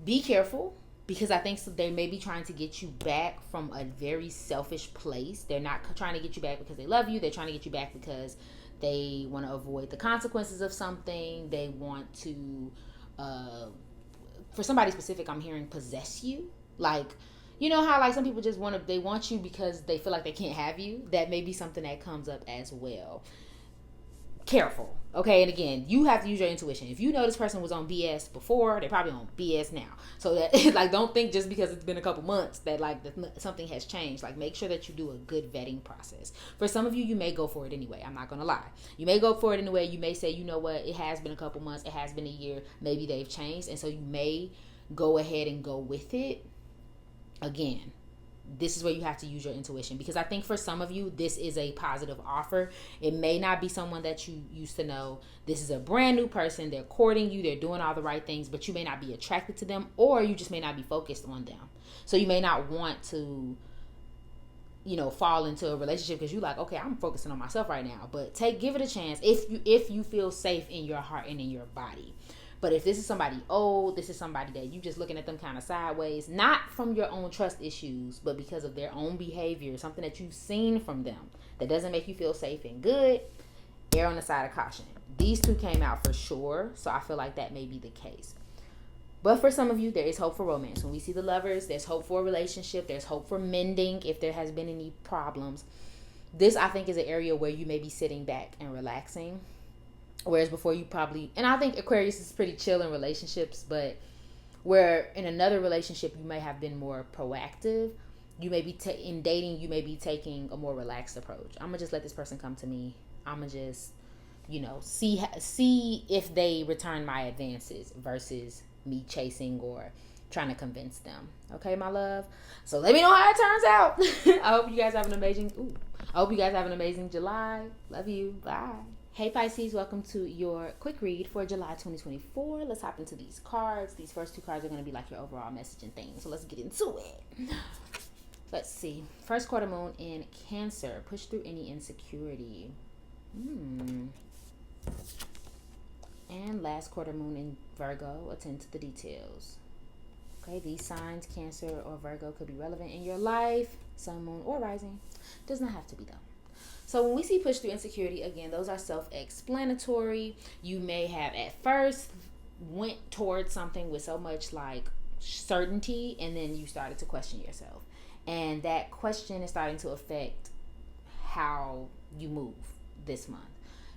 Be careful, because I think they may be trying to get you back from a very selfish place. They're not trying to get you back because they love you. They're trying to get you back because they want to avoid the consequences of something. They want to, for somebody specific, I'm hearing possess you. Like, you know how like some people just they want you because they feel like they can't have you? That may be something that comes up as well. Careful, okay? And again, you have to use your intuition. If you know this person was on BS before, they're probably on BS now. So that like, don't think just because it's been a couple months that like something has changed. Like, make sure that you do a good vetting process. For some of you, you may go for it anyway. I'm not gonna lie. You may go for it anyway. You may say, you know what? It has been a couple months. It has been a year. Maybe they've changed, and so you may go ahead and go with it. Again, this is where you have to use your intuition, because I think for some of you, this is a positive offer. It may not be someone that you used to know. This is a brand new person. They're courting you. They're doing all the right things, but you may not be attracted to them, or you just may not be focused on them. So you may not want to, fall into a relationship because you're like, okay, I'm focusing on myself right now. But give it a chance if you feel safe in your heart and in your body. But if this is somebody old, this is somebody that you just looking at them kind of sideways, not from your own trust issues, but because of their own behavior, something that you've seen from them that doesn't make you feel safe and good, err on the side of caution. These two came out for sure, so I feel like that may be the case. But for some of you, there is hope for romance. When we see the lovers, there's hope for a relationship. There's hope for mending if there has been any problems. This, I think, is an area where you may be sitting back and relaxing. Whereas before you probably, and I think Aquarius is pretty chill in relationships, but where in another relationship you may have been more proactive, you may be in dating, you may be taking a more relaxed approach. I'm gonna just let this person come to me. I'm gonna just, see if they return my advances versus me chasing or trying to convince them. Okay, my love. So let me know how it turns out. I hope you guys have an amazing July. Love you. Bye. Hey Pisces, welcome to your quick read for July 2024. Let's hop into these cards. These first two cards are going to be like your overall message and thing. So let's get into it. Let's see. First quarter moon in Cancer. Push through any insecurity. And last quarter moon in Virgo. Attend to the details. Okay, these signs, Cancer or Virgo, could be relevant in your life. Sun, moon, or rising. Does not have to be though. So when we see push through insecurity, again, those are self-explanatory. You may have at first went towards something with so much like certainty, and then you started to question yourself. And that question is starting to affect how you move this month.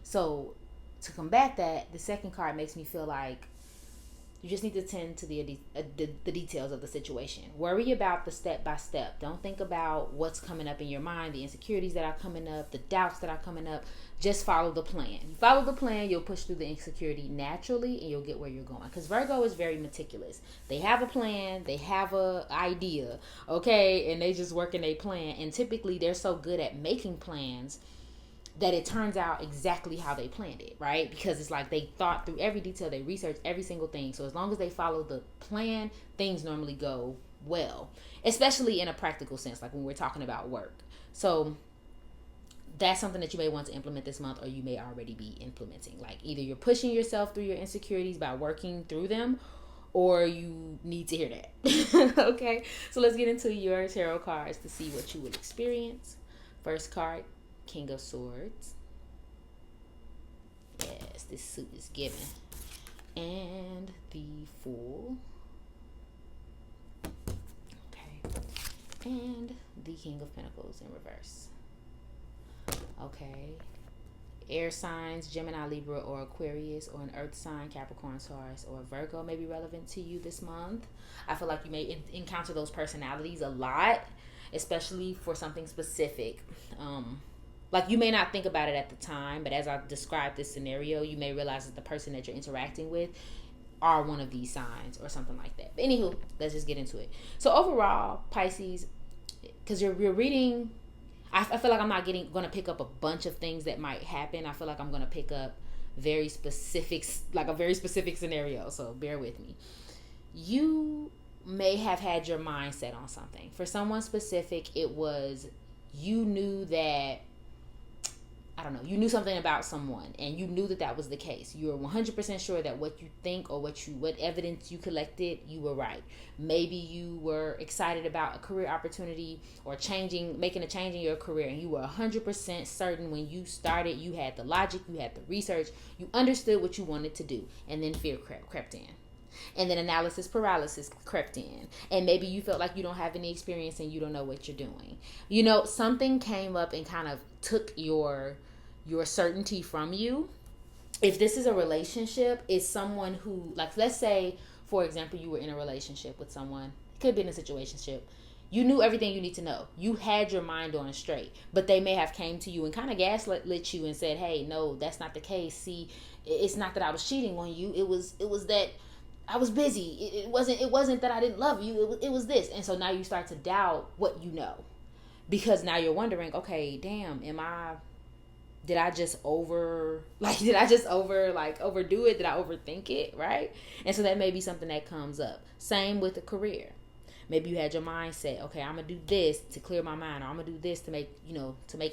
So to combat that, the second card makes me feel like you just need to tend to the details of the situation. Worry about the step by step. Don't think about what's coming up in your mind, the insecurities that are coming up, the doubts that are coming up. Just follow the plan. You follow the plan, you'll push through the insecurity naturally, and you'll get where you're going. Because Virgo is very meticulous. They have a plan, they have a idea, okay, and they just work in a plan. And typically, they're so good at making plans that it turns out exactly how they planned it, right? Because it's like they thought through every detail, they researched every single thing. So as long as they follow the plan, things normally go well, especially in a practical sense, like when we're talking about work. So that's something that you may want to implement this month, or you may already be implementing. Like either you're pushing yourself through your insecurities by working through them, or you need to hear that. Okay, so let's get into your tarot cards to see what you will experience. First card, King of Swords. Yes, this suit is given. And the Fool. Okay. And the King of Pentacles in reverse. Okay. Air signs, Gemini, Libra, or Aquarius, or an earth sign, Capricorn, Taurus, or Virgo may be relevant to you this month. I feel like you may encounter those personalities a lot, especially for something specific. Like you may not think about it at the time, but as I describe this scenario, you may realize that the person that you're interacting with are one of these signs or something like that. But anywho, let's just get into it. So overall, Pisces, because you're reading, I feel like I'm not going to pick up a bunch of things that might happen. I feel like I'm going to pick up very specific, like a very specific scenario. So bear with me. You may have had your mind set on something. For someone specific, it was you knew that, I don't know, you knew something about someone and you knew that that was the case. You were 100% sure that what you think or what evidence you collected, you were right. Maybe you were excited about a career opportunity or making a change in your career, and you were 100% certain when you started. You had the logic, you had the research, you understood what you wanted to do, and then fear crept in. And then analysis paralysis crept in. And maybe you felt like you don't have any experience and you don't know what you're doing. You know, something came up and kind of took your certainty from you. If this is a relationship, it's someone who, like, let's say, for example, you were in a relationship with someone. It could be in a situationship. You knew everything you need to know. You had your mind on straight. But they may have came to you and kind of gaslit you and said, hey, no, that's not the case. See, it's not that I was cheating on you. It was that I was busy. It wasn't that I didn't love you. It was this. And so now you start to doubt what you know. Because now you're wondering, okay, damn, did I just overdo it? Did I overthink it, right? And so that may be something that comes up. Same with a career. Maybe you had your mindset, okay, I'm going to do this to clear my mind, or I'm going to do this to make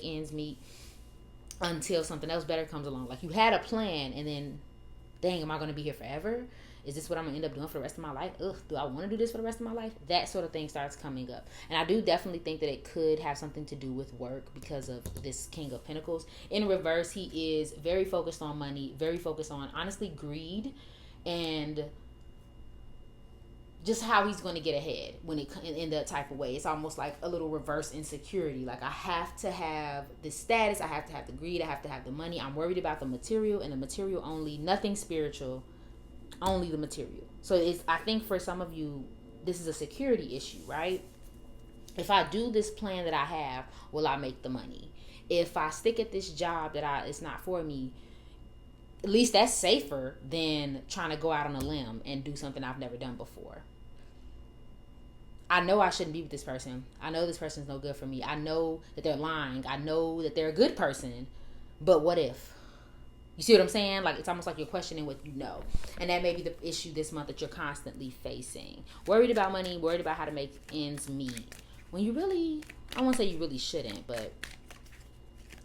ends meet until something else better comes along. Like you had a plan, and then, dang, am I going to be here forever? Is this what I'm going to end up doing for the rest of my life? Ugh, do I want to do this for the rest of my life? That sort of thing starts coming up. And I do definitely think that it could have something to do with work because of this King of Pentacles. In reverse, he is very focused on money, very focused on, honestly, greed, and just how he's going to get ahead in that type of way. It's almost like a little reverse insecurity. Like, I have to have the status, I have to have the greed, I have to have the money. I'm worried about the material, and the material only, nothing spiritual, only the material. So I think for some of you, this is a security issue, right? If I do this plan that I have, will I make the money? If I stick at this job it's not for me, at least that's safer than trying to go out on a limb and do something I've never done before. I know I shouldn't be with this person. I know this person's no good for me. I know that they're lying. I know that they're a good person. But what if? You see what I'm saying? Like, it's almost like you're questioning what you know. And that may be the issue this month that you're constantly facing. Worried about money, worried about how to make ends meet. When you really, I won't say you really shouldn't, but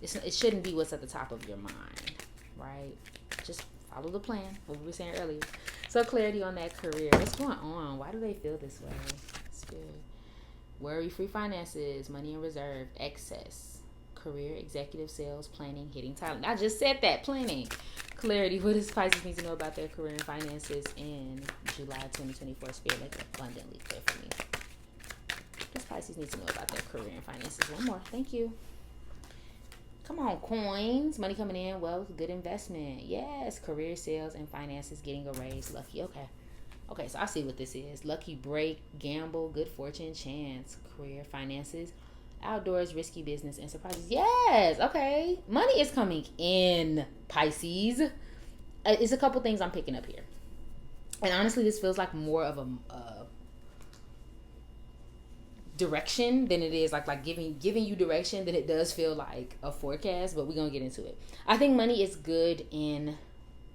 it shouldn't be what's at the top of your mind, right? Just follow the plan, what we were saying earlier. So clarity on that career. What's going on? Why do they feel this way? It's good. Worry-free finances, money in reserve, excess. Career, executive, sales, planning, hitting talent. I just said that, planning. Clarity. What does Pisces need to know about their career and finances in July 2024? Spirit, make it abundantly clear for me. What does Pisces need to know about their career and finances? One more. Thank you. Come on, coins. Money coming in, wealth, good investment. Yes, career, sales, and finances, getting a raise. Lucky. Okay, so I see what this is. Lucky break, gamble, good fortune, chance. Career, finances, outdoors, risky business, and surprises. Yes, okay. Money is coming in, Pisces. It's a couple things I'm picking up here. And honestly, this feels like more of a direction than it is like giving you direction than it does feel like a forecast, but we're going to get into it. I think money is good in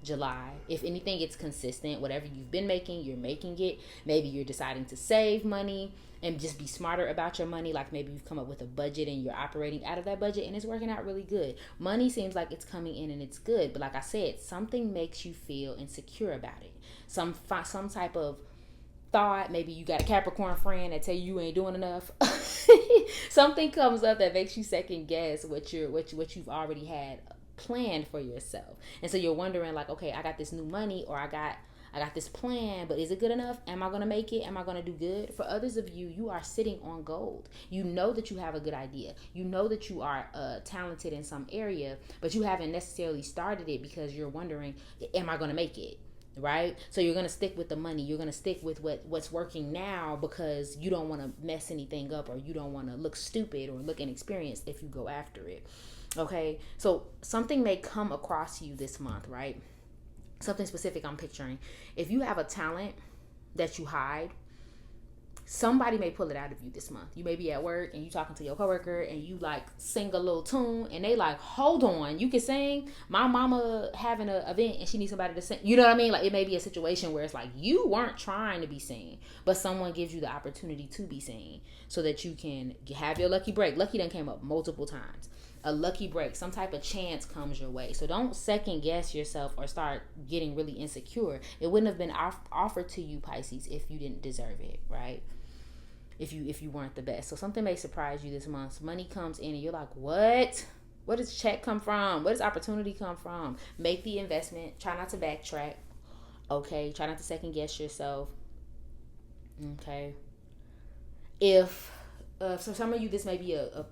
July. If anything, it's consistent. Whatever you've been making, you're making it. Maybe you're deciding to save money and just be smarter about your money. Like maybe you've come up with a budget and you're operating out of that budget and it's working out really good. Money seems like it's coming in and it's good. But like I said, something makes you feel insecure about it. Some type of thought. Maybe you got a Capricorn friend that tell you ain't doing enough. Something comes up that makes you second guess what you've already had planned for yourself. And so you're wondering like, okay, I got this new money, or I got this plan, but is it good enough? Am I going to make it? Am I going to do good? For others of you, you are sitting on gold. You know that you have a good idea. You know that you are talented in some area, but you haven't necessarily started it because you're wondering, am I going to make it? Right? So you're going to stick with the money. You're going to stick with what's working now because you don't want to mess anything up, or you don't want to look stupid or look inexperienced if you go after it. Okay? So something may come across you this month, right? Something specific I'm picturing. If you have a talent that you hide, somebody may pull it out of you this month. You may be at work and you talking to your coworker and you like sing a little tune and they like, hold on, you can sing? My mama having an event and she needs somebody to sing. You know what I mean? Like it may be a situation where it's like you weren't trying to be seen, but someone gives you the opportunity to be seen so that you can have your lucky break. Lucky done came up multiple times. A lucky break, some type of chance comes your way. So don't second guess yourself or start getting really insecure. It wouldn't have been offered to you, Pisces, if you didn't deserve it, right? If you weren't the best. So something may surprise you this month. Money comes in and you're like, what? Where does check come from? Where does opportunity come from? Make the investment. Try not to backtrack. Okay? Try not to second guess yourself. Okay? If for some of you, this may be a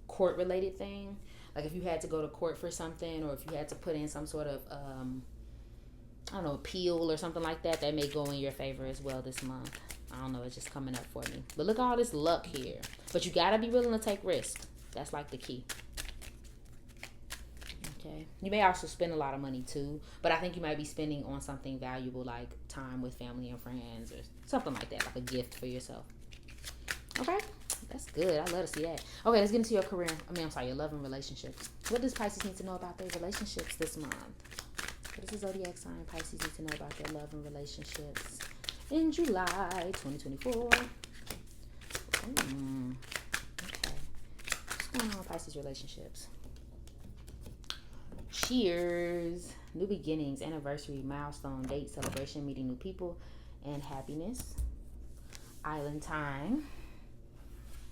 court related thing, like if you had to go to court for something, or if you had to put in some sort of I don't know, appeal or something like that, that may go in your favor as well this month. I don't know, it's just coming up for me. But look at all this luck here. But you gotta be willing to take risks. That's like the key. Okay. You may also spend a lot of money too, but I think you might be spending on something valuable like time with family and friends or something like that, like a gift for yourself. Okay. That's good. I love to see that. Okay, let's get into your career. Your love and relationships. What does Pisces need to know about their relationships this month? What does the zodiac sign Pisces need to know about their love and relationships in July 2024? Okay. What's going on with Pisces relationships? Cheers. New beginnings, anniversary, milestone, date, celebration, meeting new people, and happiness. Island time.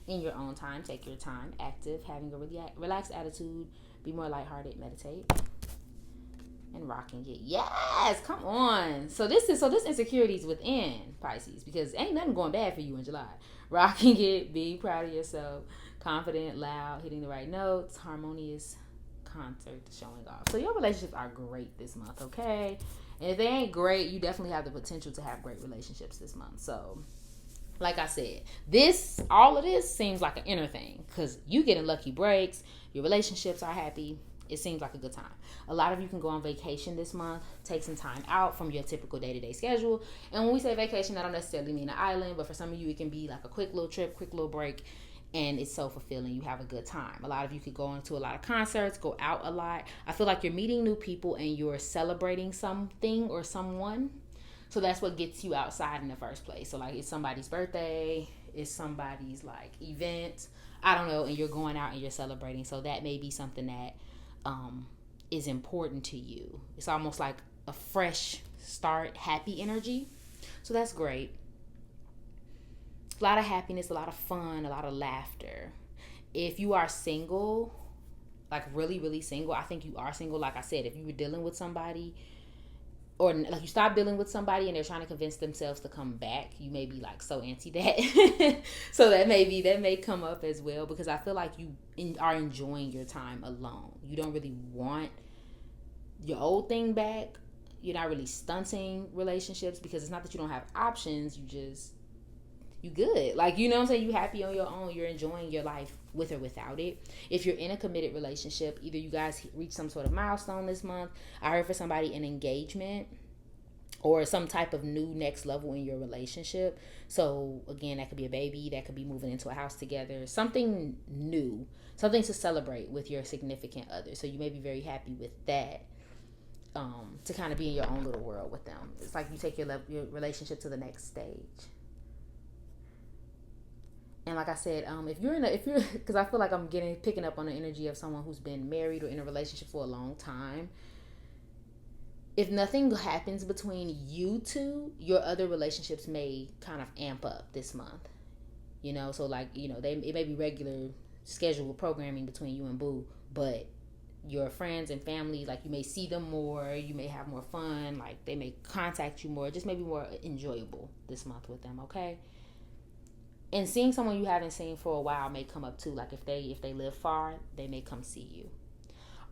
In your own time, take your time, active, having a really relaxed attitude, be more lighthearted, meditate, and rocking it. Yes, come on. So this insecurity is within Pisces, because ain't nothing going bad for you in July. Rocking it, being proud of yourself, confident, loud, hitting the right notes, harmonious concert showing off. So your relationships are great this month, okay? And if they ain't great, you definitely have the potential to have great relationships this month. So like I said, all of this seems like an inner thing, because you getting lucky breaks, your relationships are happy. It seems like a good time. A lot of you can go on vacation this month, take some time out from your typical day-to-day schedule. And when we say vacation, I don't necessarily mean an island, but for some of you, it can be like a quick little trip, quick little break, and it's so fulfilling. You have a good time. A lot of you could go into a lot of concerts, go out a lot. I feel like you're meeting new people and you're celebrating something or someone. So that's what gets you outside in the first place. So like it's somebody's birthday, it's somebody's like event, I don't know, and you're going out and you're celebrating. So that may be something that is important to you. It's almost like a fresh start, happy energy. So that's great. A lot of happiness, a lot of fun, a lot of laughter. If you are single, like really, really single, I think you are single. Like I said, if you were dealing with somebody, or like you stop dealing with somebody and they're trying to convince themselves to come back, you may be like so anti that. So that may come up as well, because I feel like you are enjoying your time alone. You don't really want your old thing back. You're not really stunting relationships, because it's not that you don't have options. You good. Like, you know what I'm saying? You happy on your own. You're enjoying your life with or without it. If you're in a committed relationship, either you guys reach some sort of milestone this month. I heard for somebody an engagement or some type of new next level in your relationship. So again, that could be a baby, that could be moving into a house together, something new, something to celebrate with your significant other. So you may be very happy with that, to kind of be in your own little world with them. It's like you take your relationship to the next stage. And like I said, if you're because I feel like I'm picking up on the energy of someone who's been married or in a relationship for a long time. If nothing happens between you two, your other relationships may kind of amp up this month. You know, so like, you know, it may be regular scheduled programming between you and boo, but your friends and family, like you may see them more, you may have more fun, like they may contact you more, just maybe more enjoyable this month with them, okay? And seeing someone you haven't seen for a while may come up too. Like if they live far, they may come see you.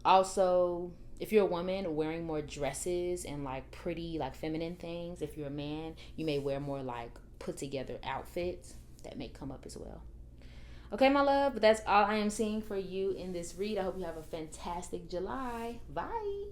Also, if you're a woman, wearing more dresses and like pretty, like feminine things. If you're a man, you may wear more like put together outfits. That may come up as well. Okay, my love, but that's all I am seeing for you in this read. I hope you have a fantastic July. Bye.